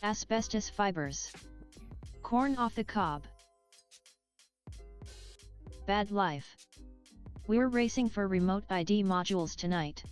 Asbestos fibers. Corn off the cob. Bad life. We're racing for remote ID modules tonight.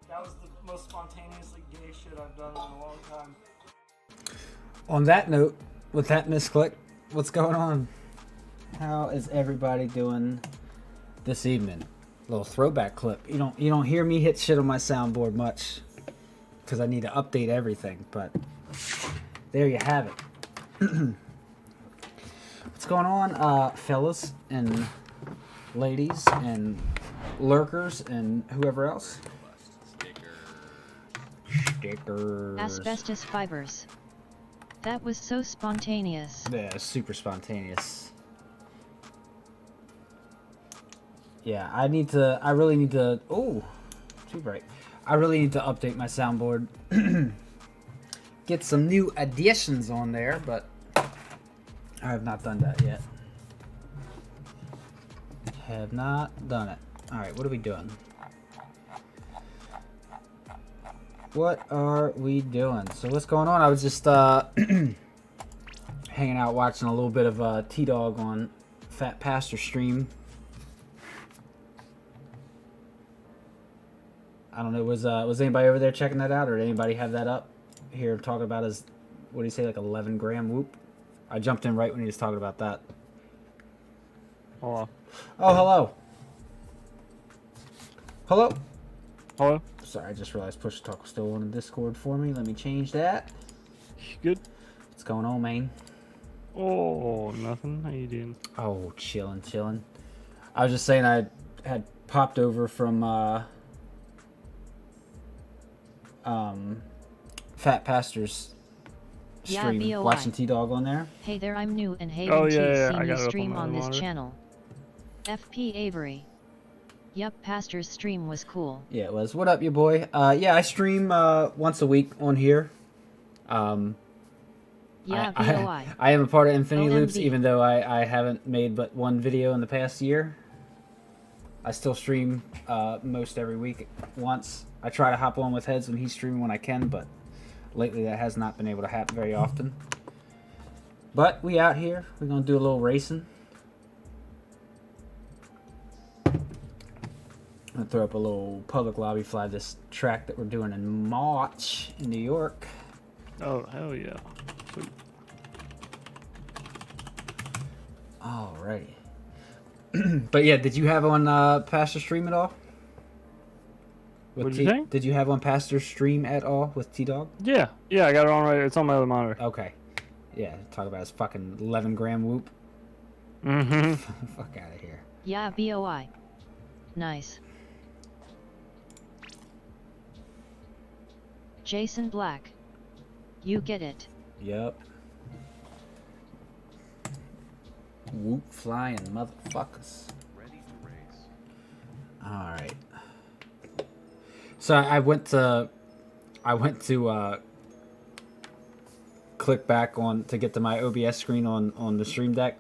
That was the most spontaneously gay shit I've done in a long time. On that note, with that misclick, what's going on? How is everybody doing this evening? Little throwback clip. You don't hear me hit shit on my soundboard much because I need to update everything, but there you have it. What's going on, fellas and ladies and lurkers and whoever else? Stickers. Asbestos fibers. That was so spontaneous. Yeah, super spontaneous. Yeah, I really need to, oh, too bright. I really need to update my soundboard. Get some new additions on there, but I have not done that yet. Have not done it. Alright, what are we doing? What are we doing? So what's going on? I was just hanging out watching a little bit of T-Dog on Fat Pastor stream. I don't know, was anybody over there checking that out, or did anybody have that up here talking about his, what do you say, like 11 gram whoop? I jumped in right when he was talking about that. Hello. Oh, hello. Hello. Hello. Sorry, I just realized Push Talk was still on the Discord for me. Let me change that. Good. What's going on, man? Oh, nothing. How you doing? Oh, chilling. I was just saying I had popped over from Fat Pastor's stream, Yeah, BOI. watching T-Dog on there. Hey there, I'm new and haven't Oh, yeah, seen I you got it up stream on my on this monitor. channel. FP Avery. Yup, Pastor's stream was cool. Yeah, it was. What up, you boy? Yeah, I stream once a week on here. Yeah, I BOI. I am a part of Infinity Loops, OMB. even though I haven't made but one video in the past year. I still stream most every week once. I try to hop on with Heads when he's streaming when I can, but lately that has not been able to happen very often. But we out here. We're going to do a little racing. I'm going to throw up a little public lobby fly this track that we're doing in March in New York. Oh, hell yeah. Sweet. Alrighty. But yeah, did you have on Pastor stream at all? What'd you say? Did you have on Pastor stream at all with T-Dog? Yeah, I got it on right. It's on my other monitor. Okay. Yeah, talk about his fucking 11 gram whoop. Mm-hmm. Fuck out of here. Yeah, BOI. Nice. Jason Black. You get it. Yep. Whoop flying motherfuckers. Alright. So I went to click click back on to get to my OBS screen on the stream deck,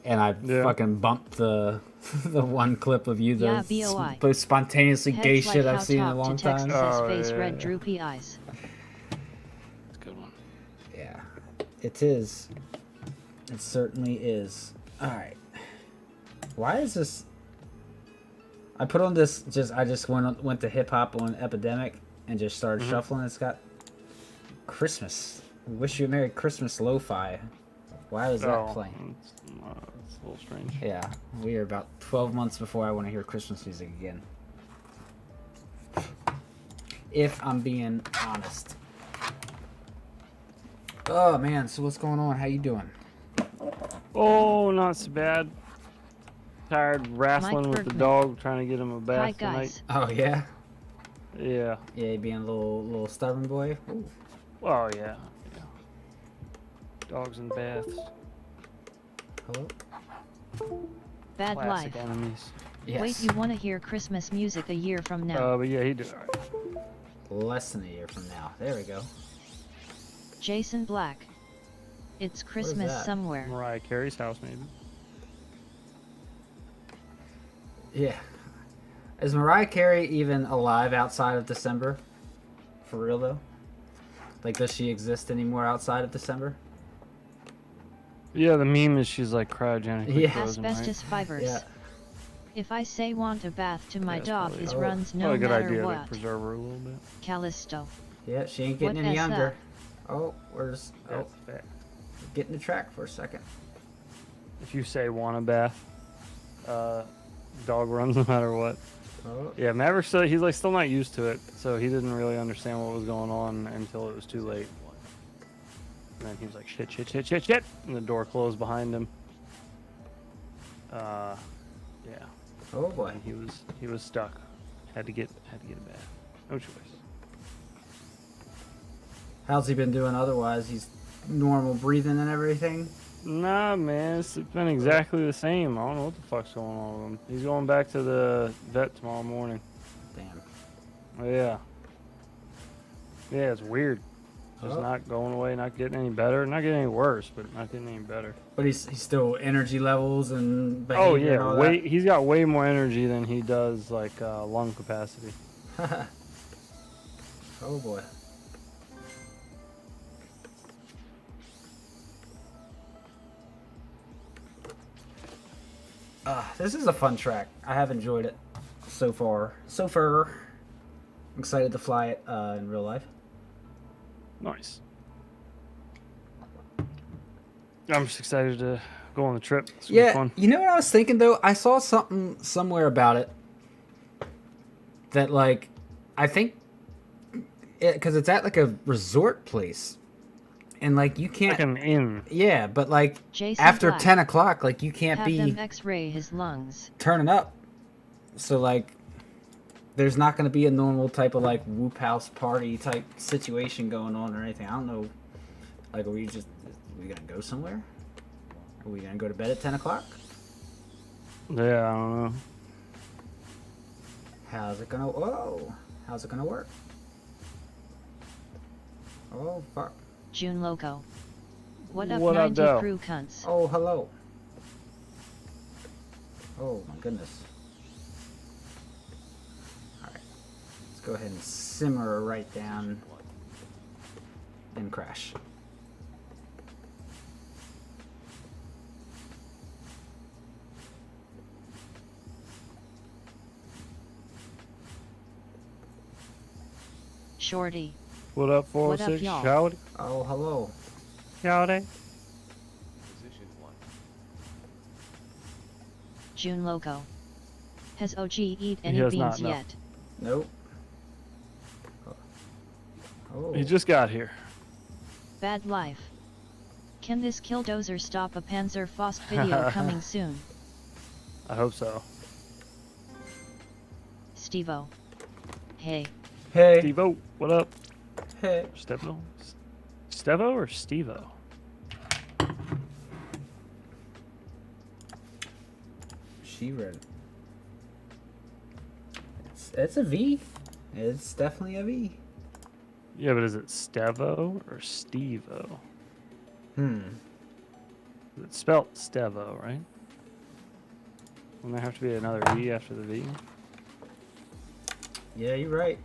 and I fucking bumped the the one clip of you, the most spontaneously gay Heads shit like I've seen in a long time. Texas face red droopy eyes. That's a good one. Yeah, it is. It certainly is. All right. Why is this? I put on this. I just went to hip hop on Epidemic and just started shuffling. It's got Christmas. Wish you a Merry Christmas lo-fi. Why is that playing? It's a little strange. Yeah, we are about 12 months before I want to hear Christmas music again. If I'm being honest. Oh man, so what's going on? How you doing? Oh, not so bad. Tired wrestling with the dog, trying to get him a bath tonight. Oh yeah. Yeah. Yeah, you being a little stubborn boy. Ooh. Oh yeah. Dogs in baths. Hello. Bad Classic life. enemies. Yes. Wait, you want to hear Christmas music a year from now? But yeah, he did alright. Less than a year from now. There we go. Jason Black. It's Christmas that? somewhere. Mariah Carey's house, maybe. Yeah. Is Mariah Carey even alive outside of December? For real though? Like, does she exist anymore outside of December? Yeah, the meme is she's like cryogenically frozen, Asbestos fibers. Yeah. If I say want a bath to my dog, probably- his runs no Probably a good matter idea what. to preserve her a little bit. Callisto. Yeah, she ain't getting What any is younger. that? Oh, where's... Oh, That's fact. getting the track for a second. If you say want a bath, dog runs no matter what. Oh, Yeah, Maverick he's like still not used to it, so he didn't really understand what was going on until it was too late. And then he was like, shit, shit, shit, shit, shit, and the door closed behind him. Yeah, oh boy. and he was stuck. Had to get a bath. No choice. How's he been doing otherwise? He's normal breathing and everything? Nah, man, it's been exactly the same. I don't know what the fuck's going on with him. He's going back to the vet tomorrow morning. Damn. Oh, yeah. Yeah, it's weird. Just not going away, not getting any better, not getting any worse, but not getting any better. But he's still energy levels and behavior Oh yeah, and all that? he's got way more energy than he does like lung capacity. Oh boy. This is a fun track. I have enjoyed it so far. I'm excited to fly it in real life. Nice. I'm just excited to go on the trip. It's gonna be fun. You know what I was thinking though? I saw something somewhere about it that, like, I think because it's at like a resort place, and like you can't. Like an inn. Yeah, but like Jason after Black. 10 o'clock, like you can't Have be them X-ray his lungs. turning up. So like, there's not going to be a normal type of like whoop house party type situation going on or anything. I don't know. Like, are we going to go somewhere? Are we going to go to bed at 10 o'clock? Yeah, I don't know. How's it going to work? Oh, fuck. June Loco. What up, What up, 90 though? crew cunts? Oh, hello. Oh, my goodness. Alright. Let's go ahead and simmer right down and crash. Shorty. What up, What up, 406? y'all? Howdy. Oh, hello. Howdy. June Loco. Has OG eat any has beans not, no. yet? Nope. Oh. He just got here. Bad life. Can this killdozer stop a Panzer Faust video coming soon? I hope so. Stevo. Hey. Hey. Stevo, what up? Hey. Stevo? Stevo or Stevo? She read. It's a V. It's definitely a V. Yeah, but is it Stevo or Stevo? It's spelled Stevo, right? Wouldn't there have to be another E after the V? Yeah, you're right.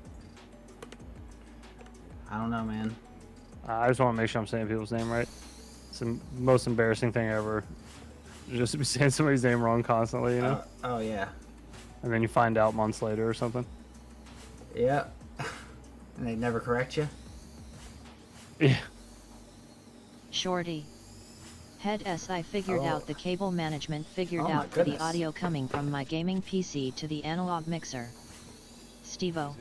I don't know, man. I just want to make sure I'm saying people's name right. It's the most embarrassing thing ever. Just to be saying somebody's name wrong constantly, you know? Oh, yeah. And then you find out months later or something. Yeah. And they never correct you? Yeah. Shorty. Head S. I figured Oh. out the cable management figured Oh my out for the goodness. audio coming from my gaming PC to the analog mixer. Stevo.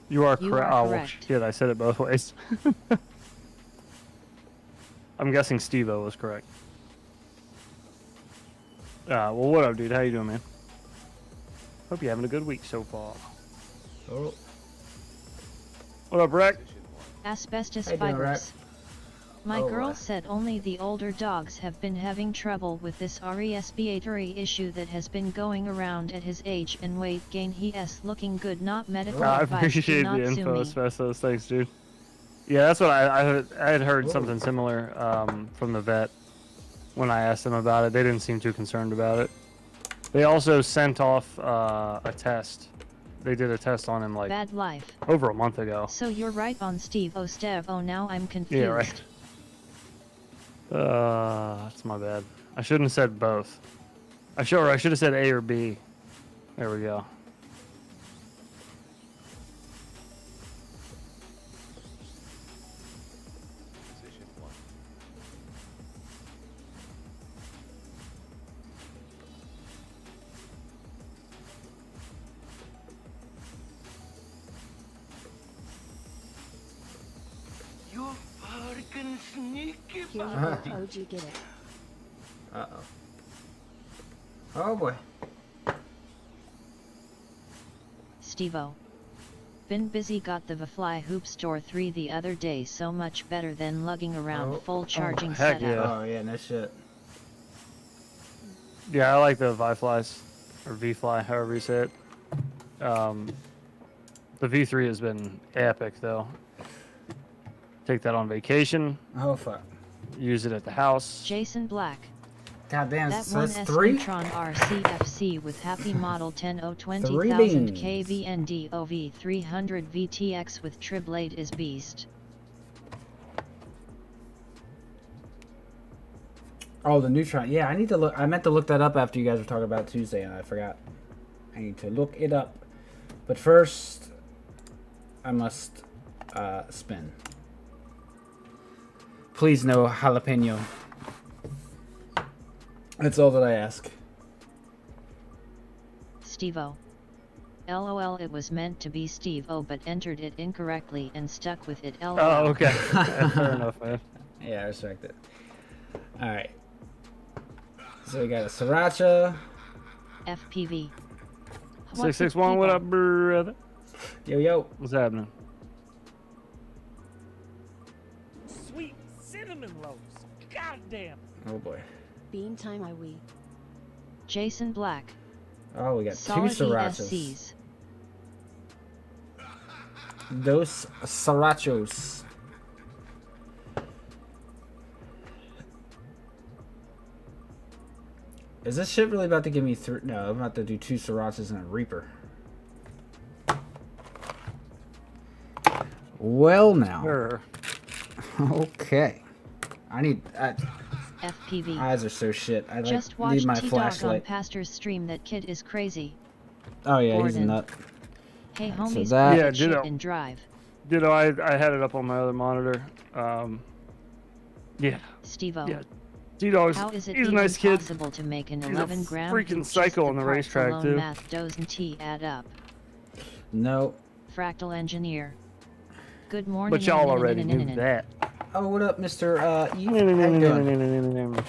You are You correct. are Oh, well, correct. shit, I said it both ways. I'm guessing Steve-O was correct. Well, what up, dude? How you doing, man? Hope you're having a good week so far. Oh. What up, Rick? Asbestos How you doing, fibers. My Oh, girl said only the older dogs have been having trouble with this respiratory issue that has been going around at his age and weight gain. He is looking good, not medical I advice. Do appreciate not the sue info, me. Asbestos. Thanks, dude. Yeah, that's what I had heard Whoa. something similar from the vet when I asked them about it. They didn't seem too concerned about it. They also sent off a test. They did a test on him like Bad life. over a month ago. So you're right on Steve. Oh, Stev. Oh, now I'm confused. Yeah, right. That's my bad. I shouldn't have said both. I should have said A or B. There we go. You fucking sneaky Here you go, OG, get it. Uh-oh. Oh, boy. Stevo. Been busy, got the Fly Hoop Store 3 the other day, so much better than lugging around Oh. full charging heck setup. yeah. Oh, yeah, no shit. Yeah, I like the Vi-Flies, or V-Fly, however you say it. The V3 has been epic, though. Take that on vacation, Oh, fuck. use it at the house. Jason Black. God damn, That so one that's S 3? Neutron RCFC with happy model 10020,000 Three KVND OV 300 VTX with Triblade is beast. Oh, the Neutron. Yeah, I need to look. I meant to look that up after you guys were talking about Tuesday, and I forgot. I need to look it up. But first, I must spin. Please, no jalapeno. That's all that I ask. Stevo. LOL, it was meant to be Steve O but entered it incorrectly and stuck with it. LOL. Oh, okay. Fair enough, man. Yeah, I respect it. All right. So we got a sriracha. FPV. 661, what up, brother? Yo, yo. What's happening? sweet cinnamon loaves. Goddamn. Oh boy. Bean time, I we. Jason Black. Oh, we got Solid two srirachas. ESCs. Dos srirachos. Is this shit really about to give me three? No, I'm about to do 2 srirachas and a reaper. Well, now. Sure. Okay. I need. FPV. Eyes are so shit. I Just need watched my T-Dog on flashlight. Pastor's stream. That kid is crazy. Oh yeah, he's a Gordon. nut. Hey So homies, that- Yeah, yeah, shit ditto. and drive. Ditto, I had it up on my other monitor. Yeah, Stevo. yeah. T-Dog's, How is it he's a even nice kid. possible to make an He's a 11 gram freaking hoop? psycho Just the on the parts racetrack, alone, too. Math, does and T add up. No. Fractal engineer. Good morning. But y'all already knew that. Oh, what up, Mr. Eve? How you doing?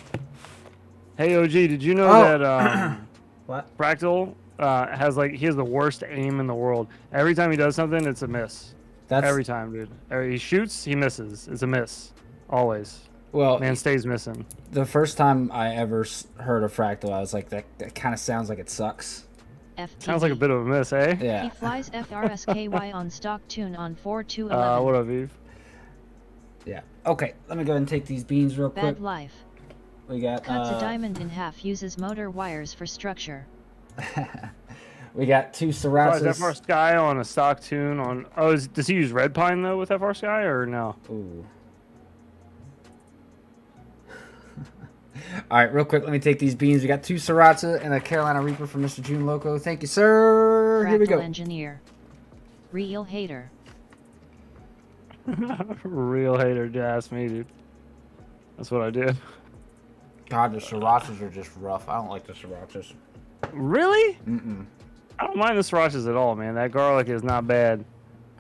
Hey, OG, did you know Oh. that What? Fractal he has the worst aim in the world. Every time he does something, it's a miss. That's Every time, dude. He shoots, he misses. It's a miss. Always. well. Man stays missing. The first time I ever heard of fractal, I was like, that kind of sounds like it sucks. FTV. Sounds like a bit of a miss, eh? Yeah. He flies FRSKY on stock tune on 4211. What up, Eve? Yeah. Okay, let me go ahead and take these beans real quick. Bad life. We got Cuts a diamond in half, uses motor wires for structure. we got 2 Oh, is srirachas. FR Sky on a stock tune on? Oh, does he use Red Pine though with FR Sky or no? Ooh. All right, real quick, let me take these beans. We got 2 sriracha and a Carolina Reaper from Mr. June Loco. Thank you, sir. Here we Fractal go. engineer. Real hater. Real hater, just ask me, dude. That's what I did. God, the srirachas are just rough. I don't like the srirachas. Really? Mm-mm. I don't mind the srirachas at all, man. That garlic is not bad.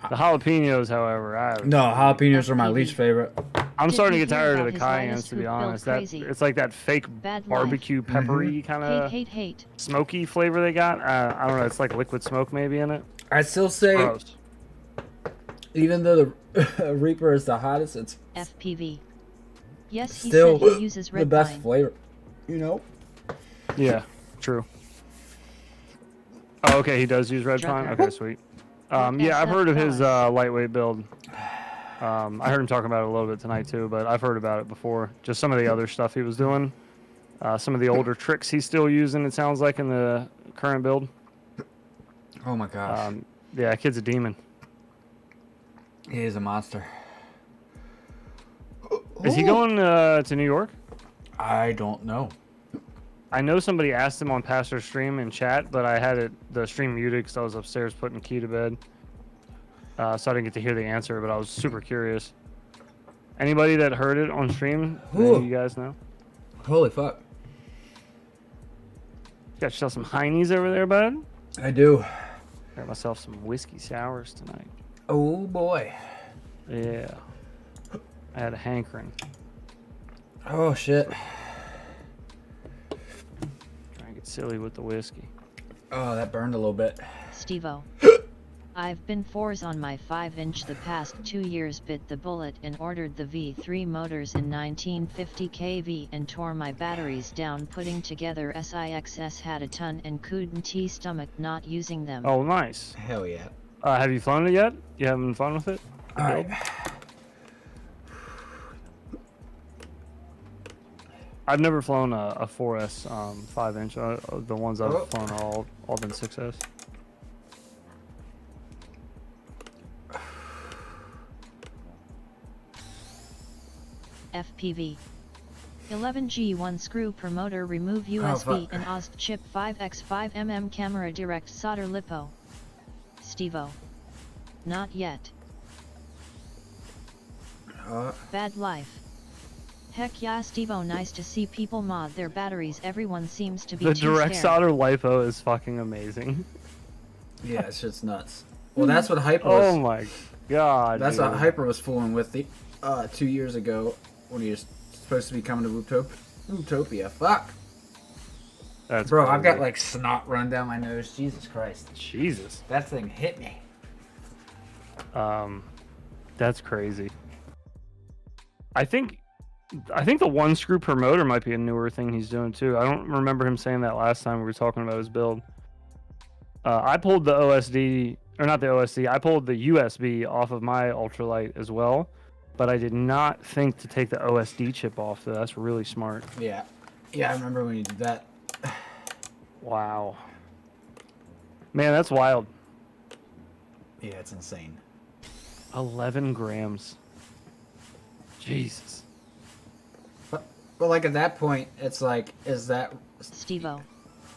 The jalapenos, however, No, jalapenos are my FPV. least favorite. I'm Did starting to you get hear tired of about the his cayennes, latest to be hoop build honest. That crazy? it's like that fake Bad life. barbecue peppery kind of Hate. smoky flavor they got. I don't know. It's like liquid smoke maybe in it. I still say, Gross. even though the Reaper is the hottest, it's FPV. Yes, he still said he uses the red best pine. flavor. You know? Yeah, true. Oh, okay. He does use red pine. Drucker. Okay, sweet. Yeah, I've heard of his SF lightweight build. I heard him talking about it a little bit tonight too, but I've heard about it before. Just some of the other stuff he was doing. Some of the older tricks he's still using, it sounds like, in the current build. Oh my gosh. Yeah, kid's a demon. He is a monster. Is he going to New York? I don't know. I know somebody asked him on Pastor's stream in chat, but I had the stream muted because I was upstairs putting Key to bed. So I didn't get to hear the answer, but I was super curious. Anybody that heard it on stream, Ooh. you guys know? Holy fuck. Got yourself some heinies over there, bud? I do. Got myself some whiskey sours tonight. Oh boy. Yeah. I had a hankering. Oh shit. Trying to get silly with the whiskey. Oh, that burned a little bit. Stevo. I've been 4s on my 5-inch the past 2 years, bit the bullet and ordered the V3 motors in 1950 kV and tore my batteries down putting together SIXS, had a ton and couldn't stomach not using them. Oh, nice. Hell yeah. Have you flown it yet? You having fun with it? Alright. I've never flown a 4S 5-inch. The ones I've Oh. flown are all been 6S. FPV. 11G 1 screw per motor, remove USB and OSD chip, 5x5mm camera, direct solder lipo. Stevo. Not yet. Bad life. Heck yeah, Stevo, nice to see people mod their batteries. Everyone seems to be The too direct scared. solder lipo is fucking amazing. Yeah, it's just nuts. Well, that's what Hyper was. Oh my god. That's dude. what Hyper was fooling with 2 years ago when he was supposed to be coming to Wooptopia. Fuck. That's Bro, I've got crazy. like snot run down my nose. Jesus Christ. Jesus. That thing hit me. That's crazy. I think the 1 screw per motor might be a newer thing he's doing too. I don't remember him saying that last time we were talking about his build. I pulled the OSD, or not the OSD, I pulled the USB off of my ultralight as well, but I did not think to take the OSD chip off, though. That's really smart. Yeah. Yeah, I remember when you did that. Wow. Man, that's wild. Yeah, it's insane. 11 grams. Jesus. But like at that point, it's like, Stevo.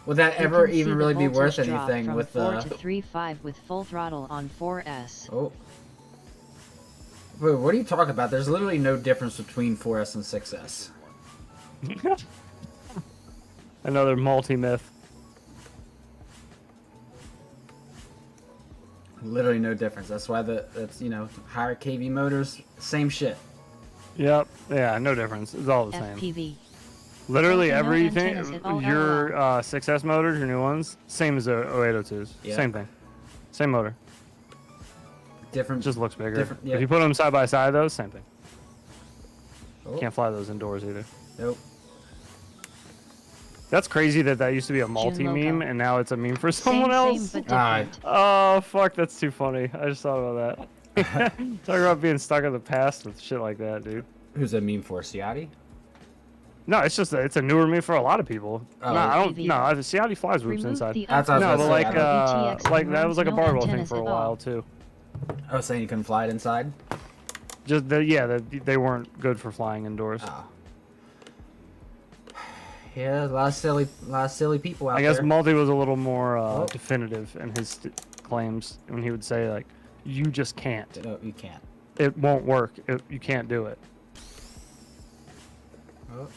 would that You ever can see even the really be worth voltage drop anything from with 4 to 3.5 with full throttle on 4S. Oh. Wait, what are you talking about? There's literally no difference between 4S and 6S. Another multi-myth. Literally no difference. That's why that's higher kV motors, same shit. Yep. Yeah, no difference. It's all the same. FPV. Literally No everything. antennas at all, Your 6S motors, your new ones, same as the 0802s. Yeah. Same thing. Same motor. Different. Just looks bigger. Different, yeah. If you put them side by side, though, same thing. Oh, Can't fly those indoors either. nope. That's crazy that used to be a multi meme and now it's a meme for someone else. Same but Alright. different. Oh fuck, that's too funny. I just thought about that. Talk about being stuck in the past with shit like that, dude. Who's that meme for? Ciati? No, it's just it's a newer meme for a lot of people. Oh. No, I don't. TV. No, Ciati flies whoops Remove inside. the That's what I No, was but gonna like say, like that was like a no barbell thing antennas for a at while all. too. I was saying you couldn't fly it inside. Just they weren't good for flying indoors. Oh. Yeah, a lot of silly people out I guess there. Multi was a little more Oh. definitive in his claims when he would say like, "You just can't. No, you can't. It won't work. You can't do it." Oh.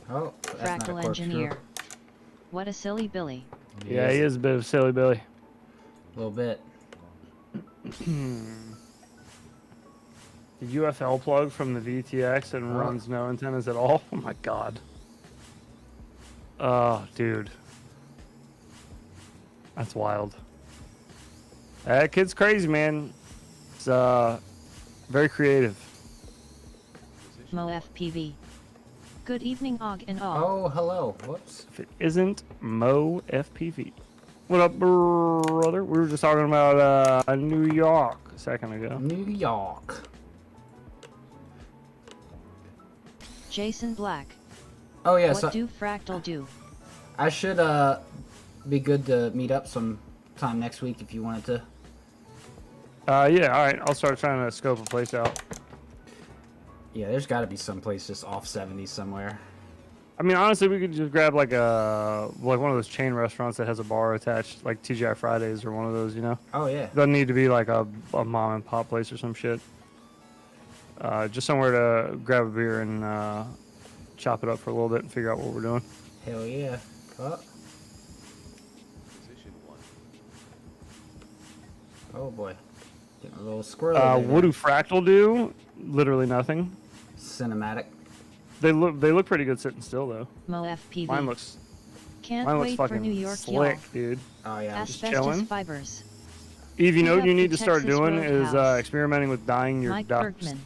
Oh, that's not a Fractal corkscrew. engineer. What a silly Billy. Yeah, he is a bit of silly Billy. A little bit. The UFL plug from the VTX and Oh. runs no antennas at all. Oh my god. Oh, dude. That's wild. That kid's crazy, man. It's very creative. Mo FPV. Good evening, Og and all. Oh, hello. Whoops. If it isn't Mo FPV. What up, brother? We were just talking about New York a second ago. New York. Jason Black. Oh yeah, What so do Fractal do? I should be good to meet up sometime next week if you wanted to. Yeah, all right. I'll start trying to scope a place out. Yeah, there's got to be some place just off 70 somewhere. I mean, honestly, we could just grab like one of those chain restaurants that has a bar attached, like TGI Fridays or one of those, you know. Oh yeah. Doesn't need to be like a mom and pop place or some shit. Just somewhere to grab a beer and chop it up for a little bit and figure out what we're doing. Hell yeah. Oh. Oh boy. Getting a little squirrely. What do Fractal do? Literally nothing. Cinematic. They look pretty good sitting still though. Mo FPV. Mine looks Can't mine looks wait for fucking New York, slick, y'all. dude. Oh yeah. Asbestos chilling. fibers. Eve, you know Pick what you up need the to start Texas doing is Roadhouse. experimenting with dyeing your Mike ducks Bergman.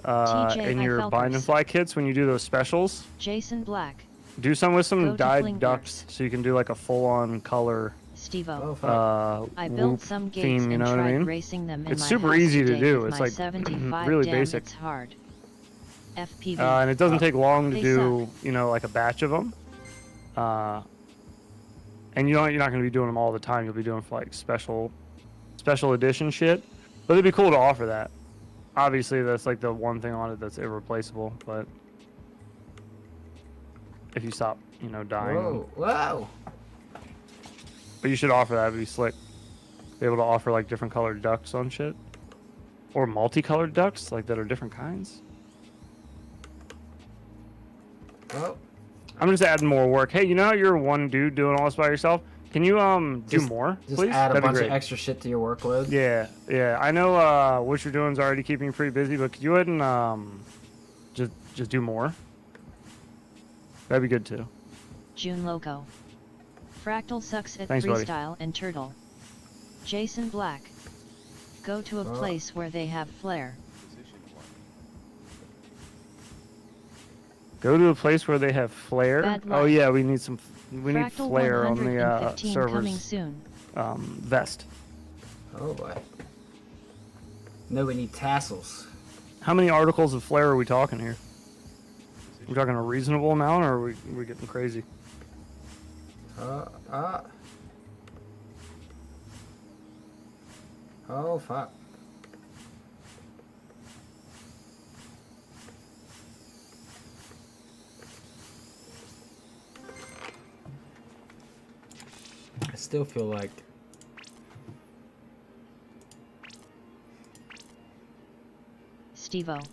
TJ in your Felkers. bind and fly kits when you do those specials. Jason Black. Do some with some Go to dyed Flingworks. ducks so you can do like a full-on color Stevo. Oh fuck. I whoop built some gates theme, you and know what tried I mean? racing them in It's my super house easy to today do. with It's my like 75. really Damn, basic. It's hard. FPV. And it doesn't take long to They do, you know, like a batch of them. And you're not going to be doing them all the time. You'll be doing for like special edition shit. But it'd be cool to offer that. Obviously, that's like the one thing on it that's irreplaceable. But if you stop, you know, dying. Whoa. Whoa. But you should offer that. It'd be slick. Be able to offer like different colored ducks on shit. Or multicolored ducks, like that are different kinds. Oh. I'm just adding more work. Hey, you know how you're one dude doing all this by yourself? Can you do more, Just please? add a That'd be bunch great. of extra shit to your workload. Yeah. I know what you're doing is already keeping you pretty busy, but could you go ahead and just do more? That'd be good too. June Loco. Fractal sucks at Thanks, buddy. freestyle and turtle. Jason Black. Go to a Oh. place where they have flair. Go to a place where they have flare. Bad Oh luck. yeah, we need need Fractal flare on the 115 coming server's soon. vest. Oh boy. No, we need tassels. How many articles of flare are we talking here? We talking a reasonable amount, or are we getting crazy? Oh fuck. I still feel like Stevo.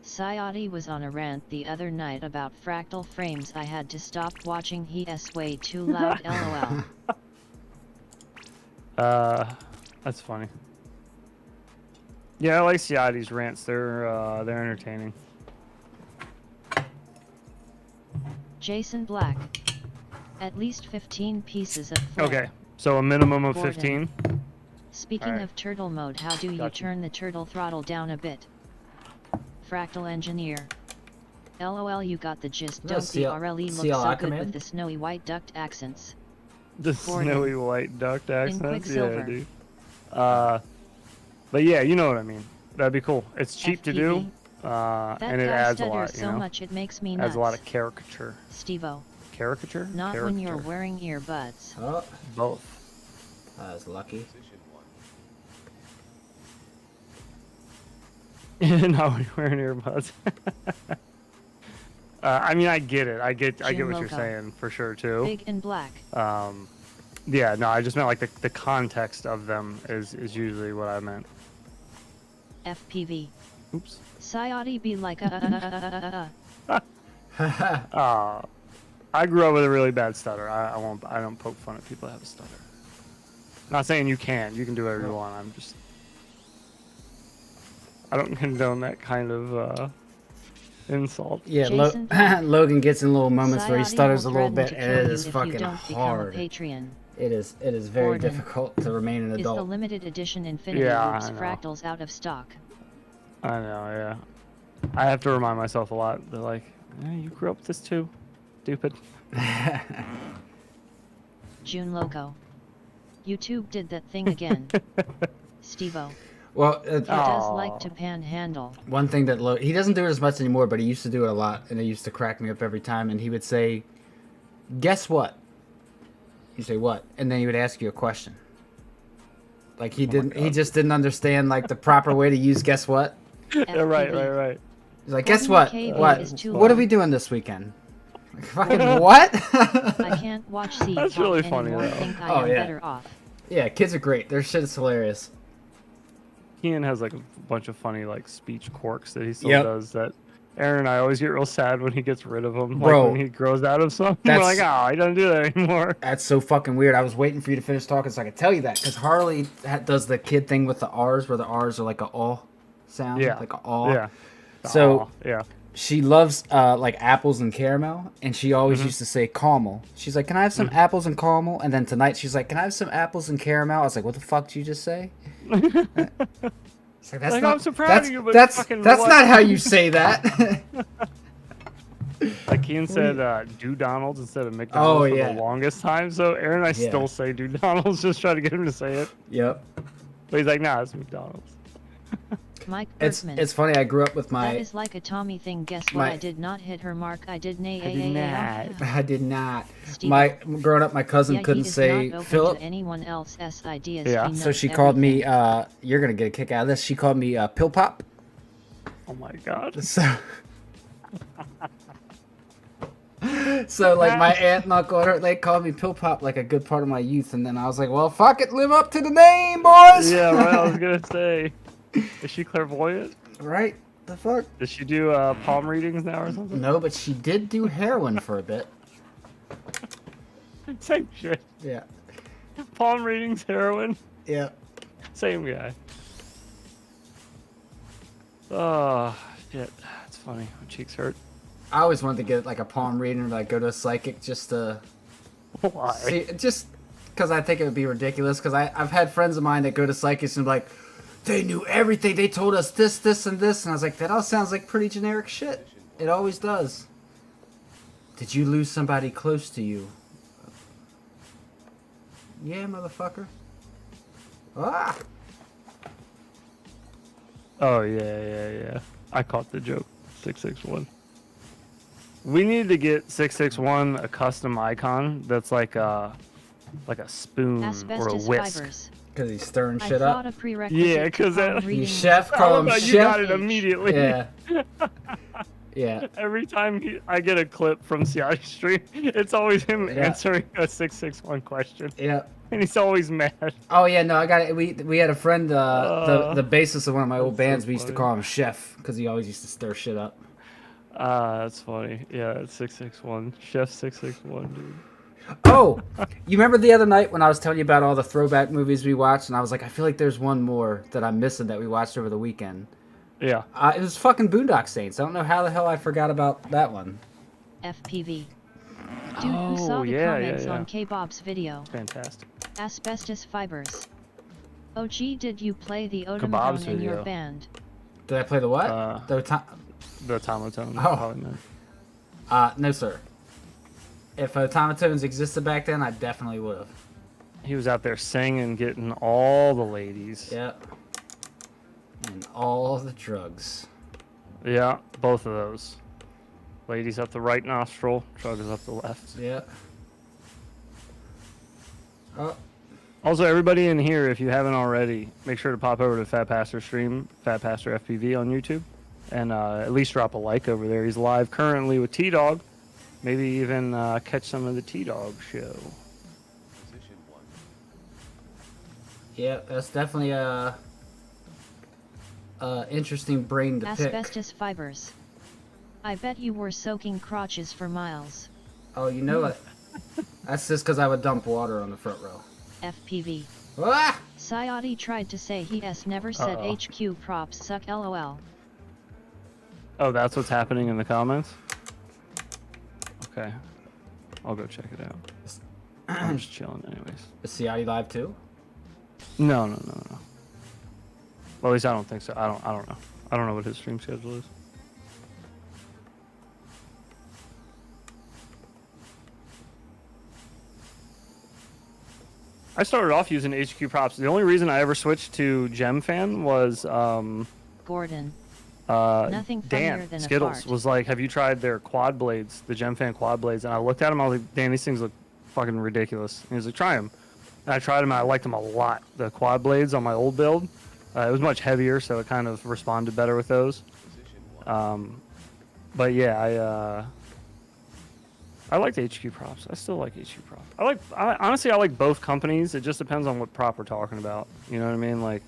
Sayati was on a rant the other night about fractal frames. I had to stop watching. He's way too loud. LOL. That's funny. Yeah, I like Ciati's rants. They're entertaining. Jason Black. At least 15 pieces of flare. Okay, so a minimum of Gordon. 15. Speaking Alright. of turtle mode, how do you Gotcha. turn the turtle throttle down a bit? Fractal engineer. LOL, you got the gist. No, Don't the CL RLE look CLI so good command? with the snowy white duct accents? The Gordon. snowy white duct accents. Yeah, Quicksilver. dude. But yeah, you know what I mean. That'd be cool. It's cheap to do, That and it guy adds a stutters lot. so much it makes me nuts. Adds a lot of caricature. Stevo. Caricature? Not Caricature. when you're wearing earbuds. Oh, Both. I was lucky. Not when you're wearing earbuds. I mean, I get it. I get what you're Loco. saying for sure too. Big and black. Yeah, no, I just meant like the context of them is usually what I meant. FPV. Oops. Sayati be like I grew up with a really bad stutter. I don't poke fun at people that have a stutter. Not saying you can. You can do whatever you want. I don't condone that kind of insult. Yeah, Jason Logan gets in little moments where he Sayati stutters a will little threaten bit, to and kill it you is if fucking you don't become a hard. Patreon. It is very Gordon. difficult to remain an Is adult. the limited edition Infinity Yeah, Loops I know. fractals out of stock? I know, yeah. I have to remind myself a lot. They're like, you grew up with this too, stupid. June Loco. YouTube did that thing again. Stevo. Well, He does like to panhandle. one thing that he doesn't do it as much anymore, but he used to do it a lot, and it used to crack me up every time. And he would say, "Guess what?" You say what, and then he would ask you a question. Like he didn't, he just didn't understand like the proper way to use "guess what." Yeah, right. He's like, "Guess Gordon what? McCabe What? is too What are long. we doing this weekend?" Like, fucking what? I can't watch C That's Pop really funny, anymore. though. Think I Oh, am yeah. better off. Yeah, kids are great. Their shit is hilarious. Ian has like a bunch of funny like speech quirks that he still Yep. does that Aaron and I always get real sad when he gets rid of them. Bro, Like when he grows out of some. We're like, that's- oh, he doesn't do that anymore. That's so fucking weird. I was waiting for you to finish talking so I could tell you that, because Harley does the kid thing with the R's, where the R's are like a aw sound, Yeah. like a aw. Yeah. So Aw, yeah. she loves like apples and caramel, and she always used to say caramel. She's like, "Can I have some apples and caramel?" And then tonight she's like, "Can I have some apples and caramel?" I was like, "What the fuck did you just say?" It's like, that's Like, not, I'm so proud that's, of you, but that's fucking that's what? not how you say that. Like Ian said, do Donald's instead of McDonald's for yeah. the longest time. So Aaron and I Yeah. still say do Donald's, just try to get him to say it. Yep. But he's like, nah, it's McDonald's. Mike It's Bergman. it's funny. I grew up with That my. is like a Tommy thing. Guess what? my- I did not hit her mark. I did nay. I did not. Steve. My growing up, my cousin Yeah, he couldn't is say not open Philip. to anyone else's ideas. Yeah. He So knows she called me, everything. you're going to get a kick out of this. She called me Pill Pop. Oh my god. So, so like my aunt and uncle, they called me Pill Pop like a good part of my youth. And then I was like, well, fuck it, live up to the name, boys. Yeah, right, I was gonna say. Is she clairvoyant? Right? The fuck? Does she do palm readings now or something? No, but she did do heroin for a bit. Same shit. Yeah. Palm readings, heroin. Yeah. Same guy. Oh, shit. It's funny. My cheeks hurt. I always wanted to get like a palm reading or like go to a psychic just to Why? see, just because I think it would be ridiculous. Because I've had friends of mine that go to psychics and be like, they knew everything. They told us this, this, and this. And I was like, that all sounds like pretty generic shit. It always does. Did you lose somebody close to you? Yeah, motherfucker. Ah! Oh, yeah. I caught the joke. 661. We need to get 661 a custom icon that's like a spoon or a Asbestos whisk. fibers. Because he's stirring I shit thought up. a prerequisite. Yeah, 'cause to that- palm You reading chef, was call Oh, him no, you chef. got it immediately. Yeah. Yeah. Every time I get a clip from Ciati Street, it's always him Yeah. answering a 661 question, Yeah. and he's always mad. Oh yeah, no, I got it. We had a friend, the bassist of one of my old That's so bands. We used to funny. call him Chef because he always used to stir shit up. That's funny. Yeah, it's 661. Chef 661, dude. Oh, you remember the other night when I was telling you about all the throwback movies we watched, and I was like, I feel like there's one more that I'm missing that we watched over the weekend. Yeah. It was fucking Boondock Saints. I don't know how the hell I forgot about that one. FPV. Dude who saw Oh, the yeah, comments yeah. on K-Bob's video. Fantastic. Asbestos fibers. OG, did you play the Kebab's Odomazone in your video. band? Did I play the what? The the Tomatone. Oh. Probably meant. No, sir. If Automatones existed back then, I definitely would have. He was out there singing, getting all the ladies. Yep. And all the drugs. Yeah, both of those. Ladies up the right nostril, drugs up the left. Yep. Oh, Also, everybody in here, if you haven't already, make sure to pop over to Fat Pastor stream, Fat Pastor FPV on YouTube, and at least drop a like over there. He's live currently with T-Dog. Maybe even catch some of the T-Dog show. yeah, that's definitely a interesting brain to pick. Asbestos fibers. I bet you were soaking crotches for miles. Oh, you know what? That's just because I would dump water on the front row. FPV. Ah! Sayati tried to say he never said Uh-oh. HQ props suck lol. Oh, that's what's happening in the comments? Okay. I'll go check it out. I'm just chilling anyways. Is Ciati live too? No. Well, at least I don't think so. I don't know. I don't know what his stream schedule is. I started off using HQ props. The only reason I ever switched to Gem Fan was Gordon. Nothing funnier Dan than a Skittles fart. was like, "Have you tried their quad blades, the Gem Fan quad blades?" And I looked at them. I was like, "Dan, these things look fucking ridiculous." And he was like, "Try them." And I tried them. And I liked them a lot. The quad blades on my old build, it was much heavier, so it kind of responded better with those. But yeah, I liked HQ props. I still like HQ props. Honestly, I like both companies. It just depends on what prop we're talking about. You know what I mean? Like,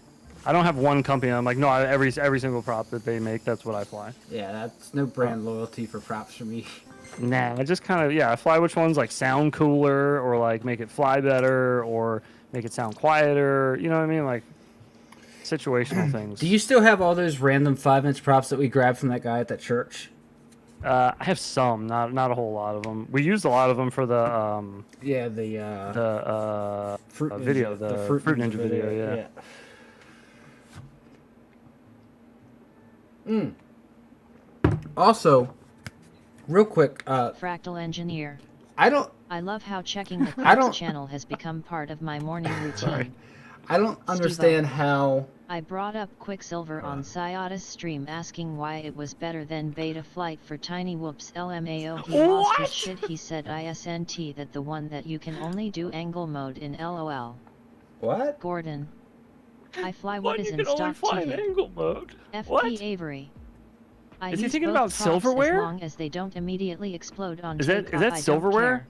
I don't have one company. I'm like, no, every single prop that they make, that's what I fly. Yeah, that's no brand loyalty for props for me. Nah, I just kind of, I fly which ones like sound cooler or like make it fly better or make it sound quieter. You know what I mean? Like situational things. Do you still have all those random 5-inch props that we grabbed from that guy at that church? I have some, not a whole lot of them. We used a lot of them for the Yeah, fruit Ninja, video, the Fruit Fruit Ninja video, yeah. Also, real quick, Fractal engineer. I don't I love how checking the I don't- clips channel has become part of my morning routine. understand how. I brought up Quicksilver on Sayada's stream asking why it was better than Beta Flight for Tiny Whoops LMAO. He lost his shit. He said ISNT that the one that you can only do angle mode in LOL. What? Gordon. I fly what is you in can only stock fly in TA. angle mode. FP What? Avery. I Is he use thinking both about props silverware? as long as they don't immediately explode on Is that- takeoff. is that I don't silverware? care.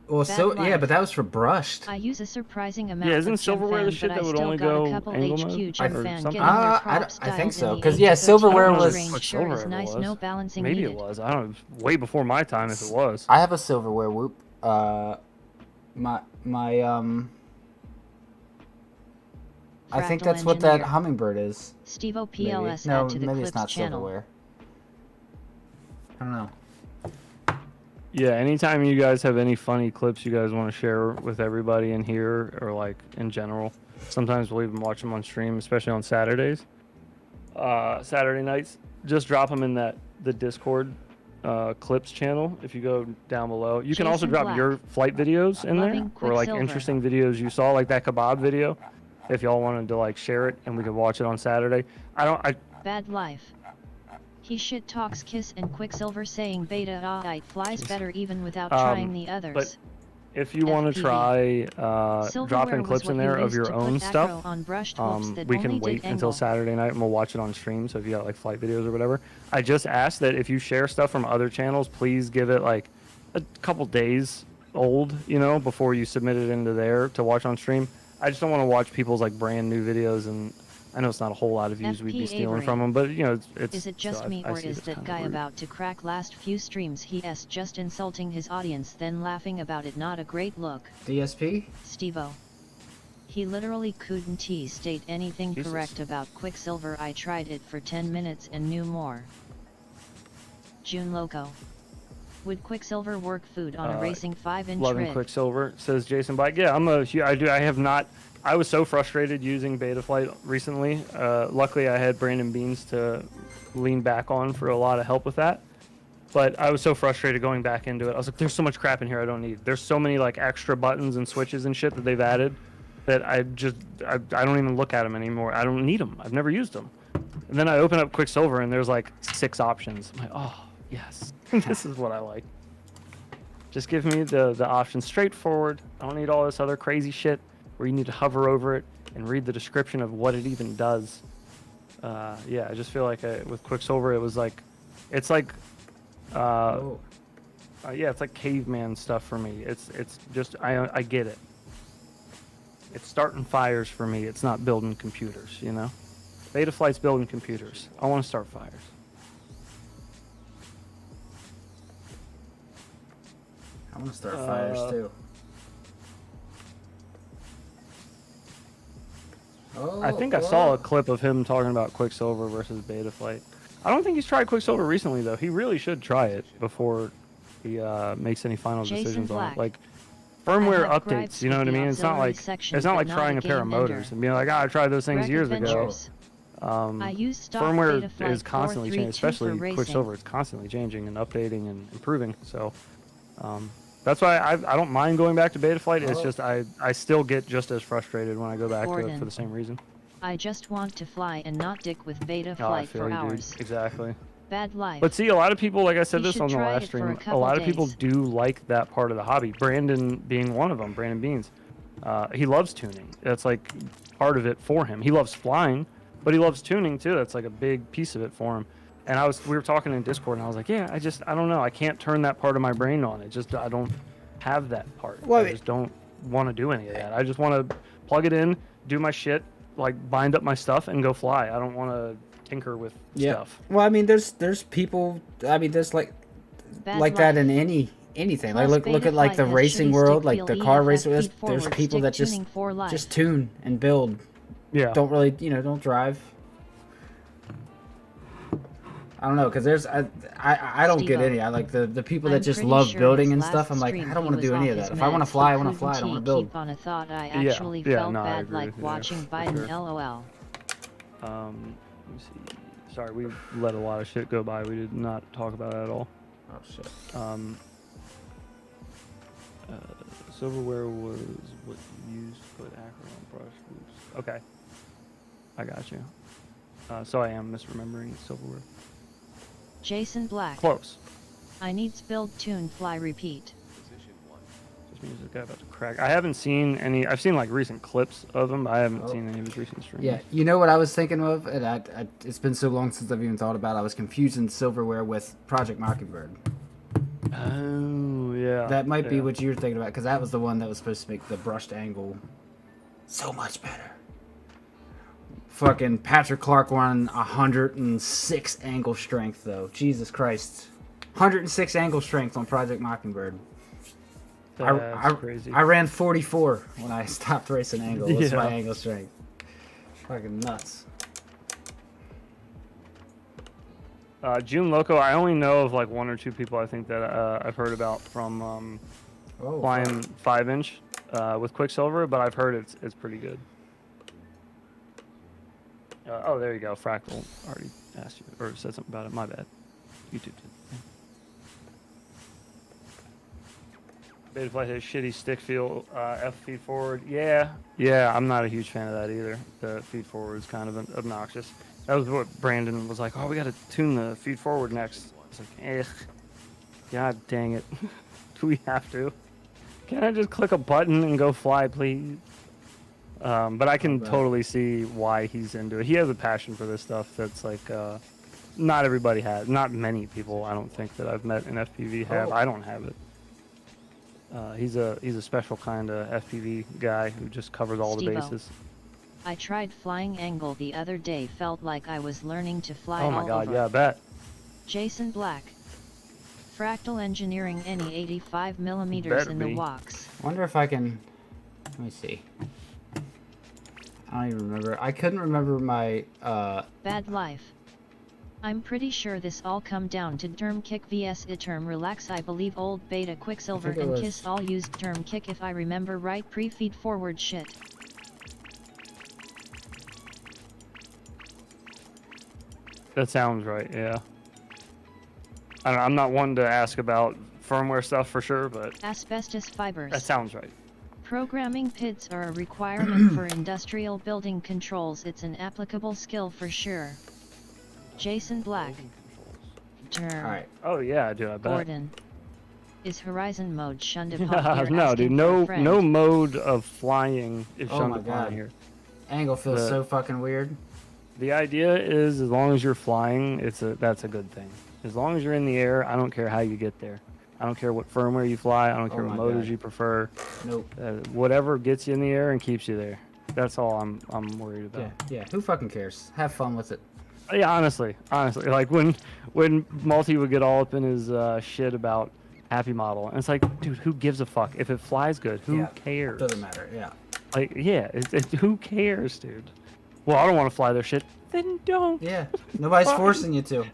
Well, Bad so yeah, life. but that was for brushed. I use a surprising amount Yeah, isn't of Gem silverware the Fan, shit but that I would still only got go a couple angle HQ mode? Gem Or Fan something? getting their I props think dialed so, in the 'cause, yeah, HQ silverware channel was- range Like sure is silverware nice, was. no balancing Maybe needed. it was. I don't know. Way before my time if it was. I have a silverware whoop. My I think Fractal that's what that engineer. hummingbird is. Stevo Maybe. PLS No, add to the maybe Clips it's not channel. silverware. I don't know. Yeah, anytime you guys have any funny clips you guys want to share with everybody in here or like in general, sometimes we'll even watch them on stream, especially on Saturdays. Saturday nights, just drop them in the Discord clips channel. If you go down below, you can also Jason drop Black. your flight videos in there Loving or like Quicksilver. interesting videos you saw, like that kebab video. If y'all wanted to like share it and we could watch it on Saturday. Bad life. He shit talks Kiss and Quicksilver saying Beta it flies better even without trying the others. but if you want to FPV. try Silverware dropping was clips what in you there of used your to own put stuff, acro on brushed whoops that we only can did wait until angle. Saturday night and we'll watch it on stream. So if you got like flight videos or whatever, I just asked that if you share stuff from other channels, please give it like a couple days old, before you submit it into there to watch on stream. I just don't want to watch people's like brand new videos, and I know it's not a whole lot of views we'd be FP stealing Avery. from them, but it's. Is it just so me I or see is it's that kind of guy rude. about to crack last few streams he's just insulting his audience then laughing about it not a great look. DSP? Stevo. He literally couldn't state anything Jesus. correct about Quicksilver. I tried it for 10 minutes and knew more. June Loco. Would Quicksilver work food on a racing 5-inch Loving rig? Quicksilver, says Jason Black. Yeah, I have not I was so frustrated using Betaflight recently. Luckily, I had Brandon Beans to lean back on for a lot of help with that. But I was so frustrated going back into it. I was like, there's so much crap in here I don't need. There's so many like extra buttons and switches and shit that they've added that I don't even look at them anymore. I don't need them. I've never used them. And then I open up Quicksilver and there's like 6 options. I'm like, oh, yes. This is what I like. Just give me the options straightforward. I don't need all this other crazy shit where you need to hover over it and read the description of what it even does. Yeah, I just feel like with Quicksilver, it was like, it's like, yeah, it's like caveman stuff for me. It's just, I get it. It's starting fires for me. It's not building computers, you know? Betaflight's building computers. I want to start fires. I want to start fires too. Oh, I think I saw a clip of him talking about Quicksilver versus Betaflight. I don't think he's tried Quicksilver recently, though. He really should try it before he makes any final Jason decisions on Black. it. Like, firmware I have updates, gripes you know with what I the mean? It's not auxiliary like section, it's not but like not trying a a pair of game motors ender. and being like, I tried those things Wreck years ago. Adventures. I use stock Firmware Betaflight is constantly changing, 432 especially for racing. Quicksilver. It's constantly changing and updating and improving. So that's why I don't mind going back to Betaflight. It's just I still get just as frustrated when I go back to it Gordon. for the same reason. I just want to fly and not dick with Betaflight Oh, I feel for you, hours. dude. Exactly. Bad life. But see, a lot of people, like I said You this should on the try last it for a stream, a couple lot of people days. do like that part of the hobby. Brandon being one of them, Brandon Beans. He loves tuning. That's like part of it for him. He loves flying, but he loves tuning too. That's like a big piece of it for him. And we were talking in Discord, and I was like, yeah, I don't know. I can't turn that part of my brain on. I don't have that part. Well, I just don't want to do any of that. I just want to plug it in, do my shit, like bind up my stuff, and go fly. I don't want to tinker with stuff. Well, I mean, there's people. I mean, there's like Bad that life. in anything. Like Plus, look at like Betaflight the has racing shitty world, stick like feel the car EFF racer. There's feed-forward people stick that tuning for life. just tune and build. Yeah. Don't really, don't drive. I don't know, because there's I don't get Steve-O. any. I like the people I'm that just pretty love sure building his and last stuff. I'm like, stream I don't he want to was do any off of that. his If I want to meds, fly, I he want to fly. I don't want to couldn't build. keep on a thought. I Yeah, actually yeah, felt no, I bad agree like with you there, watching for Biden. sure. LOL. Let me see. Sorry, we let a lot of shit go by. We did not talk about it at all. Oh shit. Silverware was what you used to put acro on brush groups. Okay, I got you. So I am misremembering silverware. Jason Black. Close. I needs build tune fly repeat. Just means this guy about to crack. I haven't seen any. I've seen like recent clips of him. But I haven't Oh. seen any of his recent streams. Yeah, you know what I was thinking of, and it's been so long since I've even thought about it. I was confusing silverware with Project Mockingbird. Oh yeah. That might be yeah. what you were thinking about, because that was the one that was supposed to make the brushed angle so much better. Fucking Patrick Clark won 106 angle strength, though. Jesus Christ. 106 angle strength on Project Mockingbird. That's crazy. I ran 44 when I stopped racing angle. What's my Yeah. angle strength? Fucking nuts. June Loco, I only know of like 1 or 2 people I think that I've heard about from flying 5-inch with Quicksilver, but I've heard it's pretty good. Oh, there you go. Fractal already asked you or said something about it. My bad. YouTube did. Betaflight has shitty stick feel, F feed forward. Yeah, I'm not a huge fan of that either. The feed forward is kind of obnoxious. That was what Brandon was like, oh, we got to tune the feed forward next. I was like, god dang it. Do we have to? Can I just click a button and go fly, please? But I can totally see why he's into it. He has a passion for this stuff that's like, not everybody has. Not many people, I don't think, that I've met in FPV have. I don't have it. He's a special kind of FPV guy who just covers all the Steve-O. bases. I tried flying angle the other day, felt like I was learning to fly Oh my all god, over. yeah, I bet. Jason Black. Fractal Engineering any 85 millimeters Better in be. the walks. I wonder if I can... Let me see. I don't even remember. I couldn't remember my... Bad life. I'm pretty sure this all come down to term kick vs term relax. I believe old beta Quicksilver I think it and was- Kiss all used term kick if I remember right, pre-feed forward shit. That sounds right. Yeah. I'm not one to ask about firmware stuff for sure, but Asbestos fibers. that sounds right. Programming PIDs are a requirement for industrial building controls. It's an applicable skill for sure. Jason Black. Term. All right. Oh yeah, dude. I bet. Gordon. Is Horizon mode shunned upon here? No, dude. Asking for a No, friend. no mode of flying is Oh shunned my upon God. here. Angle feels The- so fucking weird. The idea is, as long as you're flying, that's a good thing. As long as you're in the air, I don't care how you get there. I don't care what firmware you fly. I don't care Oh what my motors God. you prefer. Nope. Whatever gets you in the air and keeps you there. That's all I'm worried about. Yeah. Who fucking cares? Have fun with it. Yeah, honestly, like when Multi would get all up in his shit about Happy Model, and it's like, dude, who gives a fuck if it flies good? Who Yeah, cares? Doesn't matter. Yeah. Like, yeah, who cares, dude? Well, I don't want to fly their shit. Then don't. Yeah. Nobody's Fine. forcing you to.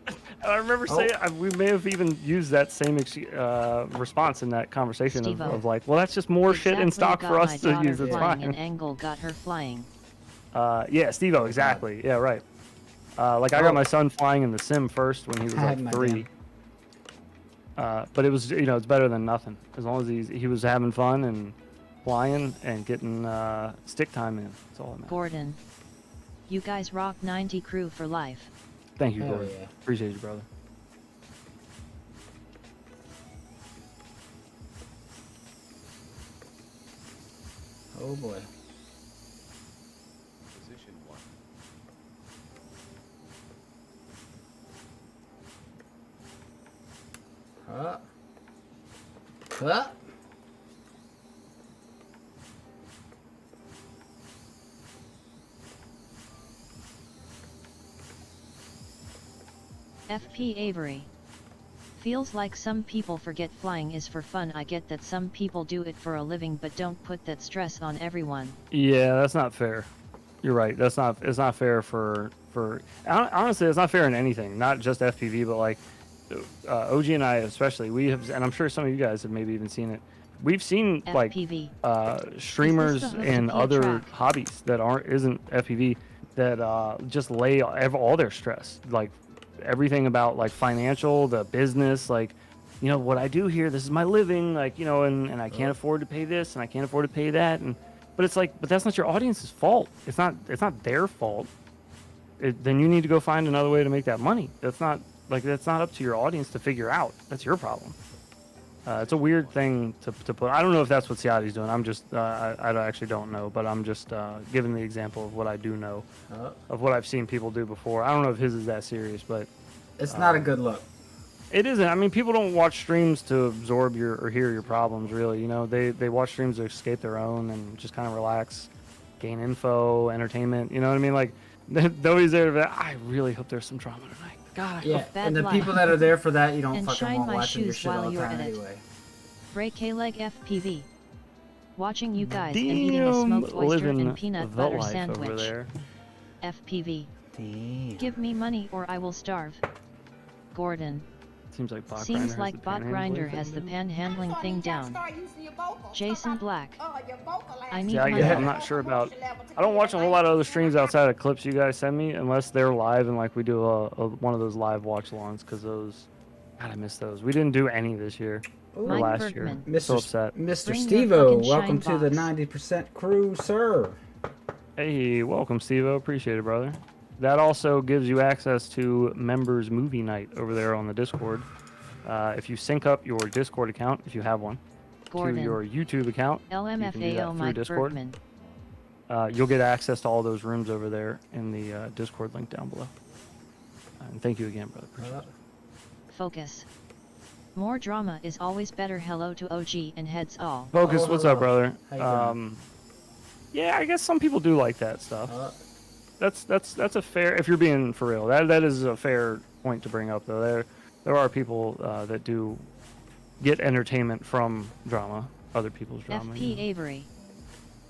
I remember saying we may have even used that same response in that conversation Steve-O. of like, well, that's just more shit in Exactly stock got for my us to daughter use. It's flying, fine. and Angle got her flying. Yeah, Steve-O, exactly. Yeah, right. Like I got my son flying in the sim first when he was I had like my 3. But it was, it's better than nothing. As long as he was having fun and flying and getting stick time in. That's all that matters. Gordon. You guys rock 90 crew for life. Thank you, Hell Gordon. yeah. Appreciate you, brother. Oh boy. Position 1. Huh. Huh. FP Avery. Feels like some people forget flying is for fun. I get that some people do it for a living, but don't put that stress on everyone. Yeah, that's not fair. You're right. It's not fair for honestly, it's not fair in anything, not just FPV, but like OG and I especially. We have, and I'm sure some of you guys have maybe even seen it. We've seen like FPV. streamers Is this the and Hookapia other track? hobbies that isn't FPV that just lay all their stress, like everything about like financial, the business, like what I do here, this is my living, like and I can't afford to pay this and I can't afford to pay that, but it's like, but that's not your audience's fault. It's not their fault. Then you need to go find another way to make that money. That's not up to your audience to figure out. That's your problem. It's a weird thing to put. I don't know if that's what Ciati's doing. I'm just I actually don't know, but I'm just giving the example of what I do know, of what I've seen people do before. I don't know if his is that serious, but It's not a good look. it isn't. I mean, people don't watch streams to absorb or hear your problems, really. They watch streams to escape their own and just kind of relax, gain info, entertainment. You know what I mean? Like, nobody's there to be like, I really hope there's some drama tonight. God, I Yeah. hope. Bad And the luck. people that are there for that, you don't And fucking shine want my watching your shoes shit all while the you're time at it. anyway. Break A-leg FPV. Watching you guys and eating a smoked oyster living and peanut the butter life sandwich. over there. FPV. Damn. Give me money or I will starve. Gordon. Seems like Bot Grinder Seems has like the Bot panhandling Grinder thing has the down. panhandling thing down. Jason Black. I need Yeah, money. I'm not sure about. I don't watch a whole lot of other streams outside of clips you guys send me, unless they're live and like we do one of those live watch alongs, because those. God, I miss those. We didn't do any this year. Or Mike last year. Bergman. So upset. Mr. Bring your Steve-O, fucking welcome shine to the box. 90% crew, sir. Hey, welcome, Steve-O. Appreciate it, brother. That also gives you access to members movie night over there on the Discord. If you sync up your Discord account, if you have one, Gordon. to your YouTube account, you can do that LMFAO through Mike Discord. Bergman. You'll get access to all those rooms over there in the Discord link down below. And thank you again, brother. Appreciate it. Focus. More drama is always better. Hello to OG and heads all. Focus, Oh, what's hello. up, brother? How you doing? Yeah, I guess some people do like that stuff. Uh, That's a fair. If you're being for real, that is a fair point to bring up, though. There are people that do get entertainment from drama, other people's drama. FP Avery.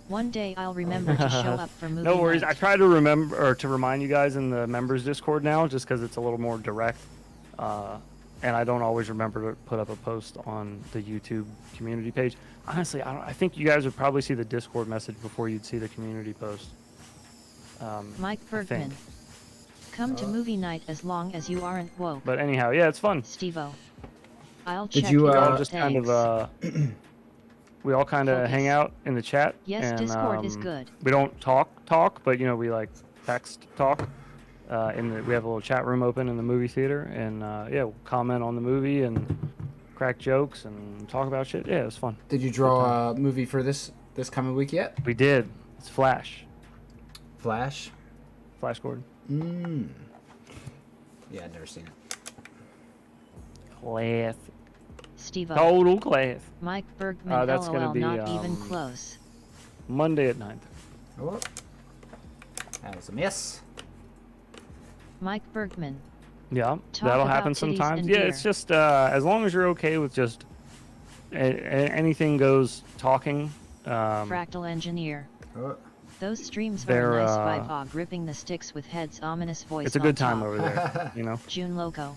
One day I'll remember to show up for movie No worries. I night. try to remember or to remind you guys in the members Discord now, just because it's a little more direct, and I don't always remember to put up a post on the YouTube community page. Honestly, I think you guys would probably see the Discord message before you'd see the community post. Mike I think. Bergman. Come to movie night as long as you aren't woke. But anyhow, yeah, it's fun. Stevo. I'll Did check you, it We all out, just thanks. we all kind of hang Focus. out in the chat. Yes, and, Discord is good. We don't talk, but we like text talk. We have a little chat room open in the movie theater, and yeah, we'll comment on the movie and crack jokes and talk about shit. Yeah, it was fun. Did you draw a movie for this coming week yet? We did. It's Flash. Flash? Flash Gordon. Yeah, I've never seen it. Classic. Stevo. Total class. Mike Bergman. That's LOL. gonna be, Not even close. Monday at 9:30. Oh, that was a miss. Mike Bergman. Yeah, Talk that'll about happen titties sometimes. and Yeah, beer. it's just as long as you're okay with just anything goes talking. Fractal Engineer. Oh, Those streams are They're, a nice vibe. Gripping the sticks with head's ominous voice. It's a on good time top. over there, you know. June Loco.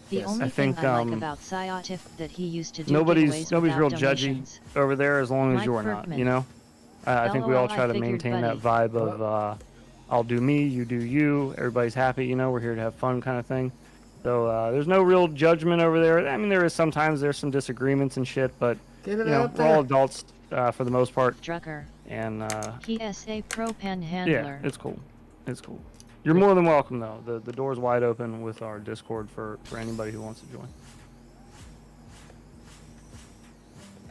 The Yes. only I thing think, I like about Sciatif that he used to do Nobody's giveaways real without judgy donations. over there as long as Mike you're not, Bergman. you know. I think we all LOL, try I to figured, maintain that buddy. vibe of I'll do me, you do you. Everybody's happy, you know. We're here to have fun, kind of thing. So there's no real judgment over there. I mean, there's some disagreements and shit, but get it you know, out we're all there. adults for the most part, Drucker. and PSA Pro Pen yeah, Handler. it's cool. It's cool. You're more than welcome, though. The door's wide open with our Discord for anybody who wants to join.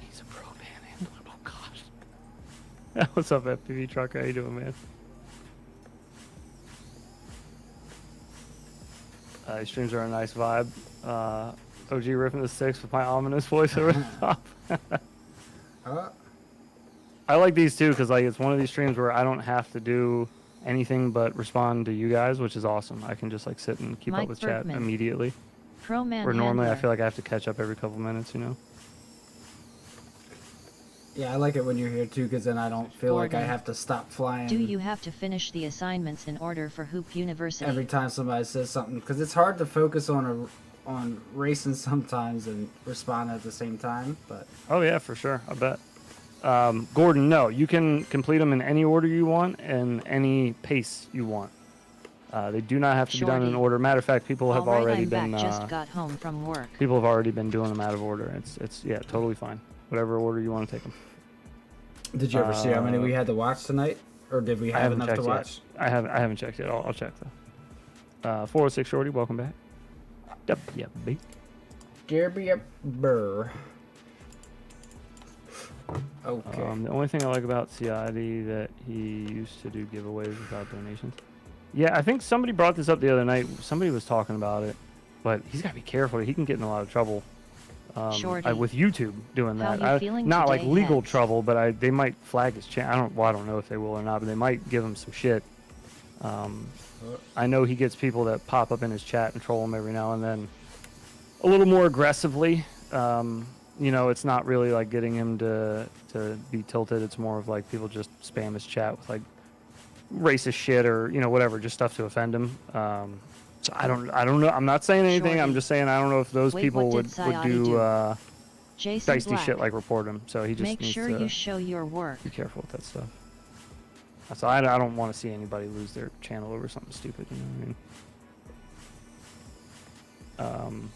He's a pro panhandler. Oh gosh. What's up, FPV Trucker? How you doing, man? These streams are a nice vibe. OG ripping the sticks with my ominous voice over the top. I like these too because like it's one of these streams where I don't have to do anything but respond to you guys, which is awesome. I can just like sit and keep Mike up with Bergman. chat immediately. Pro Man Where normally I Handler. feel like I have to catch up every couple minutes, you know. Yeah, I like it when you're here too, because then I don't feel like I Gordon. have to stop flying. Do you have to finish the assignments in order for Hoop University? every time somebody says something? Because it's hard to focus on racing sometimes and respond at the same time. But Oh yeah, for sure. I bet. Gordon, no, you can complete them in any order you want and any pace you want. They do not have to be done in Shorty. order. Matter of fact, people have Alright, already I'm been back. Just got home from work. people have already been doing them out of order. It's yeah, totally fine. Whatever order you want to take them. did you ever see how many we had to watch tonight, or did we I have haven't enough to checked watch? yet. I haven't checked yet. I'll check though. 406 Shorty, welcome back. Yep, yep, B. Derby Burr. Okay. The only thing I like about CID that he used to do giveaways without donations. Yeah, I think somebody brought this up the other night. Somebody was talking about it, but he's got to be careful. He can get in a lot of trouble Shorty. with YouTube doing How that. you feeling Not like today, legal Hex? trouble, but they might flag his channel. I don't know if they will or not, but they might give him some shit. I know he gets people that pop up in his chat and troll him every now and then, a little more aggressively. You know, it's not really like getting him to be tilted. It's more of like people just spam his chat with like racist shit or whatever, just stuff to offend him. So I don't know. I'm not saying anything. Shorty. I'm just saying I don't know if those Wait, people what would did Sayadi do do? Jason dicey Black. shit like report him. So he just Make needs sure to you show your work. be careful with that stuff. So I don't want to see anybody lose their channel over something stupid. You know what I mean?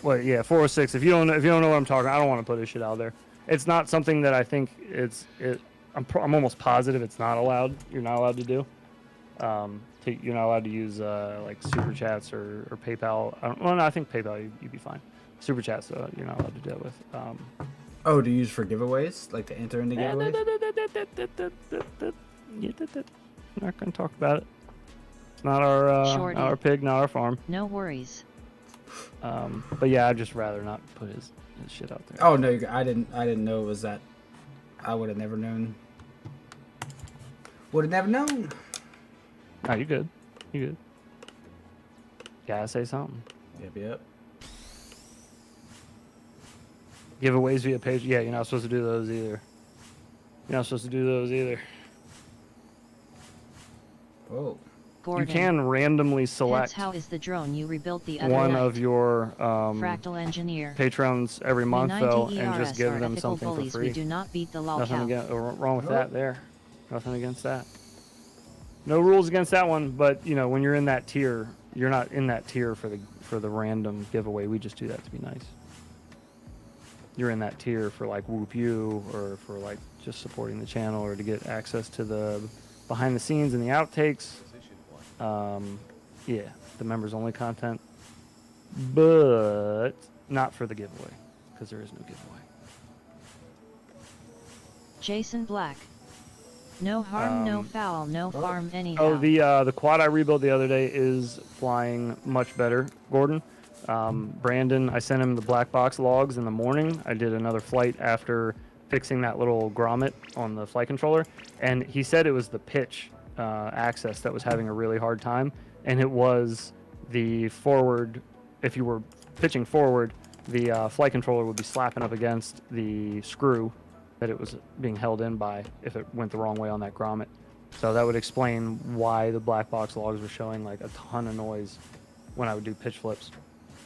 Well, yeah, 406. If you don't know what I'm talking, I don't want to put this shit out there. It's not something that I think I'm almost positive it's not allowed. You're not allowed to do. You're not allowed to use like super chats or PayPal. No, I think PayPal you'd be fine. Super chats though, you're not allowed to do it with. Oh, to use for giveaways, like to enter into giveaways. I'm not gonna talk about it. It's not our Shorty. not our pig, not our farm. No worries. But yeah, I'd just rather not put his shit out there. Oh no, I didn't know it was that. I would have never known. Would have never known. Oh, you good? You good? Gotta say something. Yep. Giveaways via page. Yeah, you're not supposed to do those either. Whoa. Gordon. You can randomly That's select how is the drone you rebuilt the other one night. of your Fractal Engineer. patrons every We month 90 though, and ERS just give are them ethical something bullies. for We free. do not beat the lol Nothing cow. wrong with that there. Nothing against that. No rules against that one, but you know, when you're in that tier, you're not in that tier for the random giveaway. We just do that to be nice. You're in that tier for like Whoop You or for like just supporting the channel or to get access to the behind the scenes and the outtakes. Yeah, the members only content, but not for the giveaway because there is no giveaway. Jason Black. No harm, no foul, no farm anyhow. Oh, the quad I rebuilt the other day is flying much better, Gordon. Brandon, I sent him the black box logs in the morning. I did another flight after fixing that little grommet on the flight controller, and he said it was the pitch access that was having a really hard time, and it was the forward. If you were pitching forward, the flight controller would be slapping up against the screw that it was being held in by if it went the wrong way on that grommet. So that would explain why the black box logs were showing like a ton of noise when I would do pitch flips.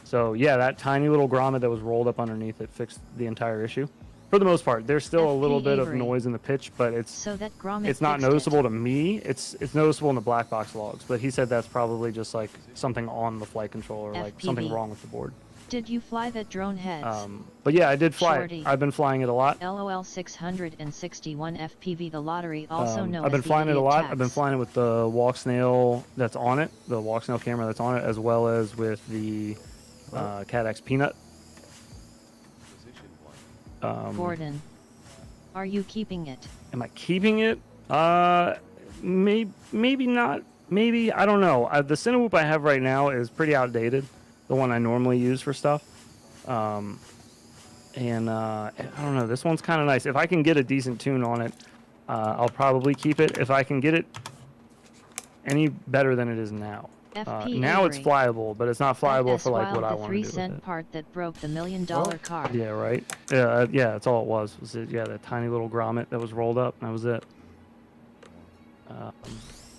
So yeah, that tiny little grommet that was rolled up underneath it fixed the entire issue. For the most part, there's still a little bit of noise in the pitch, but it's not noticeable to me. It's noticeable in the black box logs, but he said that's probably just like something on the flight controller, like something wrong with the board. Did you fly that drone heads? But yeah, I did fly Shorty. it. I've been flying it a lot. LOL 661 FPV, the lottery, also known I've been as the flying it a idiot lot. tax. I've been flying it with the walk snail that's on it, the walk snail camera that's on it, as well as with the Cat X Peanut. Gordon, are you keeping it? Am I keeping it? Maybe not. Maybe, I don't know. The tinywhoop I have right now is pretty outdated. The one I normally use for stuff. I don't know. This one's kind of nice. If I can get a decent tune on it, I'll probably keep it. If I can get it any better than it is now. Now it's flyable, but it's not flyable for like what I want to do with it. The 3-cent part that broke the $1 million car. Yeah, right. Yeah, that's all it was. Yeah, that tiny little grommet that was rolled up. That was it.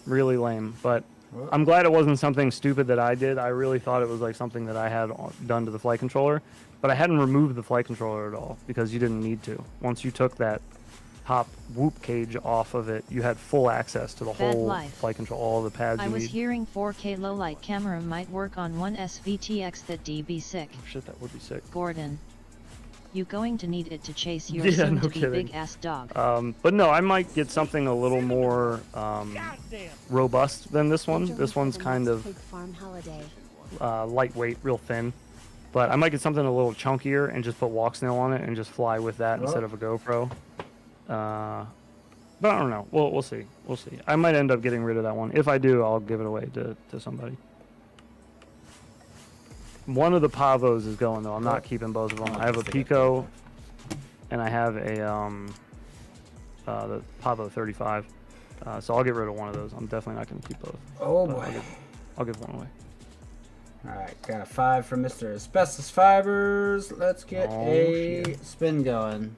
Really lame, but I'm glad it wasn't something stupid that I did. I really thought it was like something that I had done to the flight controller, but I hadn't removed the flight controller at all because you didn't need to. Once you took that top whoop cage off of it, you had full access to the whole flight control, all the pads you need. I was hearing 4K low light camera might work on one SVTX. That'd be sick. Oh, shit, that would be sick. Gordon, you going to need it to chase your soon-to-be big-ass dog. But no, I might get something a little more robust than this one. This one's kind of lightweight, real thin. But I might get something a little chunkier and just put walk snail on it and just fly with that instead of a GoPro. But I don't know. We'll see. We'll see. I might end up getting rid of that one. If I do, I'll give it away to somebody. One of the Pavos is going though. I'm not keeping both of them. I have a Pico, and I have a the Pavo 35. So I'll get rid of one of those. I'm definitely not going to keep both. Oh boy. I'll give one away. All right, got a 5 from Mr. Asbestos Fibers. Let's get spin going.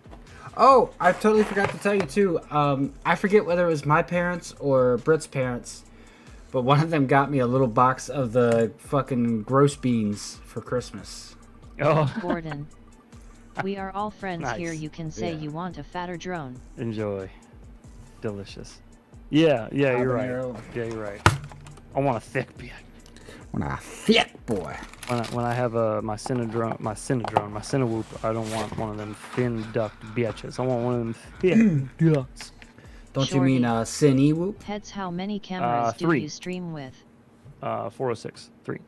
Oh, I totally forgot to tell you too. I forget whether it was my parents or Britt's parents, but one of them got me a little box of the fucking gross beans for Christmas. Oh. Gordon, we are all friends here. You can say you want a fatter drone. Enjoy. Delicious. Yeah, you're right. Yeah, you're right. I want a thick bitch. I want a thick boy. When I have my tinywhoop, I don't want one of them thin ducked bitches. I want one of them thick ducks. Don't you mean tinywhoop? Heads, how many cameras do you stream with? 406, 3.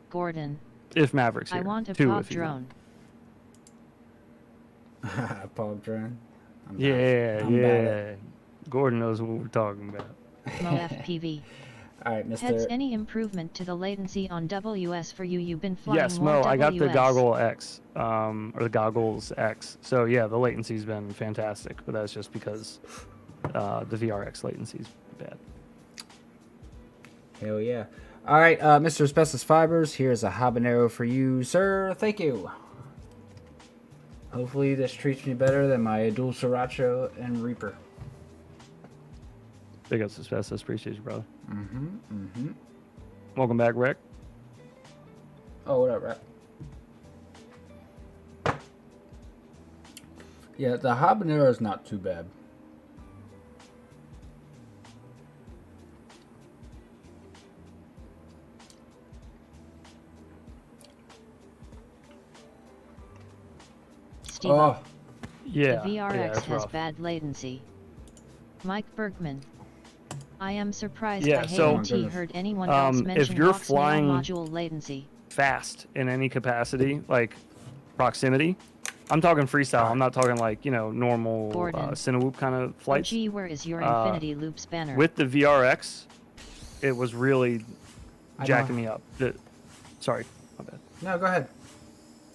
Gordon. If Maverick's here. I want a 2 pop drone. Pop drone? Yeah. Gordon knows what we're talking about. Mo FPV. All right, Mr. Heads, any improvement to the latency on WS for you? You've been flying Yes, more Mo, I got the WS. Goggle X, or the Goggles X. So yeah, the latency's been fantastic, but that's just because the VRX latency's bad. Hell yeah. All right, Mr. Asbestos Fibers, here's a habanero for you, sir. Thank you. Hopefully this treats me better than my Dual Sriracha and Reaper. Big ups to Asbestos. Appreciate you, brother. Welcome back, Rick. Oh, what up, Rick? Yeah, the habanero is not too bad. Steve. Oh, Yeah, The VRX yeah, it's has rough. bad latency. Mike Bergman. I am surprised Yeah, I so, haven't heard anyone else if mention you're box nano flying module latency. fast in any capacity, like proximity, I'm talking freestyle. I'm not talking like normal Gordon. Cinewhoop kind of flights. OG, where is your Uh, Infinity Loops banner? With the VRX, it was really I jacking know. me up. Sorry, my bad. No, go ahead.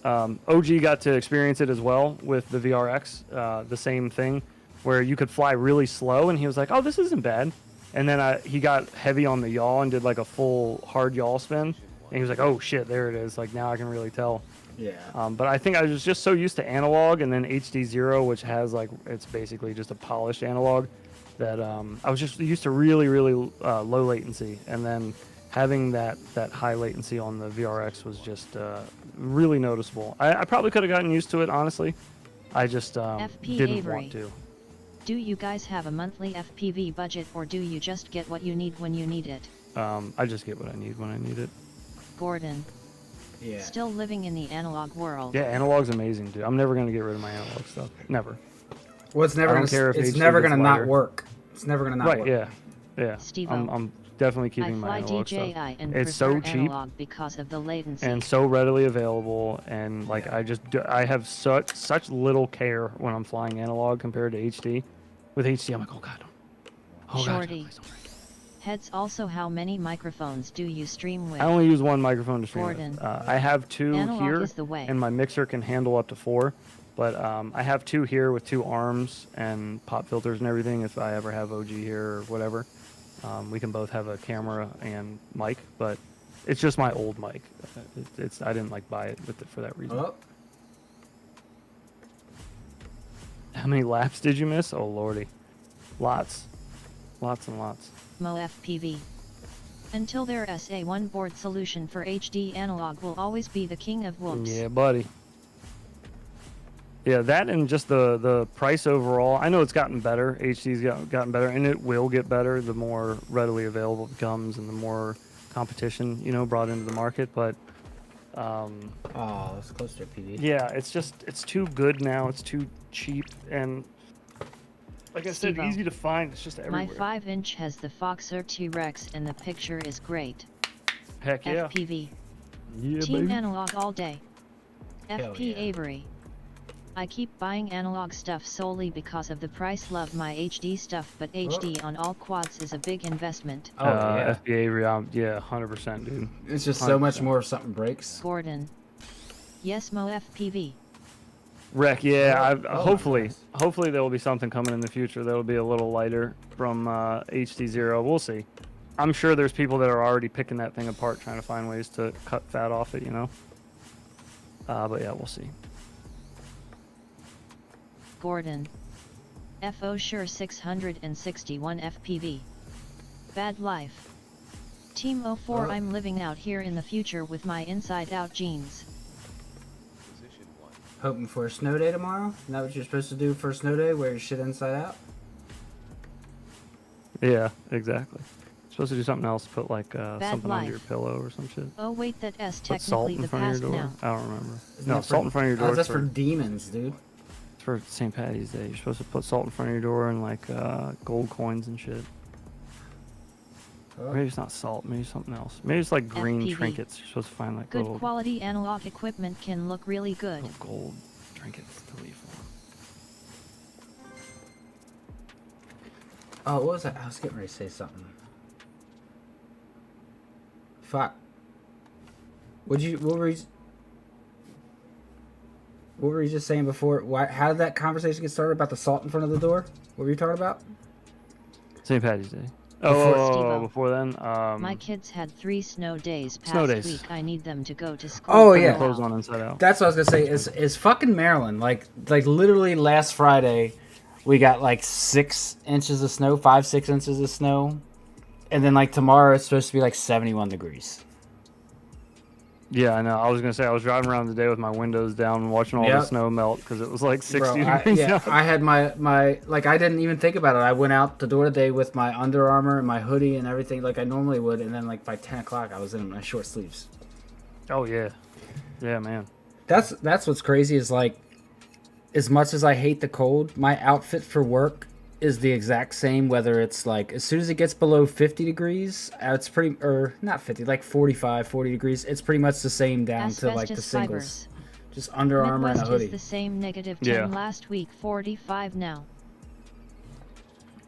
OG got to experience it as well with the VRX, the same thing, where you could fly really slow, and he was like, "Oh, this isn't bad." And then he got heavy on the yaw and did like a full hard yaw spin, and he was like, "Oh shit, there it is! Like now I can really tell." Yeah. But I think I was just so used to analog, and then HD0, which has it's basically just a polished analog, that I was just used to really, really low latency, and then having that high latency on the VRX was just really noticeable. I probably could have gotten used to it, honestly. I just FP didn't Avery. want to. Do you guys have a monthly FPV budget, or do you just get what you need when you need it? I just get what I need when I need it. Gordon. Yeah. Still living in the analog world. Yeah, analog's amazing, dude. I'm never gonna get rid of my analog stuff. Never. Well, it's never I don't gonna. care if It's HD never gets gonna not lighter. work. It's never gonna not Right? work. Yeah. Yeah. Steve-O. I'm definitely I keeping my fly analog DJI stuff. and It's prefer so cheap analog because of the latency. and so readily available, and I have such little care when I'm flying analog compared to HD. With HD, I'm like, oh god, Shorty. please don't break. Heads. Also, how many microphones do you stream with? I only use one microphone to stream Gordon. with. I have two Analog here, is the way. and my mixer can handle up to 4. But I have 2 here with 2 arms and pop filters and everything. If I ever have OG here or whatever, we can both have a camera and mic. But it's just my old mic. I didn't buy it for that reason. Oh, How many laps did you miss? Oh lordy, lots and lots. Mo FPV. Until their SA1 board solution for HD analog will always be the king of whoops. Yeah, buddy. Yeah, that and just the price overall. I know it's gotten better. HD's gotten better, and it will get better the more readily available it becomes and the more competition, brought into the market. But it's close to a PV. yeah, it's too good now. It's too cheap, and like I said, Steve-O. easy to find. It's just everywhere. My 5-inch has the Foxer T-Rex and the picture is great. Heck yeah. FPV. Yeah, Team baby. analog all day. Hell FP yeah. Avery. I keep buying analog stuff solely because of the price. Love my HD stuff, but HD on all quads is a big investment. Oh yeah. FBA Avery, yeah, 100%, dude. It's just so much 100%. more if something breaks. Gordon. Yes, Mo FPV. Wreck, yeah. Oh, Hopefully, nice. hopefully there will be something coming in the future that will be a little lighter from HD0. We'll see. I'm sure there's people that are already picking that thing apart, trying to find ways to cut fat off it, But yeah, we'll see. Gordon. FO Sure 661 FPV. Bad life. Team 04. Oh. I'm living out here in the future with my inside out jeans. Hoping for a snow day tomorrow. Isn't that what you're supposed to do for a snow day? Wear your shit inside out. Yeah, exactly. Supposed to do something else, put something under life. your pillow or some shit. Oh wait, that S Put salt technically in the front of past your door. now. I don't remember. Isn't No, that salt in front of your door. That's is for demons, dude. it's for St. Patty's Day. You're supposed to put salt in front of your door and gold coins and shit. Oh. Maybe it's not salt. Maybe it's something else. Maybe it's like green FPV. trinkets. You're supposed to find Good little quality analog equipment can look really good. gold trinkets to leave for. Oh, what was that? I was getting ready to say something. Fuck. What were you just saying before? How did that conversation get started about the salt in front of the door? What were you talking about? St. Patty's Day. Steve-O. Before then. My kids had 3 snow days past Snow days. week. I need them to go to school. Oh, for a yeah. while. Clothes on inside out. That's what I was gonna say. Is fucking Maryland like literally last Friday, we got 6 inches of snow, 5-6 inches of snow, and then tomorrow it's supposed to be 71 degrees. Yeah, I know. I was gonna say I was driving around today with my windows down and watching all the Yep. snow melt because it was 60 Bro, degrees out. I had my I didn't even think about it. I went out the door today with my Under Armour and my hoodie and everything like I normally would, and then by 10 o'clock I was in my short sleeves. Oh yeah, yeah, man. That's what's crazy is as much as I hate the cold, my outfit for work is the exact same. Whether it's like as soon as it gets below 50 degrees, it's pretty or not 50, like 45, 40 degrees. It's pretty much the same down to like the Asbestos singles. fibers. Just Under Armour and a Midwest hoodie. is the same -10 Yeah. last week, 45 now.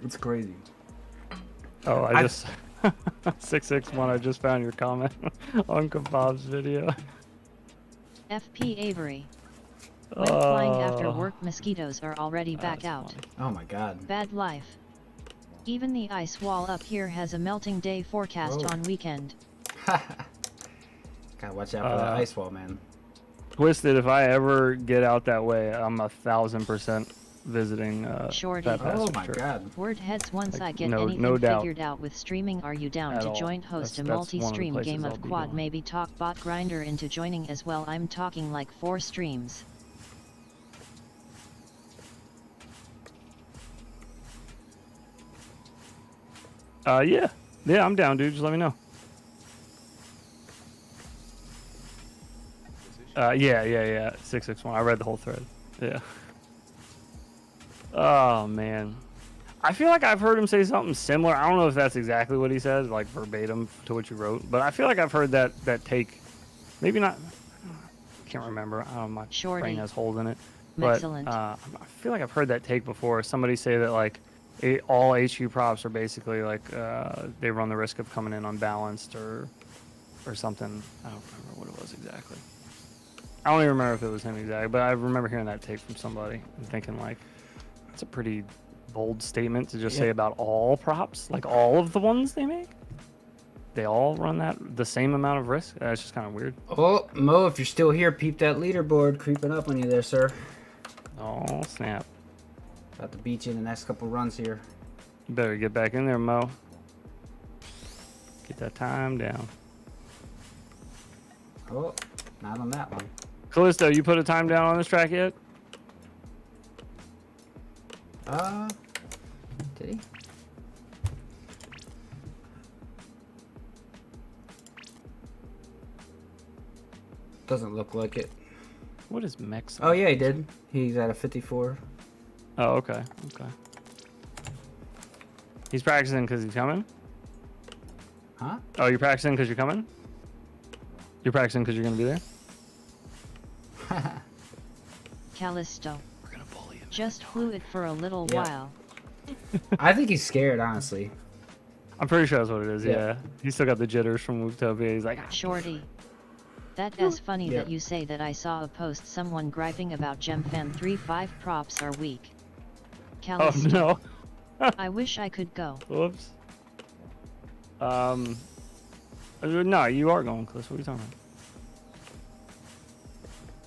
It's crazy. Oh, I just 661. I just found your comment on Kebab's video. FP Avery. When flying after Oh, work, mosquitoes are already back that's out. funny. Oh my god. Bad life. Even the ice wall up here has a melting day forecast Whoa. on weekend. Gotta watch out for that ice wall, man. Twisted, if I ever get out that way, I'm 1,000% visiting Shorty. that Oh bastard my church. god. Word heads, once Like, I get no anything doubt. figured out with streaming, are you down At to all. joint host That's a one of the multi-stream places game I'll of be quad, going. maybe talk bot grinder into joining as well? I'm talking like 4 streams. Yeah, I'm down, dude. Just let me know. Yeah. 661. I read the whole thread. Yeah. Oh man, I feel like I've heard him say something similar. I don't know if that's exactly what he said, like verbatim to what you wrote, but I feel like I've heard that take. Maybe not. Can't remember. I don't know, my Shorty. brain has holes in it. But Excellent. I feel like I've heard that take before. Somebody say that like all HQ props are basically like they run the risk of coming in unbalanced or something. I don't remember what it was exactly. I don't even remember if it was him exactly, but I remember hearing that take from somebody and thinking like, it's a pretty bold statement to just say about all props, like all of the ones they make. They all run the same amount of risk. That's just kind of weird. Oh, Mo, if you're still here, peep that leaderboard creeping up on you there, sir. Oh snap! About to beat you in the next couple runs here. You better get back in there, Mo. Get that time down. Oh, not on that one. Callisto, you put a time down on this track yet? Did he? Doesn't look like it. What is Mex? Oh yeah, he did. He's at a 54. Oh, okay. He's practicing because he's coming? Huh? Oh, you're practicing because you're coming? You're practicing because you're going to be there? Callisto. We're going to bully him. Just flew it for a little Yeah. while. I think he's scared, honestly. I'm pretty sure that's what it is, Yeah. yeah. He's still got the jitters from Wooptopia. He's like, Shorty. That's funny Yeah. that you say that. I saw a post someone griping about GemFan 3.5 props are weak. oh Callisto. no. I wish I could go. Whoops. No, you are going, Cliff. What are you talking about?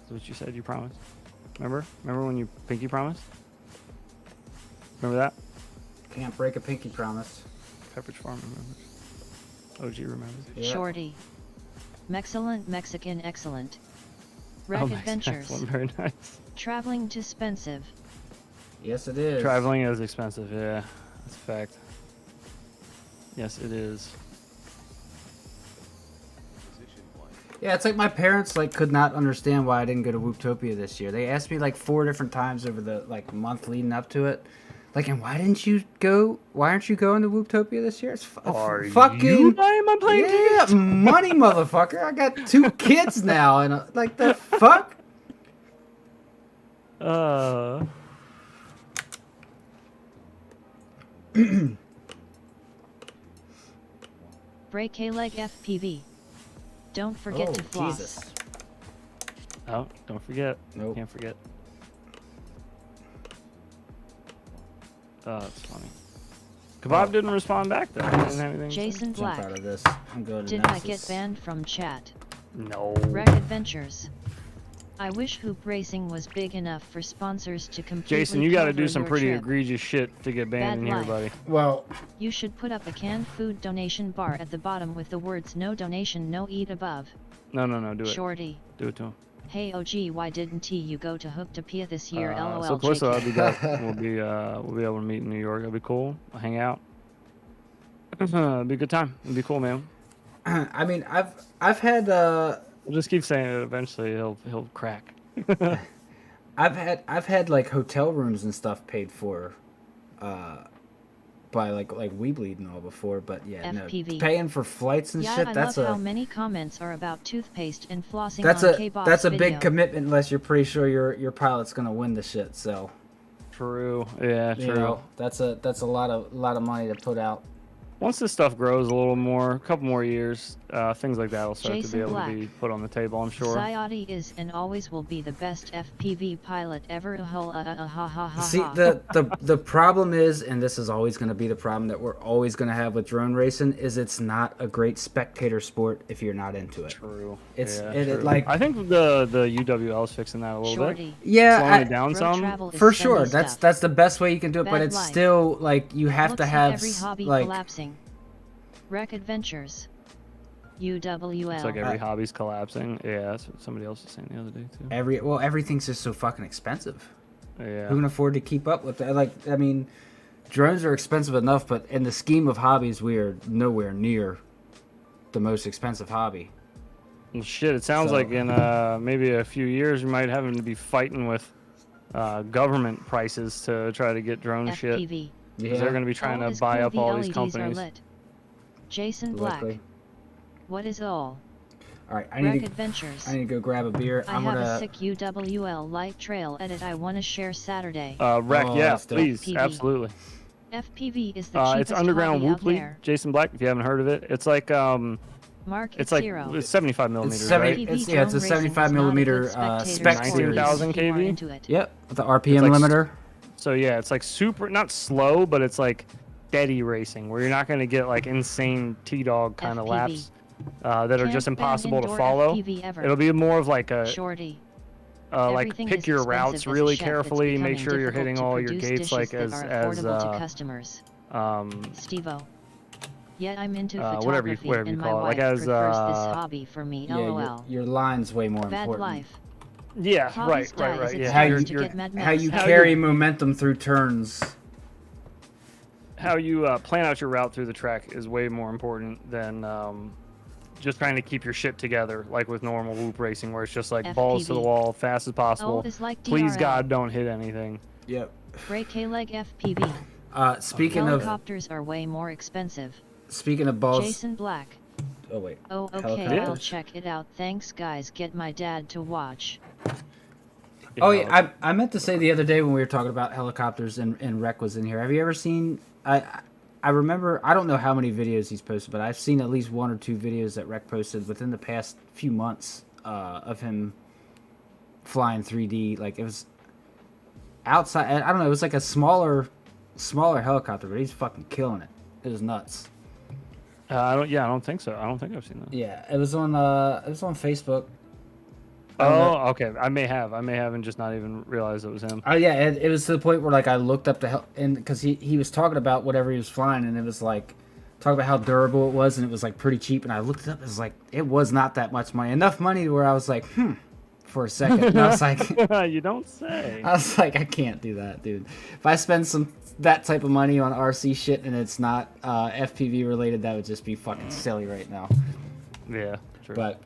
That's what you said you promised. Remember? Remember when you pinky promised? Remember that? Can't break a pinky promise. Pepperidge Farm remembers. OG remembers. Yeah. Shorty. Mexcellent Mexican excellent. Wreck Oh, nice, adventures. excellent, very nice. Traveling to expensive. Yes, it is. Traveling is expensive, yeah. That's a fact. Yes, it is. Yeah, it's like my parents like could not understand why I didn't go to Wooptopia this year. They asked me like 4 different times over the like month leading up to it. Like, and why didn't you go? Why aren't you going to Wooptopia this year? It's Are fucking you buying my plane yeah, tickets? money, motherfucker. I got 2 kids now, and like the fuck. Break a leg FPV. Don't forget to floss. Jesus. Oh, don't forget. Nope. Can't forget. Oh, that's funny. Kebab didn't respond back though. He didn't have anything to say? Jason Jump Black. out of this. I'm going to Did I Nessus. get banned from chat? No. Wreck Adventures. I wish Hoop Racing was big enough for sponsors to completely Jason, you got to do cover some your pretty trip. egregious shit to get banned Bad in here, life. buddy. Well, You should put up a canned food donation bar at the bottom with the words "No donation, no eat" above. No, do it. Shorty. Do it to him. Hey OG, why didn't you go to Hooktopia this year? LOL. So close, I'll JK. be back. We'll be able to meet in New York. It'll be cool. We'll hang out. It'll be a good time. It'll be cool, man. I mean, I've had We'll just keep saying it. Eventually, he'll crack. I've had like hotel rooms and stuff paid for, by like Weebly and all before, but yeah, FPV. no, paying for flights and Yeah, shit. I That's love a how many comments are about toothpaste and flossing that's on a K-Bob's that's a video. big commitment unless you're pretty sure your pilot's gonna win the shit. So True. Yeah, you true. know, that's a lot of money to put out. Once this stuff grows a little more, a couple more years, things like that will start to Jason be able Black. to be put on the table, I'm sure. Sayati is and always will be the best FPV pilot ever. See, the problem is, and this is always going to be the problem that we're always going to have with drone racing, is it's not a great spectator sport if you're not into it. True. It's yeah, it true. like I think the UWL is fixing that a little bit. Shorty. yeah, Slowing it down Road some. travel is for spendy sure. stuff. That's the best way you can do it, but Bad it's life. still like you have Looks to like have every hobby like collapsing. Rec Adventures. UWL. It's like every hobby's collapsing. Yeah, that's what somebody else was saying the other day too. everything's just so fucking expensive. Yeah. Who can afford to keep up with that? Like, I mean, drones are expensive enough, but in the scheme of hobbies, we are nowhere near the most expensive hobby. Well, shit, it sounds So- like in maybe a few years we might have to be fighting with government prices to try to get drone shit. FPV. 'Cause they're going to be trying All to is buy cool, up the all these LEDs companies. Are lit. Jason Black. Likely. What is all? All right, Rec Adventures. I need to go grab a beer. I I'm have gonna. a sick UWL light trail edit I want to share Saturday. Rec, Oh, yeah, that's dope. please, FPV. absolutely. FPV is the cheapest It's Underground hobby out Whooply, there. Jason Black. If you haven't heard of it, it's like Mark it's like zero. it's 75 It's millimeters, 70 right? it's yeah, it's a 75 millimeter spec series. 19,000 kV? Into it. Yep, with the RPM like limiter. So yeah, it's like super, not slow, but it's like steady racing where you're not going to get like insane T-dog kind of FPV. laps that are just Can't ban impossible to indoor follow. FPV ever. It'll be more of like a Shorty. like Everything pick is your expensive routes as a really chef, it's carefully, make becoming sure you're difficult hitting to all your produce gates dishes like that as are affordable to customers. Stevo. Yeah, I'm into whatever you photography and my call it, wife like as, prefers this hobby for me. Yeah, LOL. your line's way more Bad important. life. yeah, Hobbies die as right. it Yeah, How starts you- to get mad How you mad. carry momentum through turns. how you plan out your route through the track is way more important than just trying to keep your shit together, like with normal whoop racing, where it's just like balls to the FPV. wall, fast as possible. Oh, is like Please DRL. God, don't hit anything. Yep. Break K-leg FPV. Speaking of Helicopters are way more expensive. balls. Jason Black. Oh wait. Oh, okay, Helicopters. I'll check it out. Thanks, guys. Get my dad to watch. Oh yeah, I meant to say the other day when we were talking about helicopters and Rec was in here. Have you ever seen? I remember, I don't know how many videos he's posted, but I've seen at least one or two videos that Rec posted within the past few months of him flying 3D. Like it was outside. I don't know. It was like a smaller helicopter, but he's fucking killing it. It was nuts. I don't think so. I don't think I've seen that. Yeah, it was on Facebook. Oh, okay. I may have and just not even realized it was him. Oh yeah, it was to the point where like I looked up and because he was talking about whatever he was flying, and it was like talking about how durable it was, and it was like pretty cheap, and I looked it up, it was like it was not that much money, enough money where I was like for a second, and I was like You don't say. I was like I can't do that, dude. If I spend that type of money on RC shit and it's not FPV related, that would just be fucking silly right now. Yeah, true. But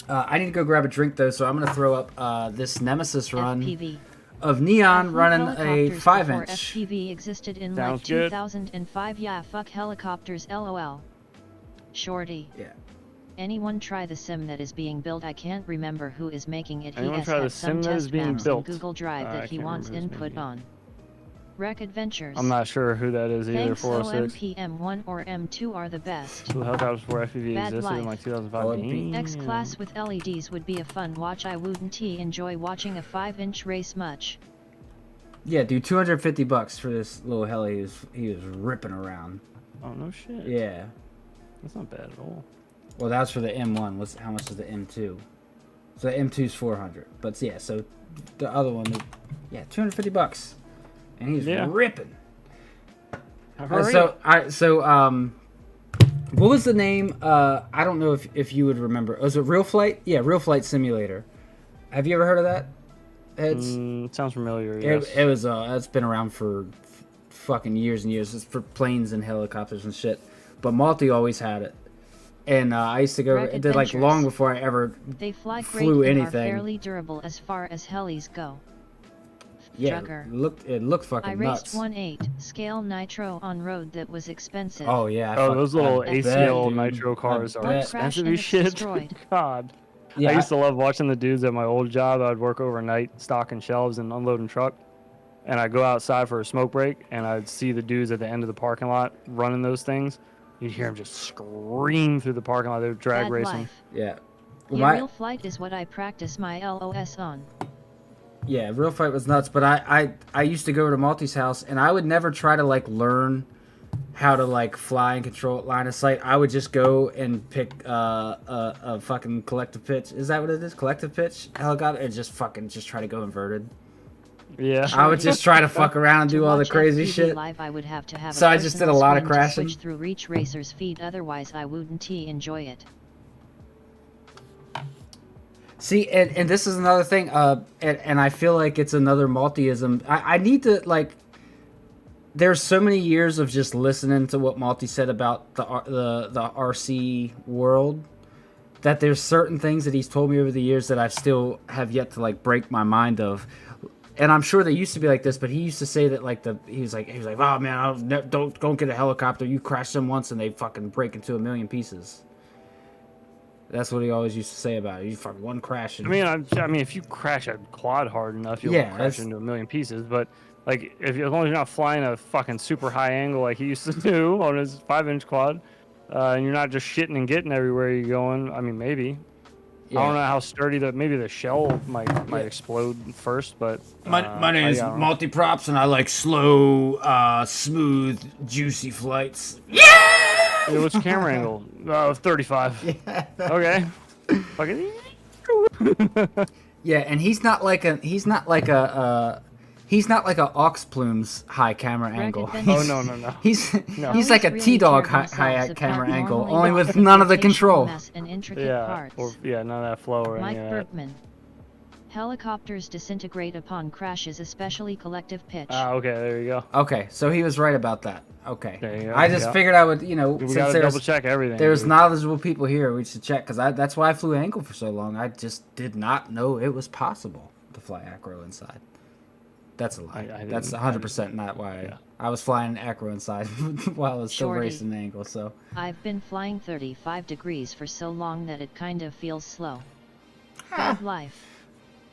I need to go grab a drink though, so I'm gonna throw up this Nemesis run FPV. of Neon I flew running a helicopters 5-inch. before FPV existed in Sounds like good. 2005. Yeah, fuck helicopters. LOL. Shorty. Yeah. Anyone try the sim that is being built? I can't remember who is making it. Anyone He has try the had some sim that is test being maps built? in Google Drive I that he can't wants remember who's input making it. on. Rec Adventures. I'm not sure who that is either. Thanks. 406. OMP M1 or M2 are the best. So the helicopters before FPV Bad existed in life. like 2005. OMP. X-Class with LEDs would be a fun watch. I wouldn't enjoy watching a 5-inch race much. Yeah, dude, $250 for this little heli. He was ripping around. Oh no shit. Yeah. That's not bad at all. Well, that was for the M1. How much is the M2? So the M2's $400. But yeah, so the other one, yeah, $250, and he's ripping. What was the name? I don't know if you would remember. Was it Real Flight? Yeah, Real Flight Simulator. Have you ever heard of that? It sounds familiar. Yes. It was. It's been around for fucking years and years. It's for planes and helicopters and shit. But Malty always had it, and I used to go. Wreck It did like Adventures. long before I ever They fly great flew and are anything. fairly durable as far as helis go. Yeah, Trucker. it looked I fucking raced nuts. 1.8 scale nitro on road that was expensive. Oh yeah. Oh, those little I bet, ACL dude. nitro I cars are bet. Crash expensive and as it's shit. destroyed. God. Yeah, I used to love watching the dudes at my old job. I'd work overnight stocking shelves and unloading truck. And I'd go outside for a smoke break, and I'd see the dudes at the end of the parking lot running those things. You'd hear them just scream through the parking lot. They would drag Bad racing. life. yeah. Yeah, real flight is what I practice my LOS on. Yeah, real fight was nuts. But I used to go to Malty's house, and I would never try to like learn how to like fly and control line of sight. I would just go and pick a fucking collective pitch. Is that what it is? Collective pitch helicopter, and just try to go inverted. Yeah. I would just try to fuck around and To do all the watch crazy FPV shit. live, I would have to have So a I just did a personal lot of swing to crashing. switch through Reach Racer's feed, otherwise I wouldn't enjoy it. See, and this is another thing, and I feel like it's another multiism. I need to, like, there's so many years of just listening to what Malty said about the RC world, that there's certain things that he's told me over the years that I still have yet to, like, break my mind of. And I'm sure they used to be like this, but he used to say that, like, he was like, oh man, don't get a helicopter. You crash them once and they fucking break into a million pieces. That's what he always used to say about it. You fucking one crash. And... I mean, if you crash a quad hard enough, you'll crash into a million pieces. But like, as long as you're not flying a fucking super high angle like he used to do on his 5-inch quad, and you're not just shitting and getting everywhere you're going. I mean, maybe. Yeah. I don't know how sturdy maybe the shell might explode first, but my name is Multi Props, and I like slow, smooth, juicy flights. Yeah. What's your camera angle? 35. Yeah. Okay. Fucking. Yeah, and he's not like a aux plumes high camera angle. Oh no. He's like a really T-Dog high camera angle, only with none of the control. Yeah, none of that flow or Mike any Berkman. Helicopters disintegrate upon crashes, especially collective pitch. Okay, there you go. Okay, so he was right about that. Okay, there you go. I just figured I would, we gotta double check everything. There's knowledgeable people here. We should check, because that's why I flew angle for so long. I just did not know it was possible to fly acro inside. That's a lie. That's 100% not why. Yeah. I was flying acro inside while I was still racing angle. So I've been flying 35 degrees for so long that it kind of feels slow. Bad life.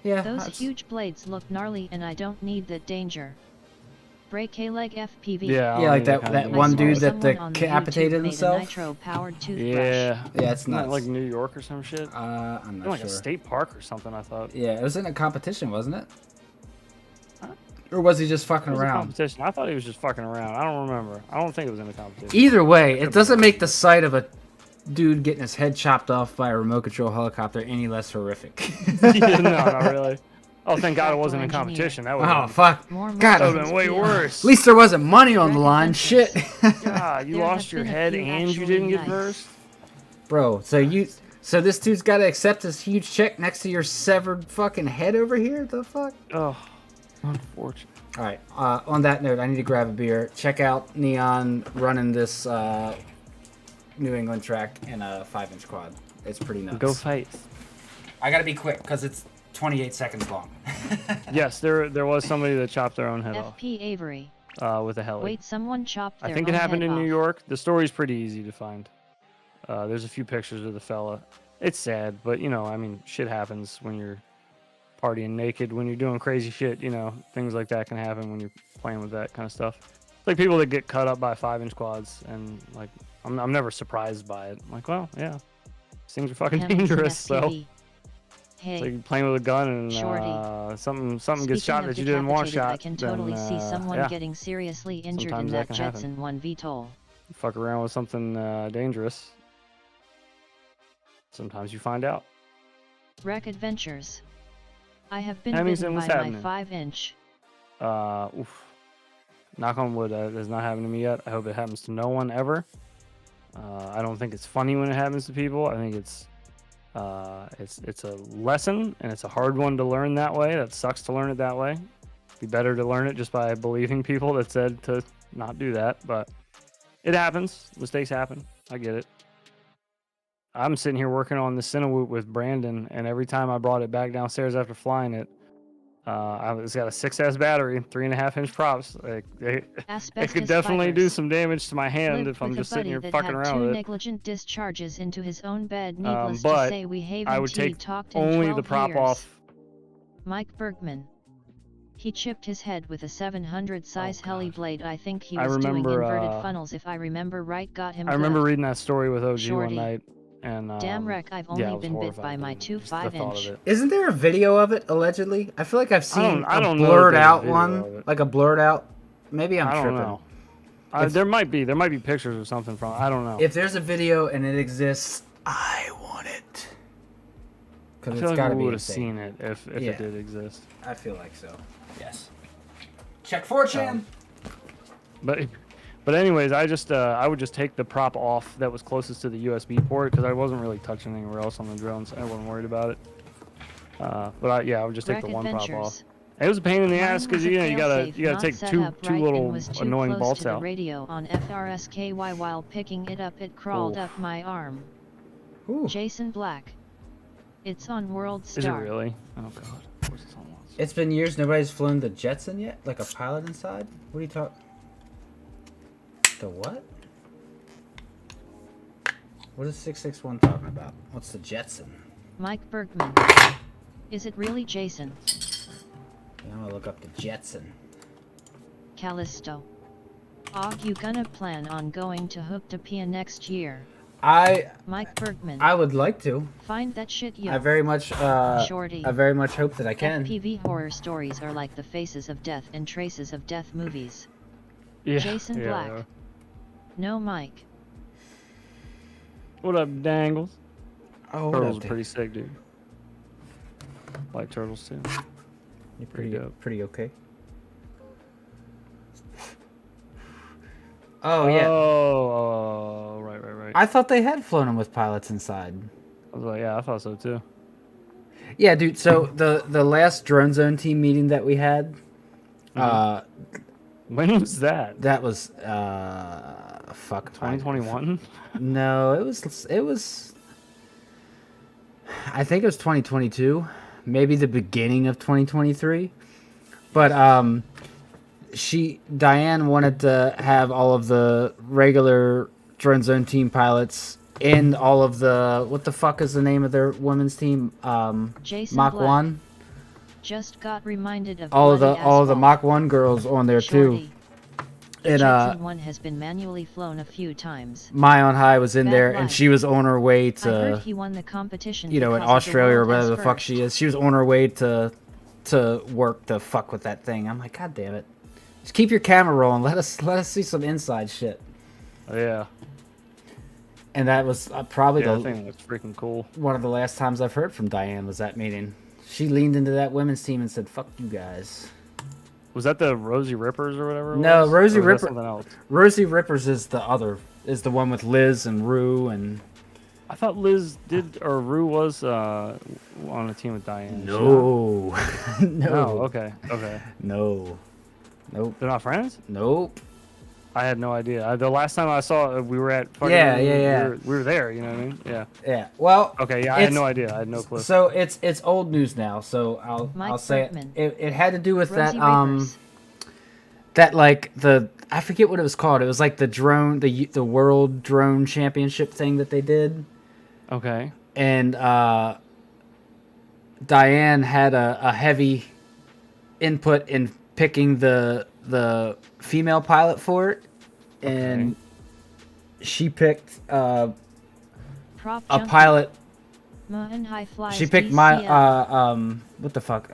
Yeah. Those huge blades look gnarly, and I don't need that danger. Break a leg FPV. Yeah, like that one dude that decapitated himself. Nitro-powered toothbrush. Yeah, it's not like New York or some shit. I'm not like sure. A state park or something. I thought. Yeah, it was in a competition, wasn't it? Or was he just fucking around? Competition. I thought he was just fucking around. I don't remember. I don't think it was in a competition. Either way, it doesn't make the sight of a dude getting his head chopped off by a remote control helicopter any less horrific. No, not really. Oh, thank God it wasn't in competition. That would fuck. God, that would have been way worse. At least there wasn't money on the line. Shit. God, you lost your head and you didn't get first? Bro, so this dude's got to accept this huge check next to your severed fucking head over here? The fuck? Oh, unfortunate. All right. On that note, I need to grab a beer. Check out Neon running this New England track in a 5-inch quad. It's pretty nuts. Go fight. I got to be quick because it's 28 seconds long. Yes, there was somebody that chopped their own head off. FP Avery. With a heli. Wait, someone chopped their I think own it happened head in New off. York. The story's pretty easy to find. There's a few pictures of the fella. It's sad, but I mean, shit happens when you're partying naked, when you're doing crazy shit. Things like that can happen when you're playing with that kind of stuff. It's like people that get cut up by 5-inch quads, and like I'm never surprised by it. I'm like, well, yeah, these things are fucking dangerous. So hey, it's like playing with a gun and something gets shot that you didn't want shot. I can totally see someone getting seriously injured in that Jetson 1 VTOL. You fuck around with something dangerous. Sometimes you find out. Wreck Adventures. I have been Hamilton, bitten by my 5-inch. Oof. Knock on wood, that has not happened to me yet. I hope it happens to no one ever. I don't think it's funny when it happens to people. I think it's a lesson, and it's a hard one to learn that way. That sucks to learn it that way. It'd be better to learn it just by believing people that said to not do that, but it happens. Mistakes happen. I get it. I'm sitting here working on the tinywhoop with Brandon, and every time I brought it back downstairs after flying it, It's got a 6S battery, 3.5-inch props. Like, it could Asbestos definitely do fibers. some damage to my hand Lived if I'm with a just sitting buddy here that fucking had around 2 with it. negligent discharges into his own bed. Needless to But say, we I haven't would take talked in only 12 the prop years. off. Mike Bergman. He chipped his head with a 700 size heli blade. I think he I was doing remember, inverted funnels if I remember right. Got him I remember good. reading that story with OG Shorty. one night, and Damn wreck, I've yeah, only it was been bit by horrifying, my dude, 2 just the thought of 5-inch. it. Isn't there a video of it allegedly? I feel like I've seen I a don't know that blurred there's a out video one, of it. like a blurred out. Maybe I'm I don't tripping. know. If- There might be pictures or something from. I don't know. If there's a video and it exists, I want it. I Because feel it's like got to we be would have insane. seen it if Yeah. it did exist. I feel like so. Yes. Check 4chan. But anyways, I would just take the prop off that was closest to the USB port because I wasn't really touching anywhere else on the drone, so I wasn't worried about it. I would just take the Wreck one prop off. Adventures. It was a pain in the Mine ass because was a you gotta fail-safe, not take set two up right and little was too annoying close bolts to the out. radio on FRSKY while picking it up. It crawled Oof. up my arm. Ooh. Jason Black. It's on World Is it Star. really? Oh god. Of course it's on once. It's been years. Nobody's flown the Jetson yet? Like a pilot inside? What are you talking? The what? What is 661 talking about? What's the Jetson? Mike Bergman. Is it really Jason? Yeah, I'm gonna look up the Jetson. Callisto. Og, you gonna plan on going to Hooktopia next year? Mike Bergman. I would like to. Find that shit, yo. I very much Shorty. I very much hope that I can. FPV horror stories are like the Faces of Death and Traces of Death movies. Yeah. Jason yeah, Black. yeah. No Mike. What up, Dangles? Oh, what Turtles up, are pretty sick, dude. Like turtles too. You're pretty dope. pretty okay. Oh yeah. Oh, right. I thought they had flown them with pilots inside. I was like, yeah, I thought so too. Yeah, dude. So the last drone zone team meeting that we had, When was that? that was fuck. 2021? No, it was. I think it was 2022, maybe the beginning of 2023. But Diane wanted to have all of the regular drone zone team pilots and all of the, what the fuck is the name of their women's team? Jason Mach Black. 1. Just got reminded of All of the bloody Mach 1 girls on there Shorty. too. The And Jetson one has been manually flown a few times. My on High was in Bad there, and life. she was on her way I heard to, he won the competition. you know, in because of the Australia or world whatever as the fuck first. she is. She was on her way to work to fuck with that thing. I'm like, God damn it! Just keep your camera rolling. Let us see some inside shit. Oh, yeah. And that was probably Yeah, I think that's freaking cool. one of the last times I've heard from Diane was that meeting. She leaned into that women's team and said, "Fuck you guys." Was that the Rosie Rippers or whatever? It No, was? Rosie Or was that Ripper- Something else. Rosie Rippers is the one with Liz and Rue and. I thought Liz did, or Rue was on a team with Diane. No, No. no, Okay. no, nope, They're not friends? nope. I had no idea. The last time I saw it, we were at fucking. Yeah. We were there. You know what I mean? Yeah. Yeah. Well. Okay. Yeah. I had It's- no idea. I had no clue. So it's old news now. So Mike I'll say Bergman. it had to do with Rosie that Reapers. that like I forget what it was called. It was like the World Drone Championship thing that they did, Okay. and Diane had a heavy input in picking the female pilot for it, and she picked Prop a jumping. pilot. Mountain High flies She picked my DCL. what the fuck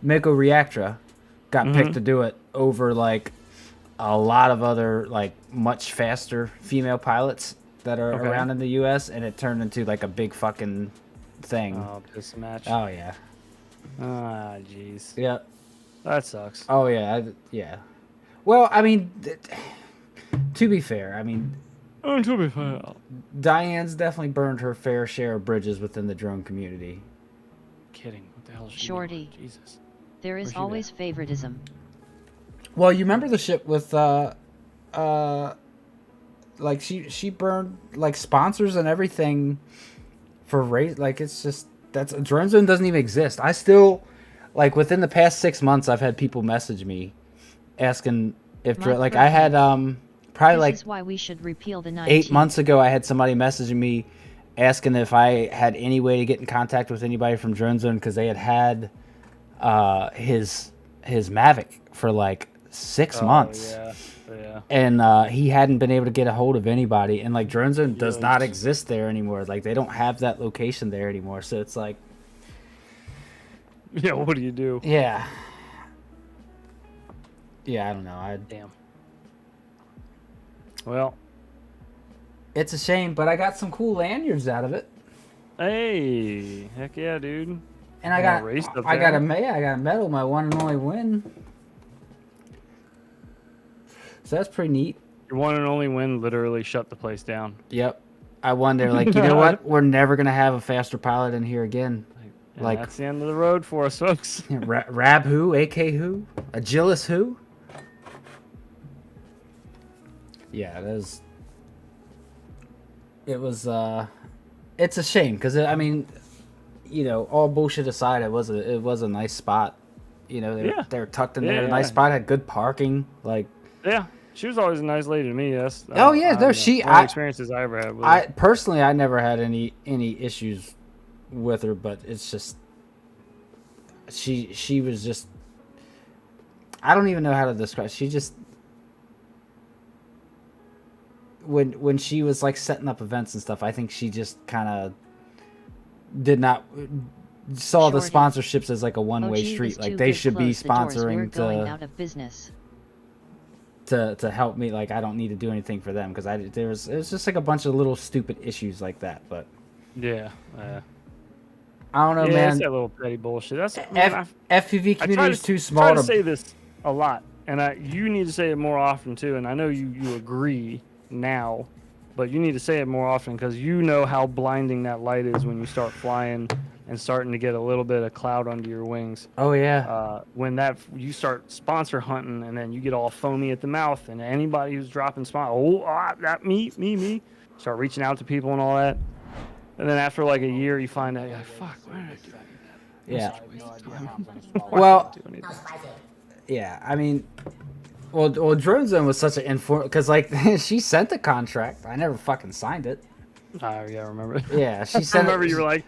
Mako Reactra got picked to do it over like a lot of other like much faster female pilots that are Okay. around in the US, and it turned into like a big fucking thing. Oh, piss match. Oh yeah. Ah, jeez. Yeah. That sucks. Oh yeah. Yeah. Well, I mean to be fair, I mean To be fair. Diane's definitely burned her fair share of bridges within the drone community. Kidding. What the hell is she Shorty. doing? Jesus. There is Where's she always favoritism. Well, you remember the shit with like she burned like sponsors and everything for race. Like it's just drone zone doesn't even exist. I still like within the past 6 months, I've had people message me asking if Mark like I had probably This like is why we should repeal the 19th. 8 months ago, I had somebody messaging me asking if I had any way to get in contact with anybody from Drone Zone because they had his Mavic for like 6 months. Yeah. And he hadn't been able to get a hold of anybody, and like Drone Zone does not Yikes. exist there anymore. Like they don't have that location there anymore. So it's like, Yeah, what do you do? yeah, I don't know. Damn. Well, It's a shame, but I got some cool lanyards out of it, hey, heck yeah, dude. and I Wanna got race up I got a there? I got a medal, my one and only win. So that's pretty neat. Your one and only win literally shut the place down. Yep, I won. They're like, you know what? We're never gonna have a faster pilot in here again. And Like that's the end of the road for us, folks. Rab who, AK who, Agilis who. Yeah, it was it's a shame because I mean, you know, all bullshit aside, it was a nice spot. You know, they're tucked in there, a nice spot, had good parking. Like, Yeah, she was always a nice lady to me. Yes. oh yeah, no, One experiences I ever had with her. I personally, I never had any issues with her, but it's just she was just, I don't even know how to describe. She just, when she was like setting up events and stuff, I think she just kind of did not saw the Shorty. sponsorships as like a one-way OG was street. Like too they good, should be close the doors, we're sponsoring going out of business. to help me. Like I don't need to do anything for them because it was just like a bunch of little stupid issues like that. But Yeah. I don't know, Yeah, man. it's that little petty bullshit. That's man, FPV I community is too try small to say this a lot, and you need to say it more often too. And I know you agree now, but you need to say it more often because you know how blinding that light is when you start flying and starting to get a little bit of cloud under your wings. Oh yeah. When you start sponsor hunting and then you get all foamy at the mouth, and anybody who's dropping that me, start reaching out to people and all that. And then after like a year, you find out, you're like, fuck, why did I do that? Yeah. Why Well, did I do anything? yeah. I mean, well, Drone Zone was such an informal because like she sent the contract. I never fucking signed it. Oh, yeah, I remember. Yeah, she I sent. remember you were like,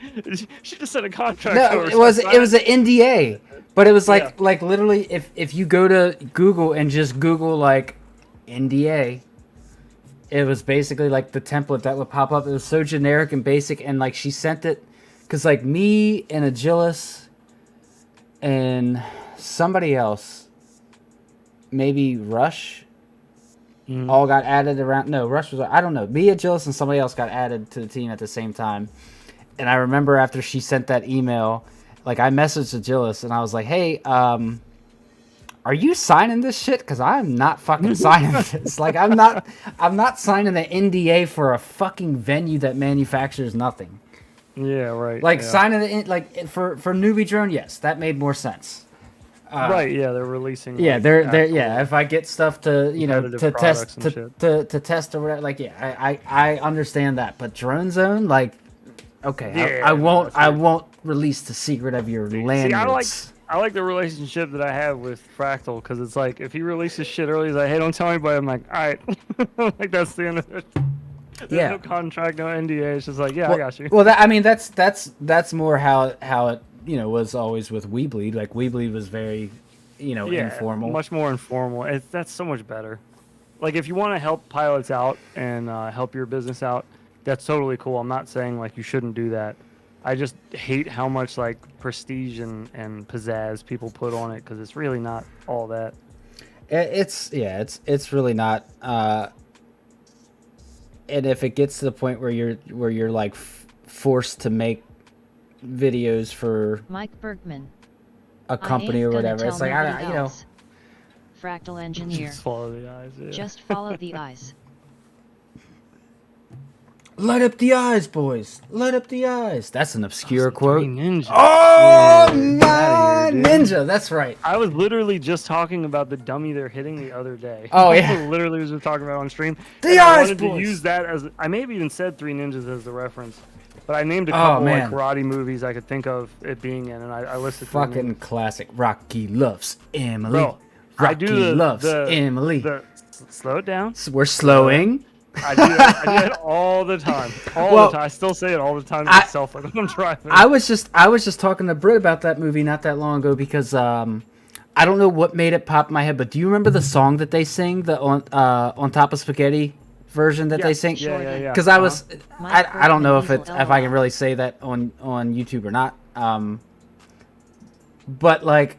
she just sent a contract. No, over, it was so it was an NDA, but it was like Yeah. like literally if you go to Google and just Google like NDA, it was basically like the template that would pop up. It was so generic and basic, and like she sent it because like me and Agilis and somebody else, maybe Rush, all got added around. No, Rush was, I don't know. Me, Agilis, and somebody else got added to the team at the same time. And I remember after she sent that email, like I messaged Agilis and I was like, hey, are you signing this shit? Because I'm not fucking signing this. Like I'm not signing the NDA for a fucking venue that manufactures nothing. Yeah, right. Like yeah. signing the like for Newbie Drone, yes, that made more sense. Right, yeah, they're releasing. Yeah, like, they're actual yeah. If I get stuff to competitive to products test and shit. to test or whatever, like yeah, I understand that. But Drone Zone, like, okay, Yeah, I won't no, I won't release the secret of your lanyards. See, I like the relationship that I have with Fractal because it's like if he releases shit early, he's like, hey, don't tell anybody. I'm like, all right, like that's the end of it. There's Yeah. no contract, no NDA. It's just like, yeah, I got you. Well, I mean, that's more how it was always with We Bleed. Like We Bleed was very informal. Much more informal. That's so much better. Like if you want to help pilots out and help your business out, that's totally cool. I'm not saying like you shouldn't do that. I just hate how much like prestige and pizzazz people put on it because it's really not all that. It's really not. And if it gets to the point where you're like forced to make videos for Mike Bergman. a company or whatever, it's like Fractal engineer. Just follow the eyes. Yeah. Just follow the eyes. Light up the eyes, boys. Light up the eyes. That's an obscure quote. Ninja. Oh, Dude, get outta here, dude. Ninja. That's right. I was literally just talking about the dummy they're hitting the other day. Oh, yeah. I literally was just talking about it on stream. The And I eyes, wanted to boys. use that as I may have even said Three Ninjas as the reference, but I named a Oh, couple like man. karate movies I could think of it being in, and I listed three Fucking names. classic. Rocky loves Emily. Bro, I Rocky do loves Emily. Slow it down. So we're slowing. I do that all the time. All the time. I still say it all the time to myself when I'm driving. I was just talking to Britt about that movie not that long ago because I don't know what made it pop in my head, but do you remember the song that they sing, the on top of spaghetti version that they sing? Yeah. Because I was I don't know if Bergman, if I can really say that on YouTube or not. But like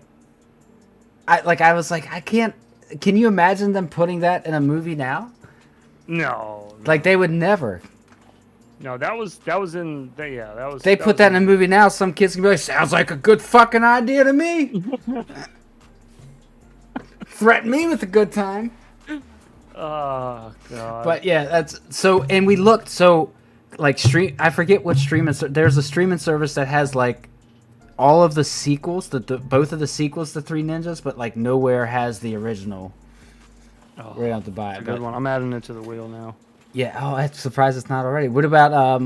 I was like, I can't. Can you imagine them putting that in a movie now? No. Like they would never. No, that was in that was. They put that in a movie now. Some kids can be like, sounds like a good fucking idea to me. Threaten me with a good time. Oh god. But yeah, that's so. And we looked so like stream. I forget what streaming. There's a streaming service that has like all of the sequels, both of the sequels to Three Ninjas, but like nowhere has the original. Oh, We're gonna have to buy that's it. a good one. I'm adding it to the wheel now. Yeah. Oh, I'm surprised it's not already. What about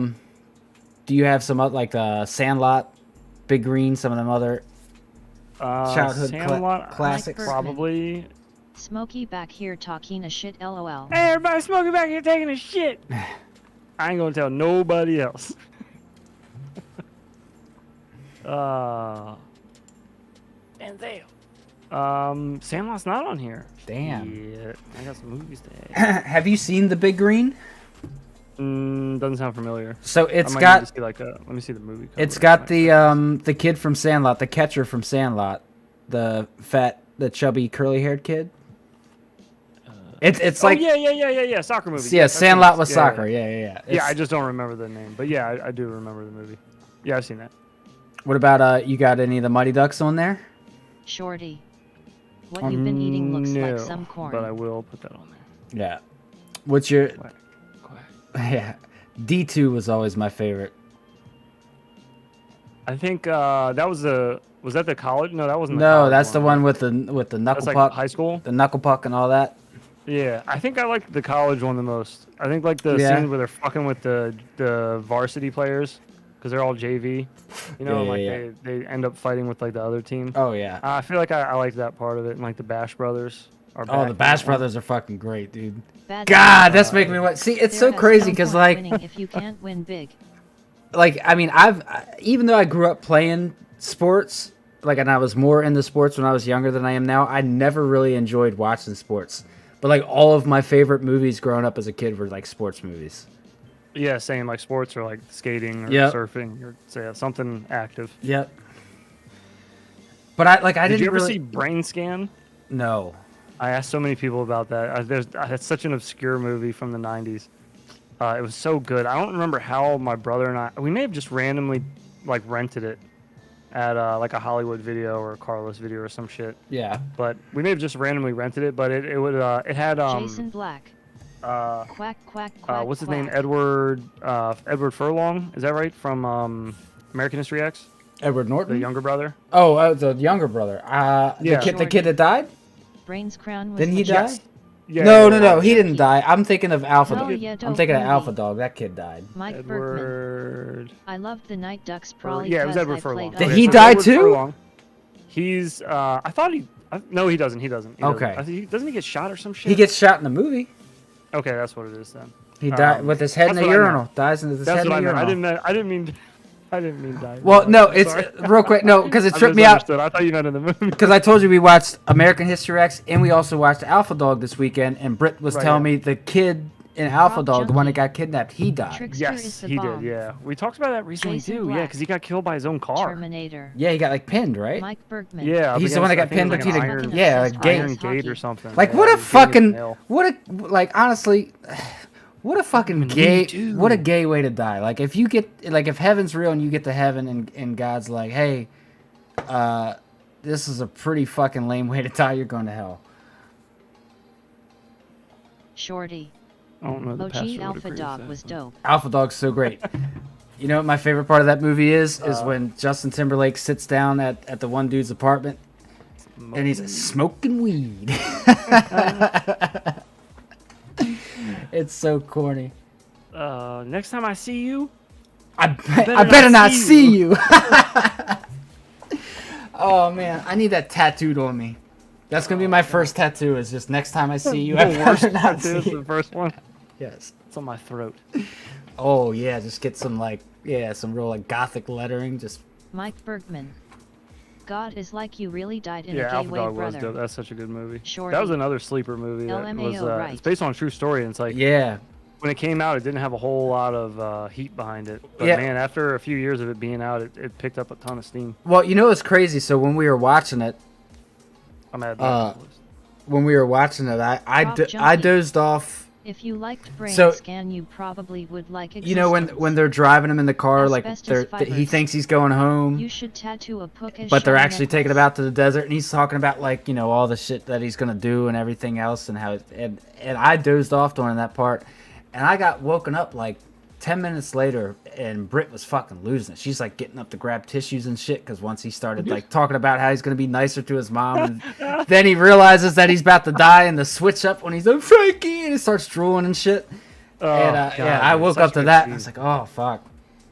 do you have some like Sandlot, Big Green, some of them other childhood Sandlot, classics? Mike Probably. Smokey back here talking a shit lol. Hey, everybody, Smokey back here taking a shit. I ain't gonna tell nobody else. And there. Sandlot's not on here. Damn. Yeah, I got some movies to add. Have you seen The Big Green? Doesn't sound familiar. So I it's might got need to see like let me see the movie. Cover. it's got the kid from Sandlot, the catcher from Sandlot, the chubby curly haired kid. It's like yeah, soccer movie. yeah, Yes, I've seen Sandlot this. was Yeah, soccer. Yeah, Yeah. yeah, I just don't remember the name, but yeah, I do remember the movie. Yeah, I've seen that. What about you got any of the Mighty Ducks on there? Shorty. What you've been eating looks like No, some corn. but I will put that on there. Yeah. What's your Quack. yeah? D2 was always my favorite. I think that was that the college? No, that wasn't. The No, college that's the one with the knuckle That's like puck, high school. the knuckle puck, and all that. Yeah, I think I like the college one the most. I think like the Yeah. scenes where they're fucking with the varsity players because they're all JV. You know, Yeah, and, like they end up fighting with like the other team. Oh yeah. I feel like I like that part of it, and like the Bash Brothers. Are Oh, back the in Bash that one. Brothers are fucking great, dude. Bad God, that's making me want. See, it's so There has crazy no because point like winning if you can't win big. I mean, even though I grew up playing sports, like, and I was more into sports when I was younger than I am now, I never really enjoyed watching sports. But like all of my favorite movies growing up as a kid were like sports movies. Yeah, same like sports or like skating or Yep. surfing or say something active. Yep. But I Did didn't you ever really see Brain Scan? no. I asked so many people about that. It's such an obscure movie from the 90s. It was so good. I don't remember how my brother and we may have just randomly like rented it at like a Hollywood Video or a Carlos Video or some shit. Yeah. But we may have just randomly rented it. But it had Jason Black. quack Quack. what's his name, quack. Edward Furlong, is that right, from American History X, Edward Norton. the younger brother? Oh, the younger brother. Yeah. The kid that died. Brain's crown was Didn't he legit. die? Yeah, No, he didn't die. I'm thinking of Alpha. Hell Dog. yeah, I'm dope thinking of movie. Alpha Dog. That kid died. Mike Bergman. Edward. I loved the Night Ducks probably Yeah, it was because Edward I Furlong. played Did he other- die Edward too? Furlong. He's I thought no, he doesn't. He doesn't. Okay. I think doesn't he get shot or some shit? He gets shot in the movie. Okay, that's what it is then. He died with his head in that's the what I urinal. meant. Dies in his That's head in what the I meant. urinal. I didn't mean die. Well, no, it's Sorry. real quick. No, because it I tripped me out. misunderstood. I thought you meant in the movie. Because I told you we watched American History X and we also watched Alpha Dog this weekend, and Britt was Right, telling yeah. me the kid in Alpha Rock Dog, the one that Junkie. got kidnapped, he died. Trickster is Yes, the he bomb. did. Yeah, we talked about that recently Jason too. Yeah, Black. because he got killed by his own car. Terminator. Yeah, he got like pinned, right? Mike Bergman. Yeah, He's the one that got pinned between between an a iron, yeah, a Obsessed gate. iron with gate hockey. or something. Like Yeah, what a he was getting his fucking nail. like honestly, what a fucking gay what a gay way to die. Like if you get like if heaven's real and you get to heaven and God's like, hey, this is a pretty fucking lame way to die. You're going to hell. Shorty. I don't know. The pastor OG would Alpha agree with Dog that, was but- dope. Alpha Dog's so great. You know what my favorite part of that movie is Uh, when Justin Timberlake sits down at the one dude's apartment and he's smoking weed. It's so corny. Next time I see you, I better not see you. Oh man, I need that tattooed on me. That's gonna be my first tattoo. Is just next time I see you, I the worst better not tattoo see is you. the first one. Yes. It's on my throat. Oh yeah, just get some some real gothic lettering. Just Mike Bergman. God is like you really died in Yeah, a gay Alpha way, Dog was brother. dope. That's such a good movie. Shorty. That was another sleeper movie that LMAO, was right. it's based on a true story. And it's like yeah. when it came out, it didn't have a whole lot of heat behind it. But Yeah. man, after a few years of it being out, it picked up a ton of steam. Well, you know what's crazy? So when we were watching it, I'm at I dozed off. If you liked Brain So- Scan, you probably would like Existence. You know when they're driving him in the car, like Asbestos he fibers. thinks he's going home. You should tattoo a Puka But they're shiny actually taking him necklace. out to the desert, and he's talking about all the shit that he's gonna do and everything else, and how and I dozed off during that part, and I got woken up 10 minutes later, and Britt was fucking losing it. She's getting up to grab tissues and shit because once he started talking about how he's gonna be nicer to his mom, and then he realizes that he's about to die, and the switch up when he's like Frankie, and he starts drooling and shit. Oh, And God, I man, woke such up a to good that, and I scene. was like, oh fuck.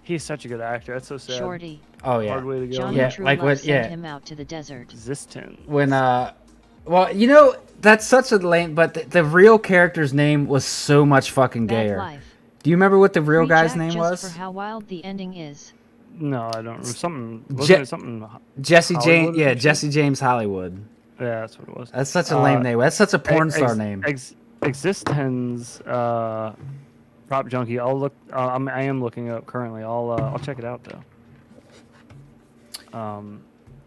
He's such a good actor. That's so sad. Shorty. Oh yeah. Hard way to go. Johnny Yeah, True like Love what- sent yeah. him out to the desert. Existence. When well, that's such a lame, but the real character's name was so much fucking Bad gayer. life. Do you remember what the real Free guy's Jack name just was? for how wild the ending is. No, I don't. It was something. Je- Wasn't it something? Jesse Hollywood James. or Yeah, some shit? Jesse James Hollywood. Yeah, that's what it was. That's such a lame name. That's such a porn star name. Existence. Prop junkie. I'll look. I am looking up currently. I'll check it out though.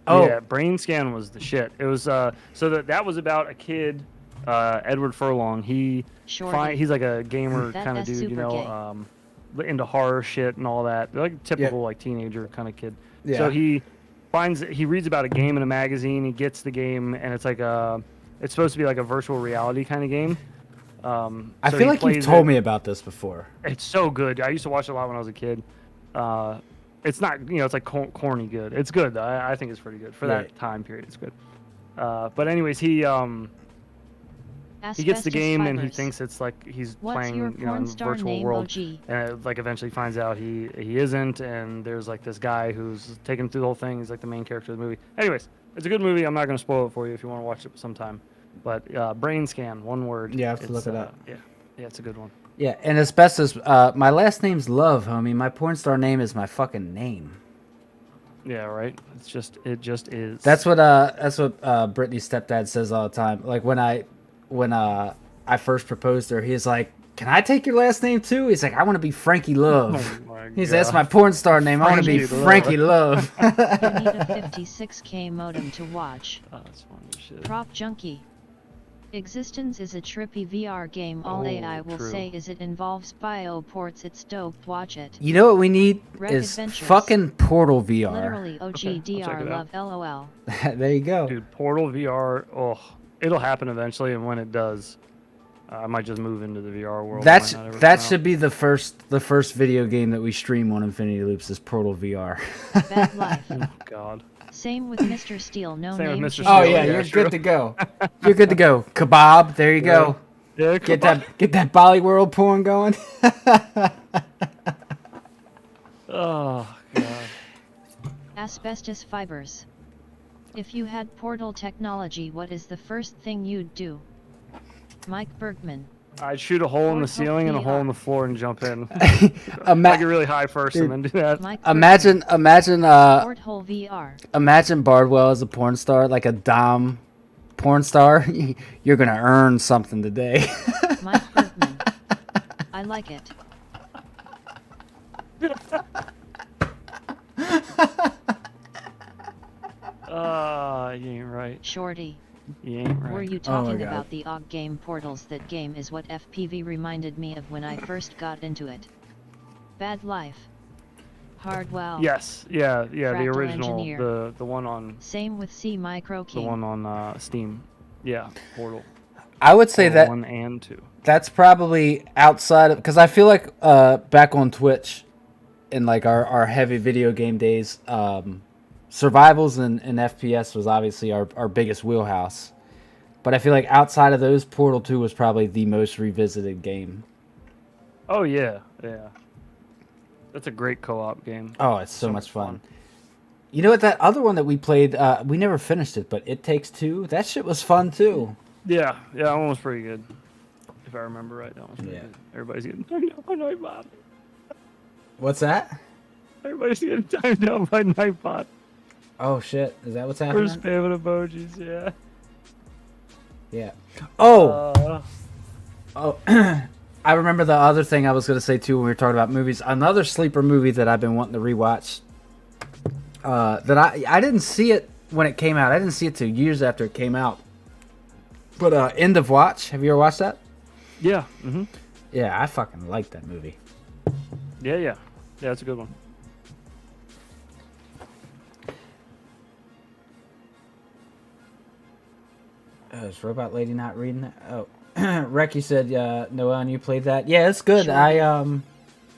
Oh. Yeah, Brain Scan was the shit. It was so that was about a kid, Edward Furlong. Shorty. He's like a gamer That- kind of that's dude, you super know, into horror shit and all that. Like a typical teenager kind of kid. Yeah. So he reads about a game in a magazine. He gets the game, and it's it's supposed to be like a virtual reality kind of game. I so feel he like you've plays told it. me about this before. It's so good. I used to watch it a lot when I was a kid. It's not, it's like corny good. It's good though. I think it's pretty good for that time period. It's good. But anyways, he gets the game and he thinks it's like he's What's playing, your in a porn star virtual name, world, OG? and eventually finds out he isn't, and there's this guy who's taking him through the whole thing. He's like the main character of the movie. Anyways, it's a good movie. I'm not gonna spoil it for you if you want to watch it sometime. But Brain Scan, one word. Yeah, I have to look it up. Yeah, it's a good one. Yeah, and asbestos. My last name's Love, homie. My porn star name is my fucking name. Yeah, right. It just is. That's what Brittany's stepdad says all the time. Like when I first proposed to her, he's like, "Can I take your last name too?" He's like, "I want to be Frankie Love." Oh my He's like, "That's God. my porn star name. I want to be Frankie Love. Frankie Love." You need a 56k modem to watch. Oh, that's funny as shit. Prop junkie. Existence is a trippy VR game. All Oh, AI will true. say is it involves bio ports. It's dope. Watch it. You know what we need Wreck is Adventures. fucking Portal VR. Literally Okay, I'll check OGDR it love LOL. There you go. Dude, Portal VR. Oh, it'll happen eventually, and when it does, I might just move into the VR world. It might not ever That come should be the first video game that we stream on Infinity Loops is Portal VR. Bad life. out. Oh, God. Same with Mr. Steele. No Same with name Mr. change. Oh Steele, yeah, yeah, you're true. good to go. You're good to go. Kebab, there you go. Yeah, Get that Bolly World porn going. Oh God. Asbestos fibers. If you had portal technology, what is the first thing you'd do? Mike Bergman. I'd shoot a hole in the Portal ceiling and a hole VR. in the floor and jump in. Ima- I get really high first and then do that. Mike imagine Porthole VR. imagine Bardwell as a porn star, like a dom porn star. You're gonna earn something today. Mike Bergman. I like it. You ain't right. Shorty. You ain't right. Were you Oh my talking God. about the OG game Portals? That game is what FPV reminded me of when I first got into it. Bad life. Hardwell. Yes. Yeah. The Fractal original. Engineer. The one on Same with C Micro the King. one on Steam. Yeah. Portal. I would say Or that 1 and 2. that's probably outside of, because I feel like back on Twitch in like our heavy video game days, survivals and FPS was obviously our biggest wheelhouse. But I feel like outside of those, Portal 2 was probably the most revisited game. Oh yeah, yeah. That's a great co-op game. Oh, it's so much fun. You know what? That other one that we played, we never finished it, but It Takes Two. That shit was fun too. Yeah, that one was pretty good. If I remember right, that one's pretty Yeah. good. Everybody's getting timed out by Nightbot. What's that? Everybody's getting timed out by Nightbot. Oh shit! Is that what's We're happening? spamming emojis, yeah. Yeah. Oh. Uh, I remember the other thing I was going to say too when we were talking about movies. Another sleeper movie that I've been wanting to rewatch. That I didn't see it when it came out. I didn't see it till years after it came out. But End of Watch. Have you ever watched that? yeah. Mm-hmm. Yeah, I fucking like that movie. Yeah, yeah. Yeah, it's a good one. Is Robot Lady not reading it? Oh, Reki said, Noel, and you played that. Yeah, it's good. Sure.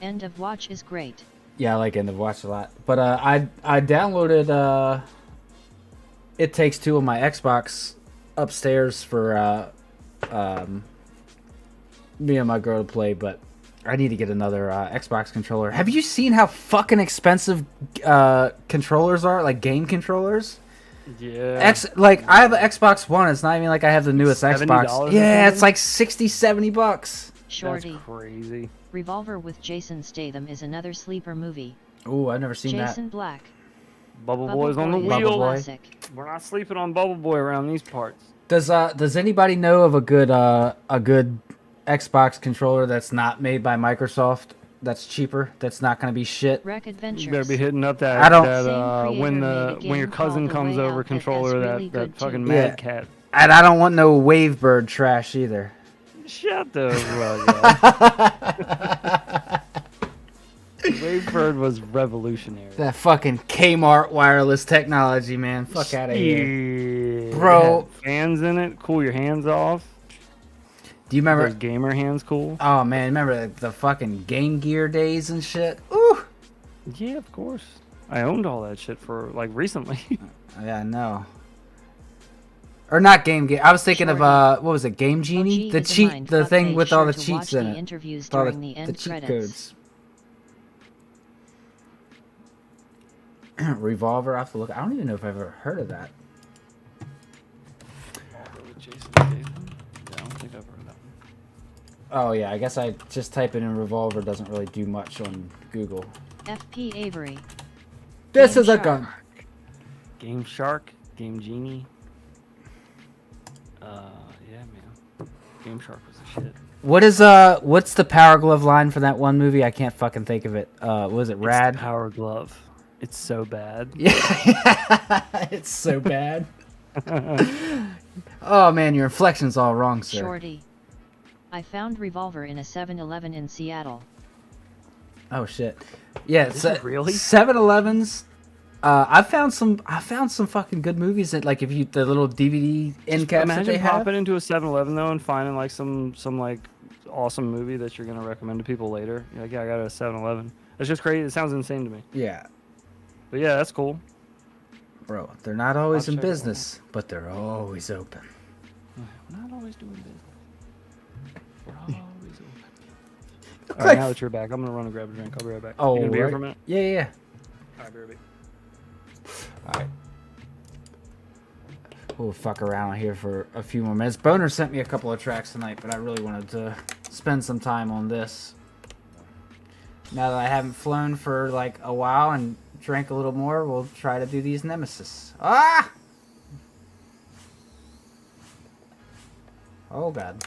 End of Watch is great. Yeah, I like End of Watch a lot. But I downloaded It Takes Two on my Xbox upstairs for me and my girl to play, but I need to get another Xbox controller. Have you seen how fucking expensive controllers are? Like game controllers? Yeah. I have an Xbox One. It's not even like I have the newest $70 Xbox. or Yeah, it's something? like $60-$70. Shorty. That's crazy. Revolver with Jason Statham is another sleeper movie. Ooh, I've never seen Jason Black. Bubble Boy's on the Boy is Bubble wheel. a Boy. classic. We're not sleeping on Bubble Boy around these parts. that. Does anybody know of a good Xbox controller that's not made by Microsoft? That's cheaper. That's not going to be shit. Wreck Adventures. You better be hitting up that I don't- Same when creator made a when your game cousin called The comes Way over Out that controller is really that good fucking too. Yeah. Mad Cat. And I don't want no Wavebird trash either. Shut the fuck up. Wavebird was revolutionary. That fucking Kmart wireless technology, man. Fuck out of here. Yeah. Bro. It had fans in it. Cool your hands off. Do you remember? Those gamer hands cool. Oh, man. Remember the fucking Game Gear days and shit? Ooh. Yeah, of course. I owned all that shit for like recently. Yeah, I know. Or not Game Gear. I was thinking of, what was it? Game Genie? OG The is a cheat, mind the fuck. thing Make with sure all the to cheats watch in the it. interviews All during the end cheat credits. codes. Revolver, I have to look. I don't even know if I've ever heard of that. Jason Statham? Yeah, I don't think I've heard of that one. Oh, yeah. I guess I just type it in Revolver. Doesn't really do much on Google. FP Avery. This Game is a Shark. gun. Game Shark, Game Genie. Yeah, man. Game Shark was the shit. What's the Power Glove line for that one movie? I can't fucking think of it. Was it It's Rad? the Power Glove. It's so bad. Yeah, it's so bad. Oh man, your inflection's all wrong, sir. Shorty. I found Revolver in a 7-Eleven in Seattle. Oh shit. Yeah, Is it really? 7-Elevens. I found some fucking good movies that like if you the little DVD end caps that Imagine they have. popping into a 7-Eleven though and finding like some like awesome movie that you're gonna recommend to people later. You're like, yeah, I got a 7-Eleven. That's just crazy. It sounds insane to me. Yeah, But yeah, that's cool. bro, they're not always I'll in check it out. business, but they're always open. We're not always doing business. We're always open. All Click. right, now that you're back, I'm gonna run and grab a drink. I'll be right back. Oh, you gonna be here right. for a minute? Yeah, yeah. All right, baby. All right. We'll fuck around here for a few more minutes. Boner sent me a couple of tracks tonight, but I really wanted to spend some time on this. Now that I haven't flown for like a while and drank a little more, we'll try to do these Nemesis. Ah! Oh god.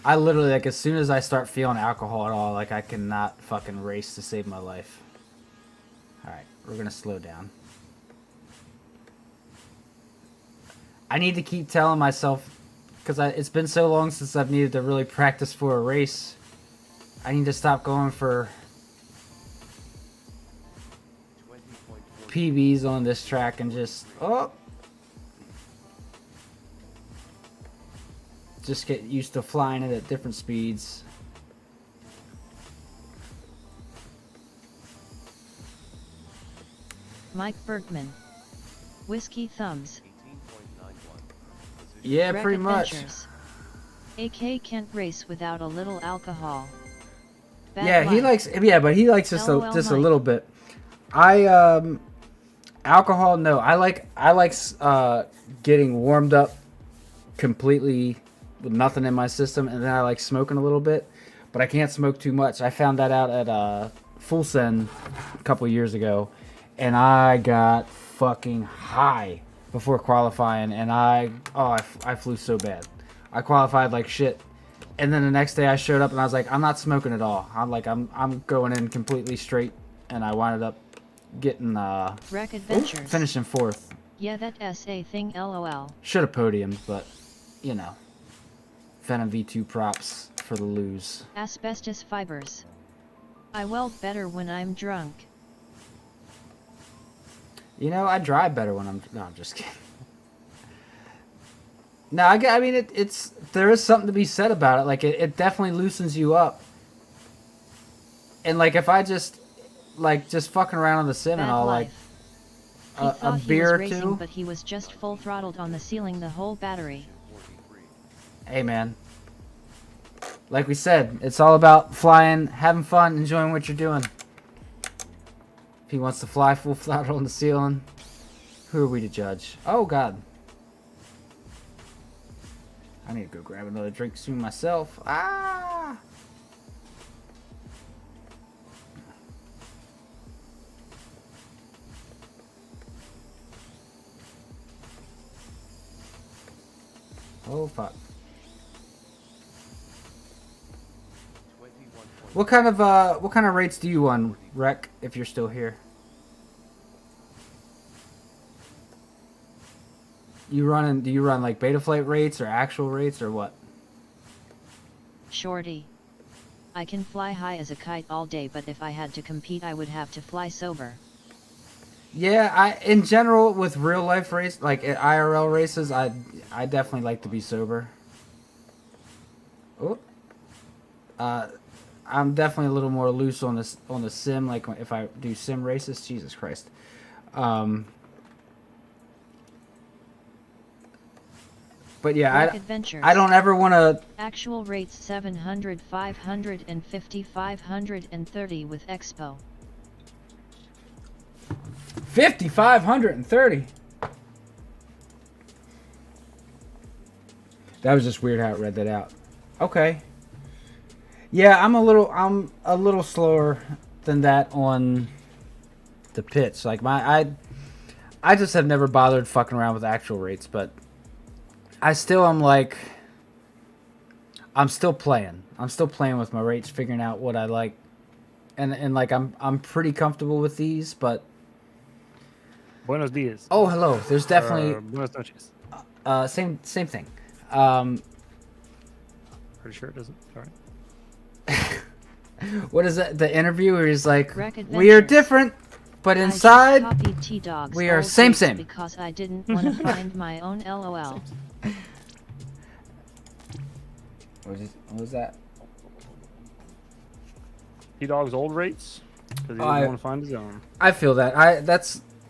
I literally, like, as soon as I start feeling alcohol at all, like, I cannot fucking race to save my life. Alright, we're gonna slow down. I need to keep telling myself, because it's been so long since I've needed to really practice for a race. I need to stop going for PBs on this track and just, oh, just get used to flying it at different speeds. Mike Bergman. Whiskey Thumbs. Yeah, Wreck pretty much. Adventures. AK can't race without a little alcohol. Bad Yeah, he life. likes. Yeah, but he likes just a LOL just a Mike. little bit. Alcohol. No, I like getting warmed up completely with nothing in my system, and then I like smoking a little bit, but I can't smoke too much. I found that out at Full Send a couple years ago, and I got fucking high before qualifying, and I flew so bad. I qualified like shit. And then the next day I showed up and I was like, I'm not smoking at all. I'm going in completely straight, and I wound up getting Wreck Adventures. finishing 4th. Yeah, that SA thing LOL. Should have podiumed, but you know. Venom V2 props for the lose. Asbestos fibers. I weld better when I'm drunk. You know, I drive better when I'm. No, I'm just kidding. No, I mean it's there is something to be said about it. Like it definitely loosens you up. And like if I just fucking around on the sim and Bad all life. He a thought he beer was or racing, two. but he was just full throttled on the ceiling the whole battery. Hey man. Like we said, it's all about flying, having fun, enjoying what you're doing. If he wants to fly full throttle on the ceiling, who are we to judge? Oh god. I need to go grab another drink soon myself. Ah! Oh fuck. What kind of rates do you run, Rec, if you're still here? Do you run like Betaflight rates or actual rates or what? Shorty. I can fly high as a kite all day, but if I had to compete I would have to fly sober. Yeah, in general with real life race, like at IRL races, I definitely like to be sober. Oh. I'm definitely a little more loose on the sim, like if I do sim races. Jesus Christ. But yeah, Wreck Adventures. I don't ever want to. Actual rates 700, 550, 530 with Expo. 5,530. That was just weird how it read that out. Okay. Yeah, I'm a little slower than that on the pitch. Like I just have never bothered fucking around with actual rates, but I still am like I'm still playing. I'm still playing with my rates, figuring out what I like. And like I'm pretty comfortable with these, but Buenos dias. oh, hello. There's definitely Buenas noches. same thing. Pretty sure it doesn't. All right. What is it? The interview where he's like, Wreck "We are Adventures. different, but I just inside copied T-Dog's we are old same rates same." because I didn't want to find my own LOL. What was that? T-Dog's old rates because he I- doesn't want to find his own. I feel that.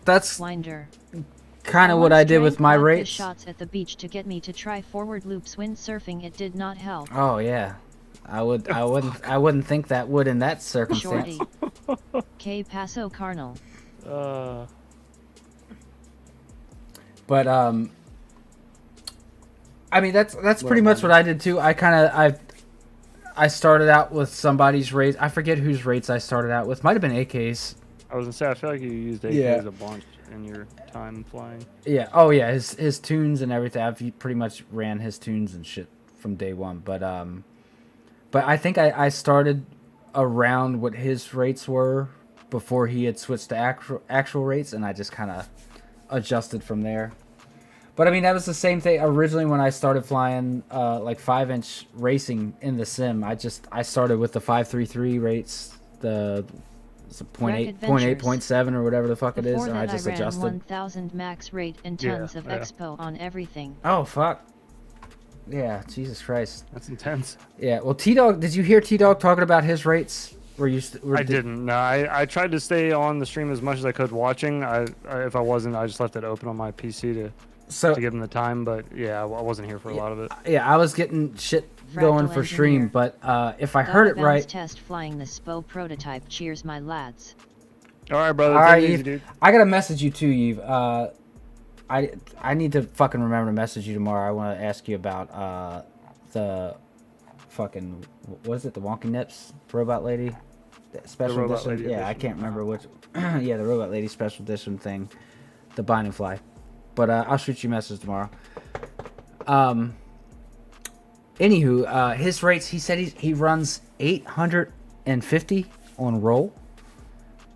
That's Winder. kind of what I did with my vodka rates. shots at the beach to get me to try forward loops windsurfing. It did not help. Oh yeah, I wouldn't think that would in that circumstance. Shorty. Que Paso Carnal. But I mean that's pretty much what I did too. I started out with somebody's rates. I forget whose rates I started out with. Might have been AK's. I was gonna say I feel like you used AKs Yeah. a bunch in your time flying. Yeah. Oh yeah. His tunes and everything. I've pretty much ran his tunes and shit from day one. But I think I started around what his rates were before he had switched to actual rates, and I just kind of adjusted from there. But I mean that was the same thing originally when I started flying like 5-inch racing in the sim. I started with the 533 rates, the 0.8, 0.7 or whatever the fuck it is, Before and I that, just ran adjusted. 1,000 max rate and tons of yeah. expo on everything. Oh fuck! Yeah, Jesus Christ. That's intense. Yeah, well, T-Dog, did you hear T-Dog talking about his rates? I didn't. No, I tried to stay on the stream as much as I could watching. If I wasn't, I just left it open on my PC to give him the time. But yeah, I wasn't here for a lot of it. Yeah, I was getting shit going for Fractal stream, engineer. but if I heard it Bounce right... test flying the SPO prototype. Cheers, my lads. All right, brother. All Take right, it easy, Eve, dude. I gotta message you too, Eve. I need to fucking remember to message you tomorrow. I want to ask you about the fucking, what is it, the Wonky Nips robot lady? The special robot edition? lady Yeah, I edition. can't remember which. Yeah, the robot lady special edition thing, the bind and fly. But I'll shoot you a message tomorrow. Anywho, his rates, he said he runs 850 on roll,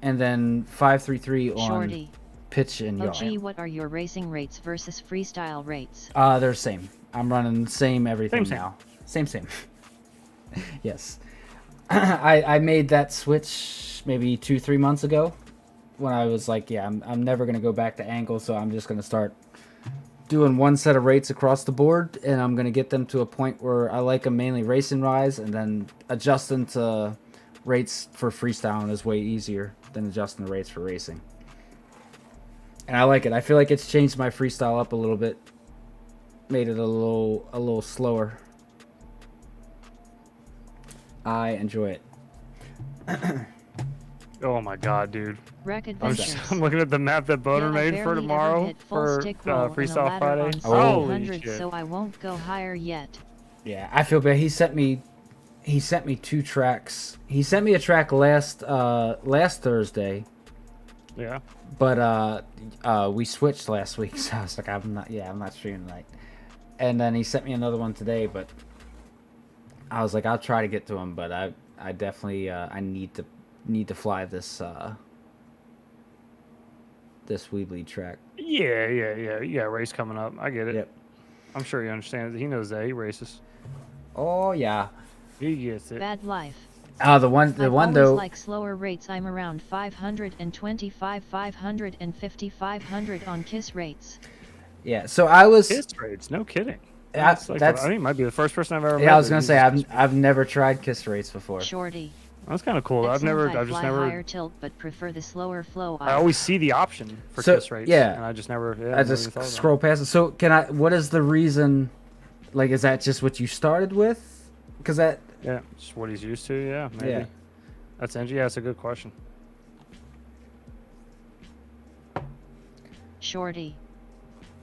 and then 533 on Shorty. pitch and yaw. OG, what are your racing rates versus freestyle rates? They're the same. I'm running same everything Same. now. Same. Yes. I made that switch maybe 2-3 months ago when I was like, yeah, I'm never gonna go back to angle, so I'm just gonna start doing one set of rates across the board, and I'm gonna get them to a point where I like them mainly racing wise, and then adjusting to rates for freestyling is way easier than adjusting the rates for racing. And I like it. I feel like it's changed my freestyle up a little bit, made it a little slower. I enjoy it. Oh my god, dude. Wreck I'm Adventures. looking at the map that Boner Yeah, I made for barely ever tomorrow hit full for stick roll and a Freestyle ladder Friday. on Holy 700, shit. so I won't go higher yet. Yeah, I feel bad. He sent me 2 tracks. He sent me a track last Thursday, Yeah. but we switched last week, so I was like, I'm not streaming tonight. And then he sent me another one today, but I was like, I'll try to get to him, but I definitely I need to fly this this Weebly track. Yeah. You got a race coming up. I get it. Yep. I'm sure he understands. He knows that. He races. Oh yeah. He gets it. Bad life. The one I've always though. like slower rates. I'm around 525, 550, 500 on kiss rates. Yeah. So I was. Kiss rates. No kidding. That's- I that's- think he might be the first person I've ever met. Yeah, I was that gonna uses say kiss I've never tried kiss rates before. Shorty. That's kind of cool. I've Excellent, I just fly never. higher tilt, but prefer the slower flow. I always see the option for So, kiss rates. yeah. And I just never. Yeah, I never just even thought about scroll past it. So what is the reason? Like, is that just what you started with? Because that. it. Yeah, just what he's used to. Yeah, maybe. Yeah. That's NG. Yeah, that's a good question. Shorty.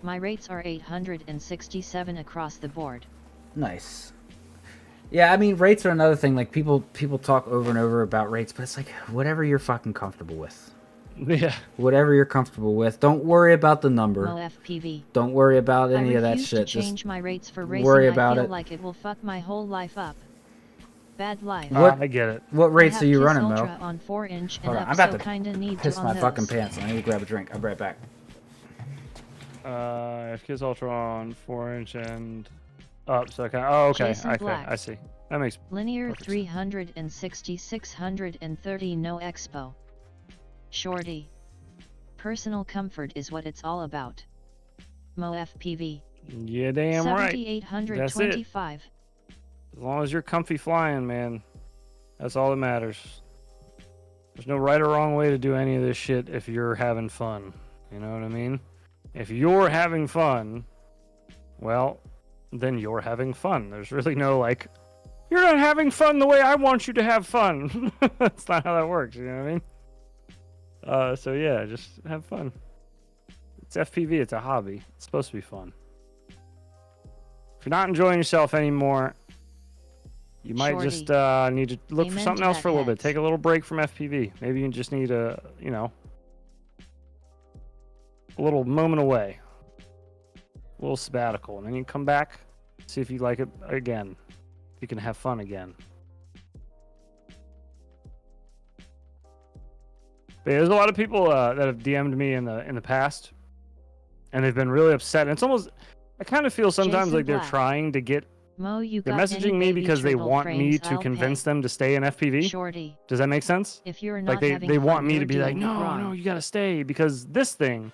My rates are 867 across the board. Nice. Yeah, I mean, rates are another thing. Like, people talk over and over about rates, but it's like, whatever you're fucking comfortable with. Yeah. Whatever you're comfortable with. Don't worry about the number. Mo FPV. Don't worry about I any of that refuse shit. to Just change my rates for racing. worry I about feel it. like it will fuck my whole life up. Bad life. What- I get it. what rates I are you have Kiss running, Ultra Mo? on 4-inch Hold and on, I'm up, about so to kinda need Piss to on my those. fucking pants. I need to grab a drink. I'll be right back. Kiss Ultra on 4-inch and up. So I can. Oh, okay. Jason Okay. Black. I see. That makes. Linear Perfect. 360, 630, no expo. Shorty. Personal comfort is what it's all about. Mo FPV. Yeah, damn right. 7825. As long as you're comfy flying, man, that's all that matters. There's no right or wrong way to do any of this shit if you're having fun. You know what I mean? If you're having fun, well, then you're having fun. There's really no like, you're not having fun the way I want you to have fun. That's not how that works. You know what I mean? So yeah, just have fun. It's FPV. It's a hobby. It's supposed to be fun. If you're not enjoying yourself anymore, you might Shorty. just need to look for Amen something to else that, for a little bit. heads. Take a little break from FPV. Maybe you just need a little moment away, a little sabbatical, and then you come back, see if you like it again, if you can have fun again. But yeah, there's a lot of people that have DM'd me in the past, and they've been really upset. And it's almost, I kind of feel sometimes Jason like they're Black. trying to get. Mo, you They're got any messaging me baby because they turtle want me frames, to I'll convince pay. them to stay in FPV. Shorty. Does that make sense? If you're not Like they having want fun, me you're to be like, doing it no, wrong. you gotta stay because this thing,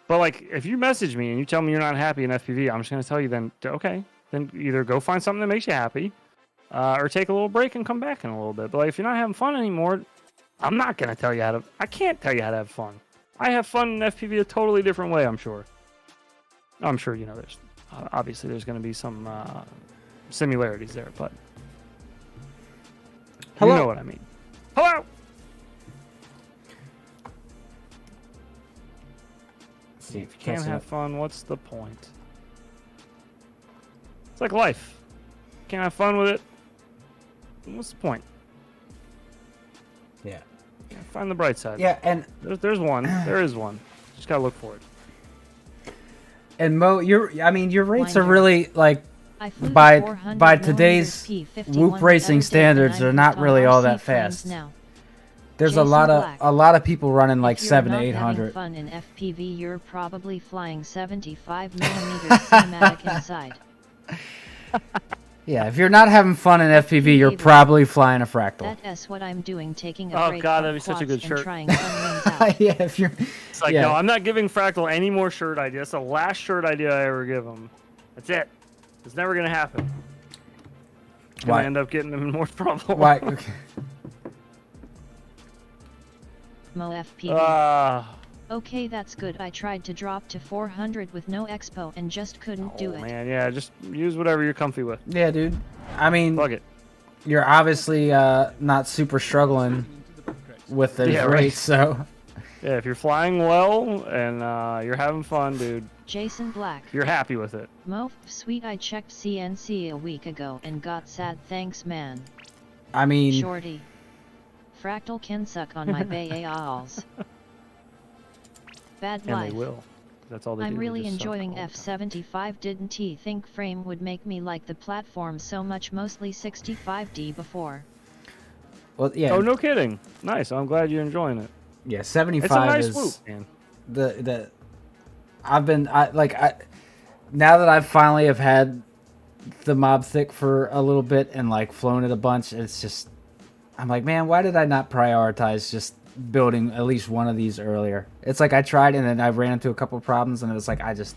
But like, if you message me and you tell me you're not happy in FPV, I'm just gonna tell you then, okay, then either go find something that makes you happy, or take a little break and come back in a little bit. But like, if you're not having fun anymore, I'm not gonna tell you how to. I can't tell you how to have fun. I have fun in FPV a totally different way. I'm sure. I'm sure you know. There's obviously there's gonna be some similarities there, but Hello. you know what I mean. Hello. See If you can't have fun, what's the point? It's like life. Can't have fun with it. What's the point? Yeah. Find the bright side. Yeah, and There's one. There is one. Just gotta look for it. Mo, your rates are Winder. really like I flew the by 400 today's P51 whoop the racing other day, standards, and they're I'm not hooked on really all RC that flames fast. now. There's Jason Black. a lot of people running like If you're 7 to not having 800. fun in FPV, you're probably flying 75 millimeters cinematic inside. Yeah, if you're not having fun in FPV, you're probably flying a fractal. That's what I'm doing, taking a Oh, break God, from that'd be such a quads good and shirt. trying some wings out. Yeah, if you're It's like, yeah. no, I'm not giving Fractal any more shirt ideas. That's the last shirt idea I ever give him. That's it. It's never gonna happen. It's gonna Why? end up getting him in more trouble. Why? Okay. Mo FPV. Okay, that's good. I tried to drop to 400 with no expo and just couldn't do it. Man, yeah, just use whatever you're comfy with. Yeah, dude. I mean, Plug it. you're obviously not super struggling with those Yeah, right. rates, so Yeah, if you're flying well and you're having fun, dude, Jason Black. you're happy with it. Mo sweet. I checked CNC a week ago and got sad. Thanks, man. I mean, Shorty. Fractal can suck on my bay alls. Bad And life. they will. That's all they do. I'm they really just suck enjoying all the time. F75. Didn't he think frame would make me like the platform so much, mostly 65D before. well, yeah, Oh, no kidding. Nice. I'm glad you're enjoying it. yeah, It's a 75 nice is whoop, man. the now that I've finally have had the Mob Thick for a little bit and like flown it a bunch, it's just I'm like, man, why did I not prioritize just building at least one of these earlier? It's like I tried and then I ran into a couple of problems and it was like I just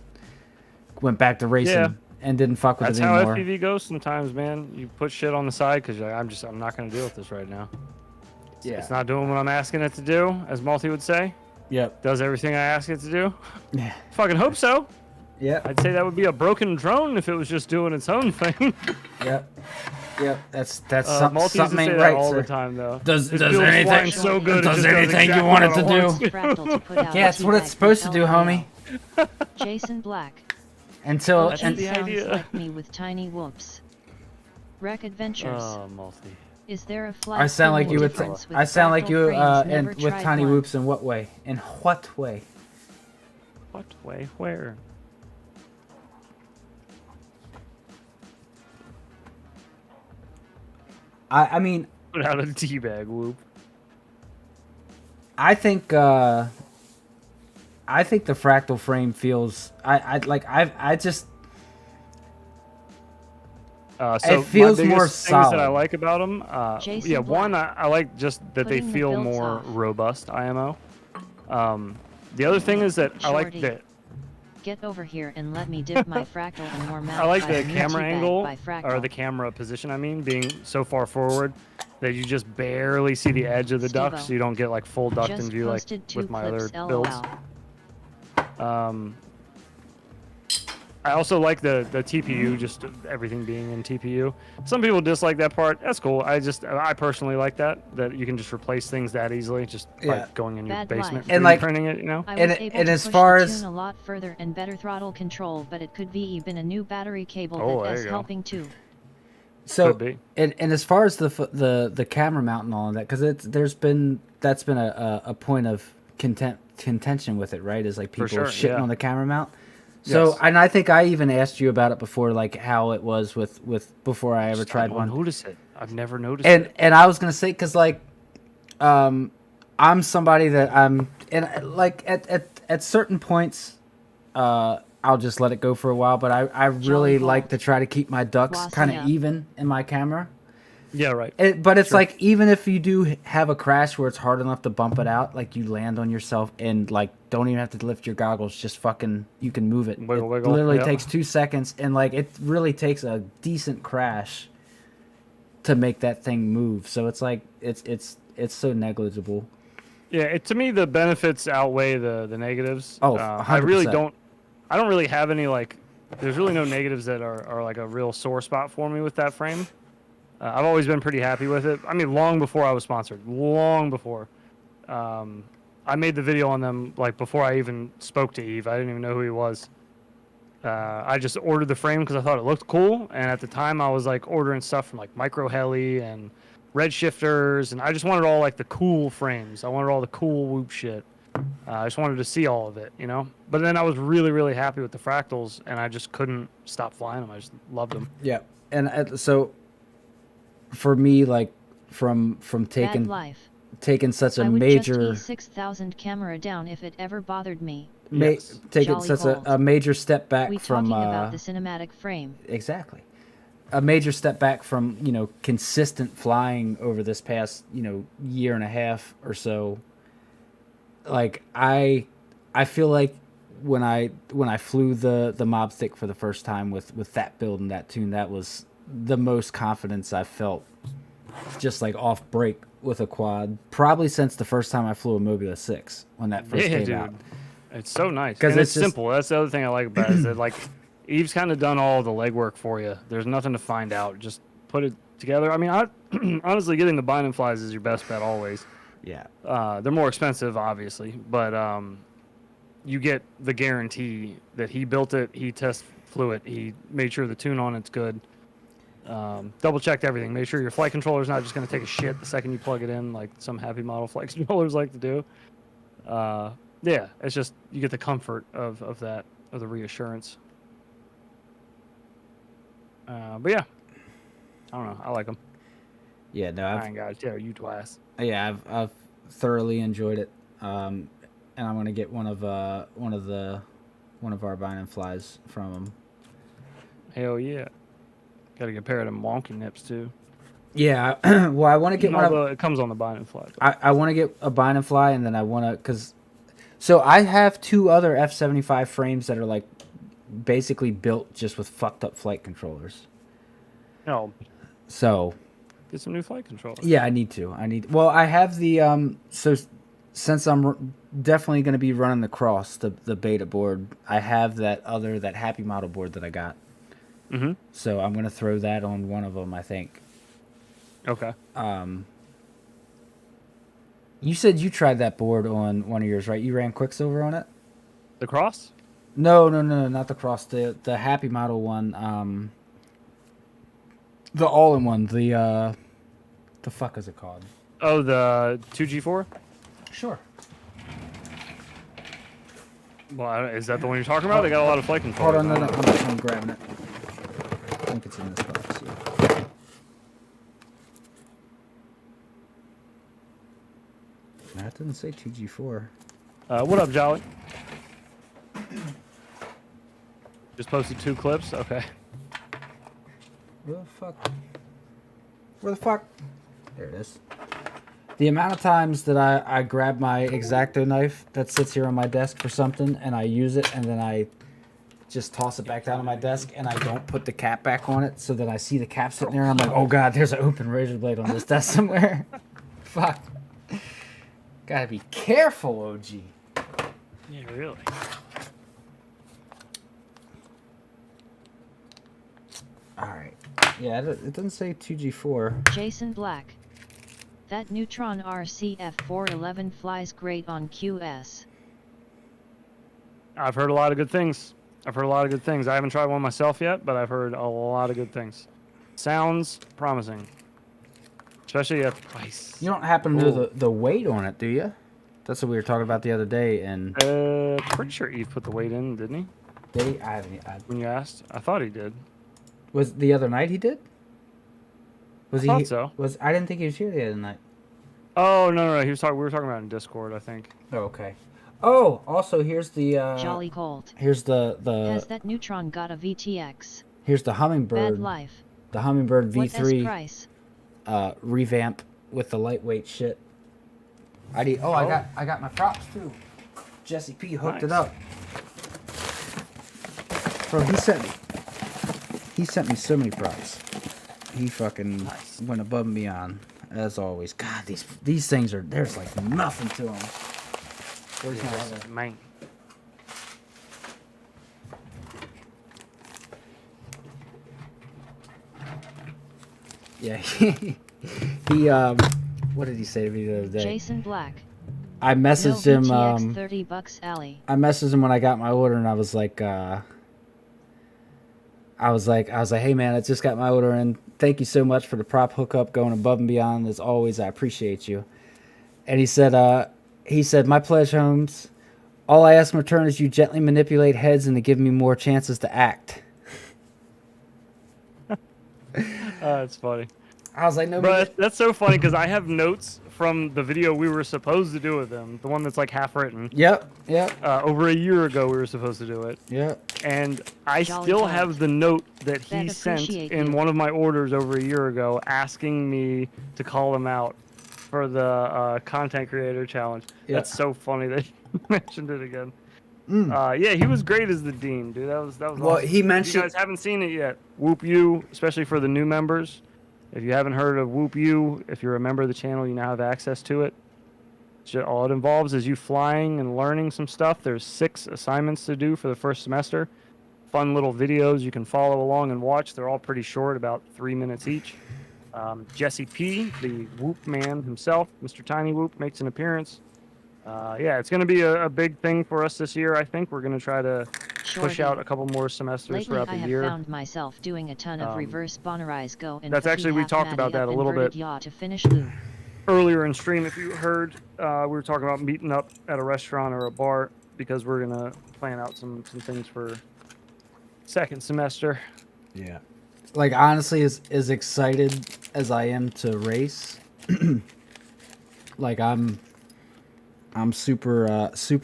went back to racing Yeah. and didn't fuck with That's it how anymore. FPV goes sometimes, man. You put shit on the side because I'm not going to deal with this right now. Yeah. It's not doing what I'm asking it to do, as Multi would say. Yep. Does everything I ask it to do? Yeah. Fucking hope so. Yep. I'd say that would be a broken drone if it was just doing its own thing. Yep. Yep. That's Multi used to something say ain't that right, all sir. the time, though. Does This does build's anything flying so good, it does just anything exactly you want it what to I want do? Fractal to put out Yeah, it's what it's supposed to do, homie. Jason Black. Until That's She the sounds idea. like me with tiny whoops. Wreck Adventures. Oh, Multi. Is there a flight I sound like ceiling you would. difference with I sound like fractal you frames? and Never with tried tiny one. whoops. In what way? In what way? What way? Where? I mean, Put out a teabag whoop. I think the fractal frame feels. I just. So It feels my biggest more things that I solid. like about them, Jason yeah, Black. one I like just that they Putting the feel builds more off. robust IMO. The other thing is that I like Shorty. that Get over here and let me dip my fractal in more mouth. I like by the a camera multi-bag angle by or fractal. the camera position. I mean, being so far forward that you just barely see the edge of the duck, Stevo. so you don't get like full ducked in Just view like posted 2 with my other clips, builds. LOL. I also like the TPU, just everything being in TPU. Some people dislike that part. That's cool. I personally like that you can just replace things that easily, just Yeah. by going in your Bad basement life. And, like- printing it. You know. I And was it- able and to as push far the as- tune a lot further and better throttle control, but it could be even a new battery cable Oh, there that's you go. helping too. So Could be. and as far as the camera mount and all of that, because that's been a point of contention with it, right? Is like people sure, shitting yeah. on the camera mount. So Yes. and I think I even asked you about it before, like how it was with before I ever tried I one. don't notice it. I've never noticed And it. and I was gonna say because like, I'm somebody that like at certain points, I'll just let it go for a while. But I really Jolly like Vault. to try to keep my ducks kind of Glossy up. even in my camera. Yeah, right. But it's Sure. like, even if you do have a crash where it's hard enough to bump it out, like you land on yourself and like don't even have to lift your goggles, just fucking you can move it. Wiggle, It wiggle, literally yeah. takes 2 seconds, and like it really takes a decent crash to make that thing move. So it's like it's so negligible. Yeah, to me the benefits outweigh the negatives. Oh, I really 100%. don't. I don't really have any like. There's really no negatives that are like a real sore spot for me with that frame. I've always been pretty happy with it. I mean, long before I was sponsored, long before. I made the video on them like before I even spoke to Eve. I didn't even know who he was. I just ordered the frame because I thought it looked cool, and at the time I was like ordering stuff from like Micro Heli and Red Shifters, and I just wanted all like the cool frames. I wanted all the cool Whoop shit. I just wanted to see all of it, you know. But then I was really, really happy with the fractals, and I just couldn't stop flying them. I just loved them. Yeah, and so for me, like from Bad taking life. such a I would major just E6000 camera down if it ever bothered me. Yes. taking Jolly such gold. a major step back We from talking about the cinematic frame. exactly a major step back from consistent flying over this past year and a half or so. Like I feel like when I flew the mob stick for the first time with that build and that tune, that was the most confidence I felt just like off break with a quad probably since the first time I flew a Mobula 6 when that first Yeah, came dude. out. It's so nice. 'Cause And it's it's just- simple. That's the other thing I like about it is that like Eve's kind of done all the legwork for you. There's nothing to find out. Just put it together. I mean, honestly, getting the bind and flies is your best bet always. Yeah. They're more expensive, obviously, but you get the guarantee that he built it, he flew it, he made sure the tune on it's good. Double checked everything. Made sure your flight controller's not just going to take a shit the second you plug it in, like some happy model flight controllers like to do. Yeah, it's just you get the comfort of the reassurance. But yeah, I don't know. I like them. Yeah, no, I ain't got to tell you twice. I've thoroughly enjoyed it, and I'm gonna get one of our bind and flies from them. Hell yeah. Got to get a pair of them wonky nips too. Yeah, well, I want to get one of. Although it comes on the bind and fly. I want to get a bind and fly, and then I want to so I have 2 other F-75 frames that are like basically built just with fucked up flight controllers. No, So get some new flight controllers. yeah, I need to. Well, I have the so since I'm definitely going to be running the cross, the beta board, I have that happy model board that I got. Mm-hmm. So I'm going to throw that on one of them, I think. Okay. You said you tried that board on one of yours, right? You ran Quicksilver on it? The cross? No, not the cross. The happy model one. The all-in-one. The fuck is it called? Oh, the 2G4? Sure. Well, is that the one you're talking about? They got a lot of flight Hold controllers. on, no, I'm grabbing it. I think it's in this box. Yeah. That didn't say 2G4. What up, Jolly? Just posted 2 clips? Okay. Where the fuck? Where the fuck? There it is. The amount of times that I grab my X-Acto knife that sits here on my desk for something and I use it and then I just toss it back down on my desk and I don't put the cap back on it so that I see the cap sitting there and I'm like, oh god, there's an open razor blade on this desk somewhere. Fuck. Gotta be careful, OG. Yeah, really. Alright. Yeah, it doesn't say 2G4. Jason Black. That Neutron RCF 411 flies great on QS. I've heard a lot of good things. I haven't tried one myself yet, but I've heard a lot of good things. Sounds promising. Especially at the price. You don't happen to know the weight on it, do you? That's what we were talking about the other day, and Pretty sure Eve put the weight in, didn't he? When you asked? I thought he did. Was the other night he did? Was he? Thought so. I didn't think he was here the other night. Oh, no. We were talking about it in Discord, I think. Oh, okay. Oh, also here's the Jolly Colt. here's the Has that Neutron got a VTX? here's the Hummingbird. Bad life. The Hummingbird What V3. price? revamp with the lightweight shit. I got my props too. Jesse P hooked it up. Bro, he sent me so many props. He fucking went above and beyond as always. God, these things there's like nothing to them. Where's my other? Man. Yeah, he what did he say to me the other day? Jason Black. I messaged him. $30 alley. I messaged him when I got my order, and I was like, hey man, I just got my order, and thank you so much for the prop hookup, going above and beyond as always. I appreciate you. And he said, my pleasure, Holmes. All I ask in return is you gently manipulate heads and to give me more chances to act. That's funny. I was like, no, But that's so funny because I have notes from the video we were supposed to do with him, the one that's like half written. Yep. Over a year ago, we were supposed to do it. Yep. And I Jolly still God. have the note that he Ben, sent appreciate in you. one of my orders over a year ago, asking me to call him out for the content creator challenge. Yeah. That's so funny that you mentioned it again. Yeah, he was great as the dean, dude. That was Well, awesome. he If mentioned. you guys haven't seen it yet, Whoop You, especially for the new members. If you haven't heard of Whoop You, if you're a member of the channel, you now have access to it. All it involves is you flying and learning some stuff. There's 6 assignments to do for the first semester. Fun little videos you can follow along and watch. They're all pretty short, about 3 minutes each. Jesse P, the Whoop man himself, Mr. Tiny Whoop, makes an appearance. Yeah, it's going to be a big thing for us this year, I think. We're going to try to push out a couple more semesters Lately, throughout I the have year. found myself doing a ton of reverse Bonnerise go and That's actually, we talked about that a little bit. To finish loop. Earlier in stream, if you heard, we were talking about meeting up at a restaurant or a bar because we're going to plan out some things for second semester. Yeah. Like, honestly, as excited as I am to race, like, I'm super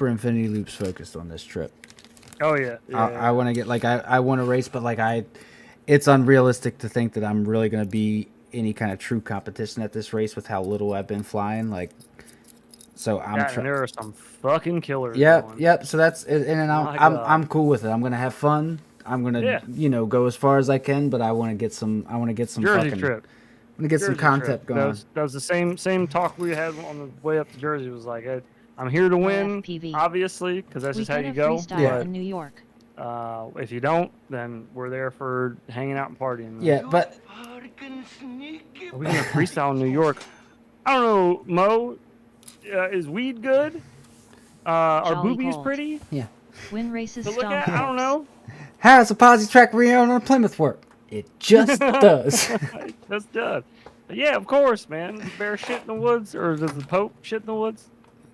Infinity Loops focused on this trip. Oh, yeah. I want to get, like, I want to race, but, like, it's unrealistic to think that I'm really going to be any kind of true competition at this race with how little I've been flying. Like, so I'm and there are some fucking killers. Yep. So that's, and My I'm God. I'm cool with it. I'm going to have fun. I'm going to, go as far as I can, but I want to get some Jersey fucking, trip. I'm going to get some Jersey content trip. going. That was the same talk we had on the way up to Jersey. It was like, I'm here to win, LFPV. obviously, because that's just how Weekend you of go. freestyle Yeah. in New York. If you don't, then we're there for hanging out and partying. Yeah, but Are we gonna freestyle in New York? I don't know, Mo. Is weed good? Are Jolly boobies cold. pretty Win races to look stomp at? I don't know. how's a posi track reunion on Plymouth work? It just does. That's good. But yeah, of course, man. Does the bear shit in the woods, or does the Pope shit in the woods?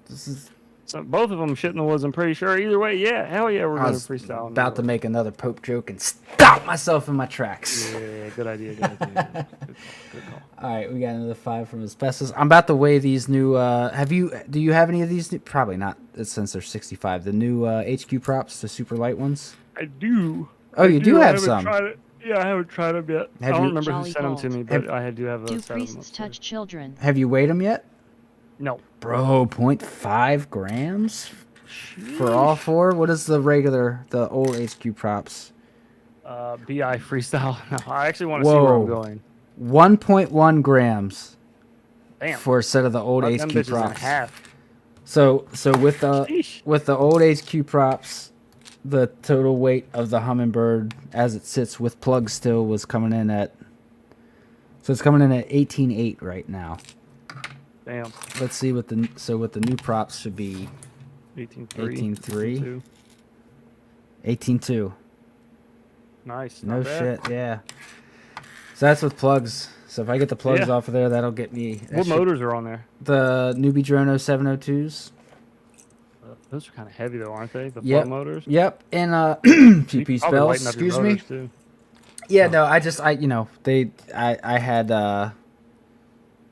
This is So both of them shit in the woods. I'm pretty sure. Either way, yeah, hell yeah, we're I gonna was freestyle. in New about to York. make another Pope joke and stop myself in my tracks. Yeah, good idea. Good idea. Good call. All right, we got another 5 from asbestos. I'm about to weigh these new. Do you have any of these? Probably not, since they're 65. The new HQ props, the super light ones. I do. Oh, you do I have haven't some. Tried it. Yeah, I haven't tried them yet. I Have don't you- remember who Jolly sent them to Gold. me, but I do have a Do set of them. priests touch children? Have you weighed them yet? No. Bro, 0.5 grams for all 4. What is the old HQ props? BI freestyle. No, I actually want to see where I'm going. 1.1 grams Damn. for a set of the old Cut them HQ bitches in props. half. So with Sheesh. the old HQ props, the total weight of the Hummingbird as it sits with plugs still was coming in at. So it's coming in at 18.8 right now. Damn. Let's see what the new props should be. 18.3. 18.3. 18.2. Nice. No Not bad. shit, yeah. So that's with plugs. So if I get the plugs Yeah. off of there, that'll get me. What motors are on there? The Newbie Drono 702s. Those are kind of heavy though, aren't they? The Yep. flow motors. Yep, and You GP probably spells. lighten up your Excuse me. motors, too. Yeah, no, I had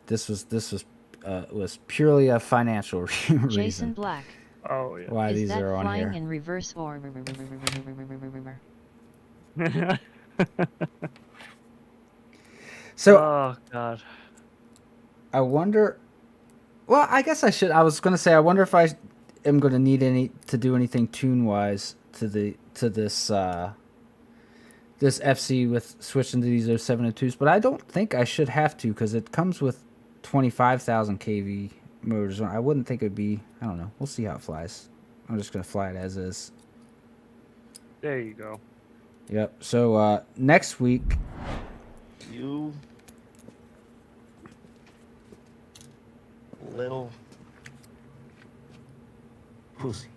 this was purely a financial Jason reason Black. Oh yeah. why Is these that are on flying here. in reverse or? So Oh god. I wonder. Well, I guess I should. I was gonna say. I wonder if I am gonna need to do anything tune wise to this this FC with switching to these 0702s. But I don't think I should have to because it comes with 25,000 kV motors. I wouldn't think it'd be. I don't know. We'll see how it flies. I'm just gonna fly it as is. There you go. Yep. So next week. You little pussy.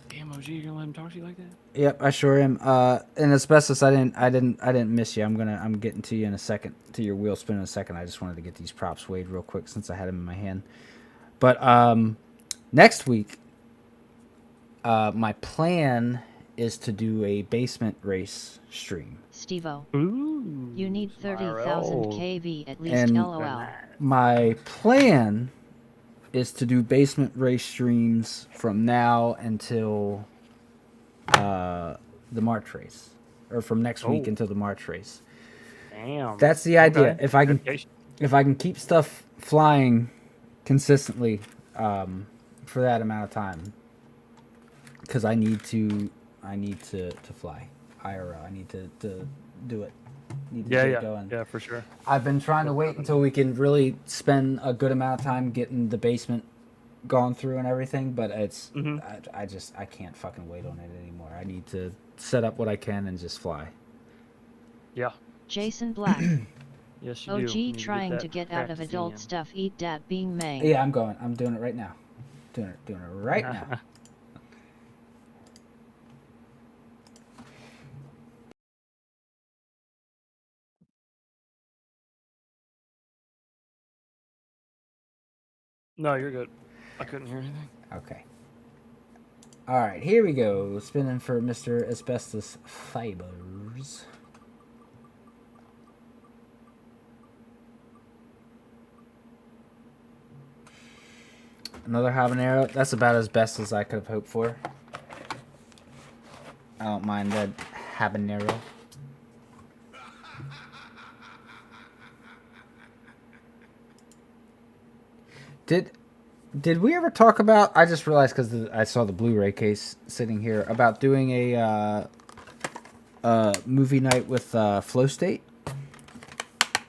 Damn, OG, you're gonna let him talk to you like that? Yep, I sure am. And asbestos, I didn't miss you. I'm getting to you in a second, to your wheel spin in a second. I just wanted to get these props weighed real quick since I had them in my hand. But next week, my plan is to do a basement race stream. Stevo, Ooh. you need 30,000 kV at least. And LOL. my plan is to do basement race streams from now until the March race, or from next week until the March race. Damn. That's the idea. Okay. If I can Dedication. keep stuff flying consistently for that amount of time, because I need to fly IRL. I need to do it. Need to get it going. Yeah, for sure. I've been trying to wait until we can really spend a good amount of time getting the basement gone through and everything, but it's I can't fucking wait on it anymore. I need to set up what I can and just fly. Yeah. Jason Black. Yes, you do. You need OG trying that to get out of practicing adult him. stuff. Eat dat being May. Yeah, I'm going. I'm doing it right now. Doing it right now. No, you're good. I couldn't hear anything. Okay. All right, here we go. Spinning for Mr. Asbestos Fibers. Another habanero. That's about as best as I could have hoped for. I don't mind that habanero. Did we ever talk about? I just realized because I saw the Blu-ray case sitting here about doing a movie night with Flow State.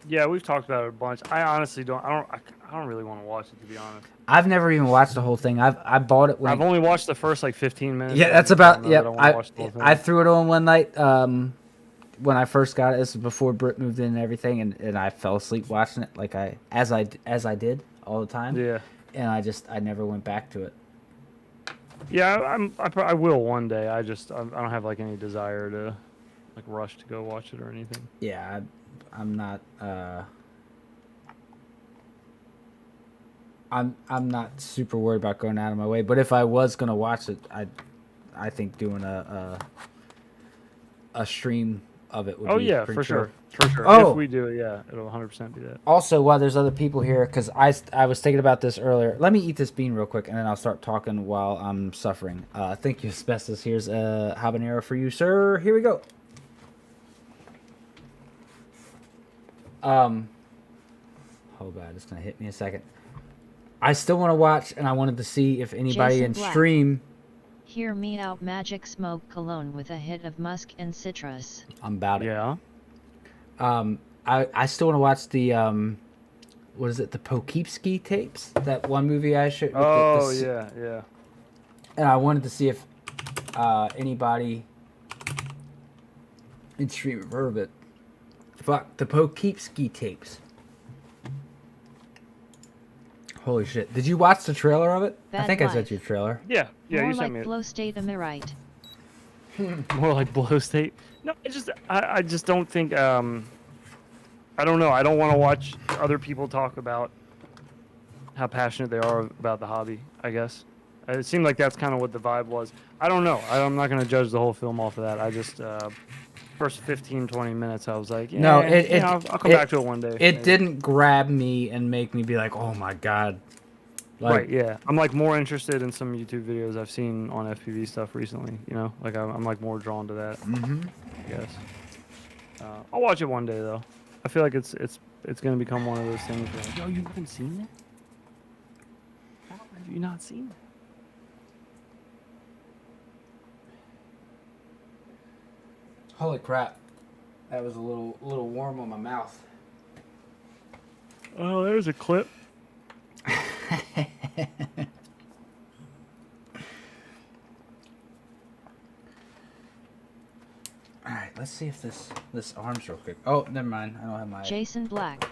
Yeah, we've talked about it a bunch. I honestly don't. I don't really want to watch it, to be honest. I've never even watched the whole thing. I bought it when I've only watched the first like 15 minutes. yeah, that's about yeah. I I threw it on one night when I first got it. This was before Britt moved in and everything, and I fell asleep watching it like as I did all the time. Yeah. And I never went back to it. Yeah, I will one day. I don't have like any desire to like rush to go watch it or anything. Yeah, I'm not. I'm not super worried about going out of my way. But if I was gonna watch it, I think doing a stream of it would be Yeah, pretty for sure. sure. For sure. Oh. If we do it, yeah, it'll 100% be that. Also, while there's other people here, because I was thinking about this earlier. Let me eat this bean real quick, and then I'll start talking while I'm suffering. Thank you, Asbestos. Here's a habanero for you, sir. Here we go. Hold on, it's gonna hit me a second. I still want to watch, and I wanted to see if anybody Jason in Black. stream. Hear me out. Magic Smoke Cologne with a hit of musk and citrus. I'm about it. Yeah. I still want to watch the what is it? The Poughkeepsie tapes. That one movie I showed. Oh yeah. And I wanted to see if anybody in stream have heard of it. Fuck, the Poughkeepsie tapes. Holy shit! Did you watch the trailer of it? I Bad think I life. sent you a trailer. Yeah. More You sent like me it. Flow State, am I right? More like blow state. No, I just don't think. I don't know. I don't want to watch other people talk about how passionate they are about the hobby. I guess it seemed like that's kind of what the vibe was. I don't know. I'm not going to judge the whole film off of that. I just first 15, 20 minutes, I was like, yeah, No, I'll come back to it one day. It maybe. didn't grab me and make me be like, oh my god. Like, Right, yeah. I'm like more interested in some YouTube videos I've seen on FPV stuff recently. You know, like I'm like more drawn to that. Mm-hmm. I guess. I'll watch it one day though. I feel like it's it's gonna become one of those things where like, yo, you haven't seen it? How have you not seen it? Holy crap. That was a little warm on my mouth. Oh, there's a clip. Alright, let's see if this arms real quick. Oh, never mind. I don't have my Jason Black.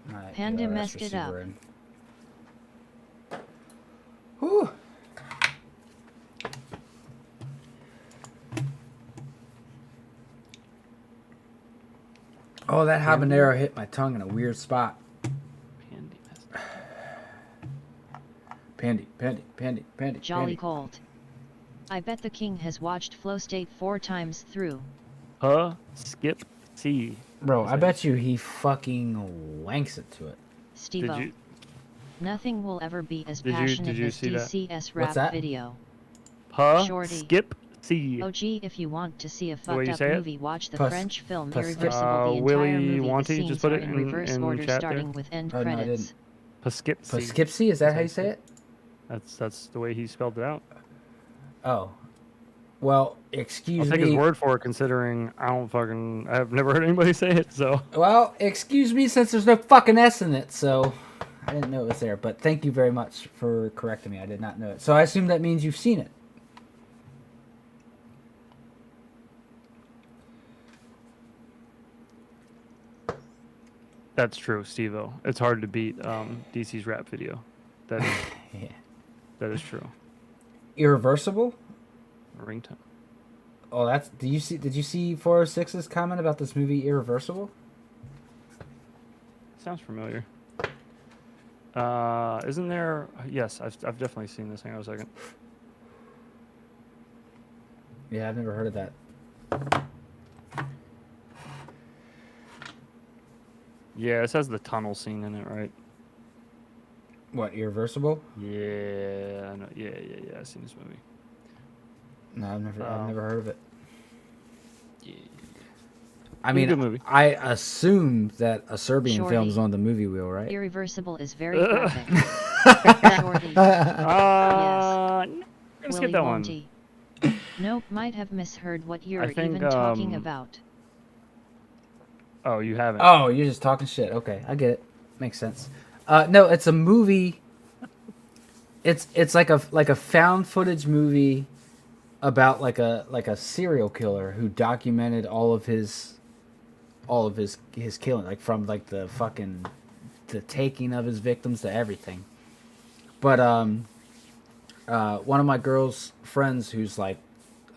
my Panda ARS messed it up. receiver in. Whew. Oh, that habanero hit my tongue in a weird spot. Pandy. Jolly Colt. I bet the king has watched Flow State 4 times through. Skip C. Bro, I bet you he fucking wanks it to it. Steve-O. Did you? Nothing will ever be as Did you passionate as see that? DCS What's rap that? video. Shorty. Skip C. OG, if you want to see a way you fucked up say it? movie, watch the Pas- French film pas- Irreversible. The Willie entire movie, Wanty the scenes just put are it in in- reverse in order, chat there. starting with end Oh, no, I credits. didn't. Skip C. Poughkeepsie, is that how you say it? That's the way he spelled it out. Oh. Well, I'll excuse take his me. word for it, considering I've never heard anybody say it. So Well, excuse me since there's no fucking S in it, so I didn't know it was there. But thank you very much for correcting me. I did not know it. So I assume that means you've seen it. that's true, Steve-O. It's hard to beat DC's rap video. That is, Yeah. that is true. Irreversible? Ringtone. Oh, that's. Did you see 406's comment about this movie Irreversible? Sounds familiar. Isn't there? Yes, I've definitely seen this. Hang on a second. Yeah, I've never heard of that. Yeah, it has the tunnel scene in it, right? What, Irreversible? Yeah, I know. Yeah. I've seen this movie. No, I've never Oh. heard of it. Yeah. I It's a mean, good movie. I assume that a Serbian Shorty. film's on the movie wheel, right? Irreversible is very graphic. Shorty. No, Willy let's skip that one. Wonty. Nope, might have misheard what you're think, even talking about. Oh, you haven't. Oh, you're just talking shit. Okay, I get it. Makes sense. No, it's a movie. It's like a found footage movie about like a serial killer who documented all of his killing, like from like the taking of his victims to everything. But one of my girl's friends who's like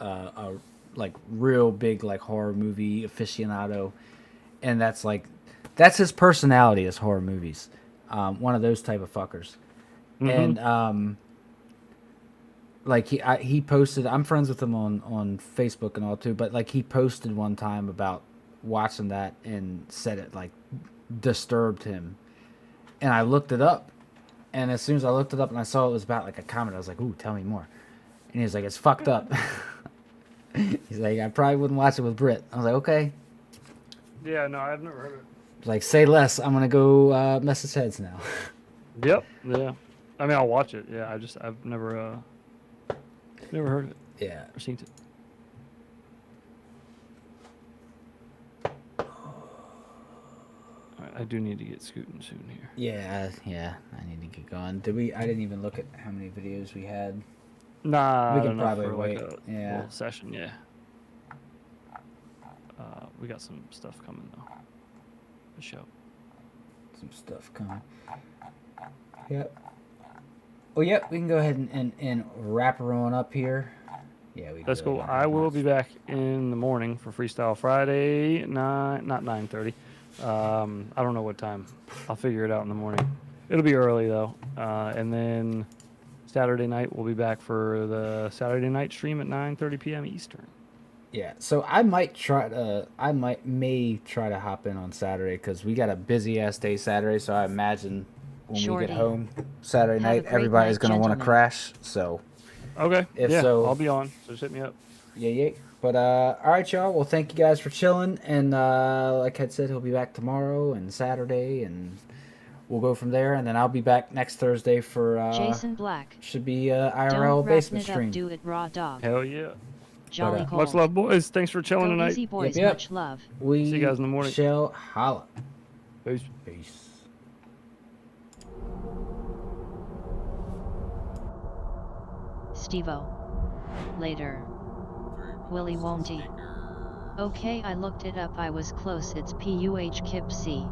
a like real big like horror movie aficionado, and that's his personality is horror movies. One of those type of fuckers. Mhm. And like he posted, I'm friends with him on Facebook and all too, but like he posted one time about watching that and said it like disturbed him. And I looked it up, and as soon as I looked it up and I saw it was about like a comment, I was like, ooh, tell me more. And he was like, it's fucked up. He's like, I probably wouldn't watch it with Britt. I was like, okay. Yeah, no, I've never heard of it. He's like, say less, I'm gonna go message heads now. Yep. Yeah. I mean, I'll watch it. Yeah, I've never heard of it Yeah. or seen it. All right, I do need to get scooting soon here. Yeah, I need to get going. I didn't even look at how many videos we had. Nah, We I can don't know, probably for wait, like a yeah. full session. Yeah. We got some stuff coming though. The show. Some stuff coming. Yep. Well, yep, we can go ahead and wrap her on up here. Yeah, we. That's can go cool. ahead I and will wrap- be back in the morning for Freestyle Friday. Not 9:30. I don't know what time. I'll figure it out in the morning. It'll be early though. And then Saturday night we'll be back for the Saturday night stream at 9:30 p.m. Eastern. Yeah, so I may try to hop in on Saturday because we got a busy ass day Saturday. So I imagine when we Shorty. get home Saturday Have a night, great everybody's night, gonna want to gentlemen. crash. So Okay. If yeah, so- I'll be on. So just hit me up. yeah. But all right, y'all. Well, thank you guys for chilling. And like I said, he'll be back tomorrow and Saturday, and we'll go from there. And then I'll be back next Thursday for Jason Black. should be IRL Don't basement roughen it stream. up, do it raw dog. Hell yeah. Jolly But, Cole. Much love, boys. Thanks for chilling Go tonight. easy boys, Yep. much love. We See you guys in the morning. shall holla. Peace. Peace. Stevo. Later. Willy won't he? Okay, I looked it up, I was close, it's PUH Kip C.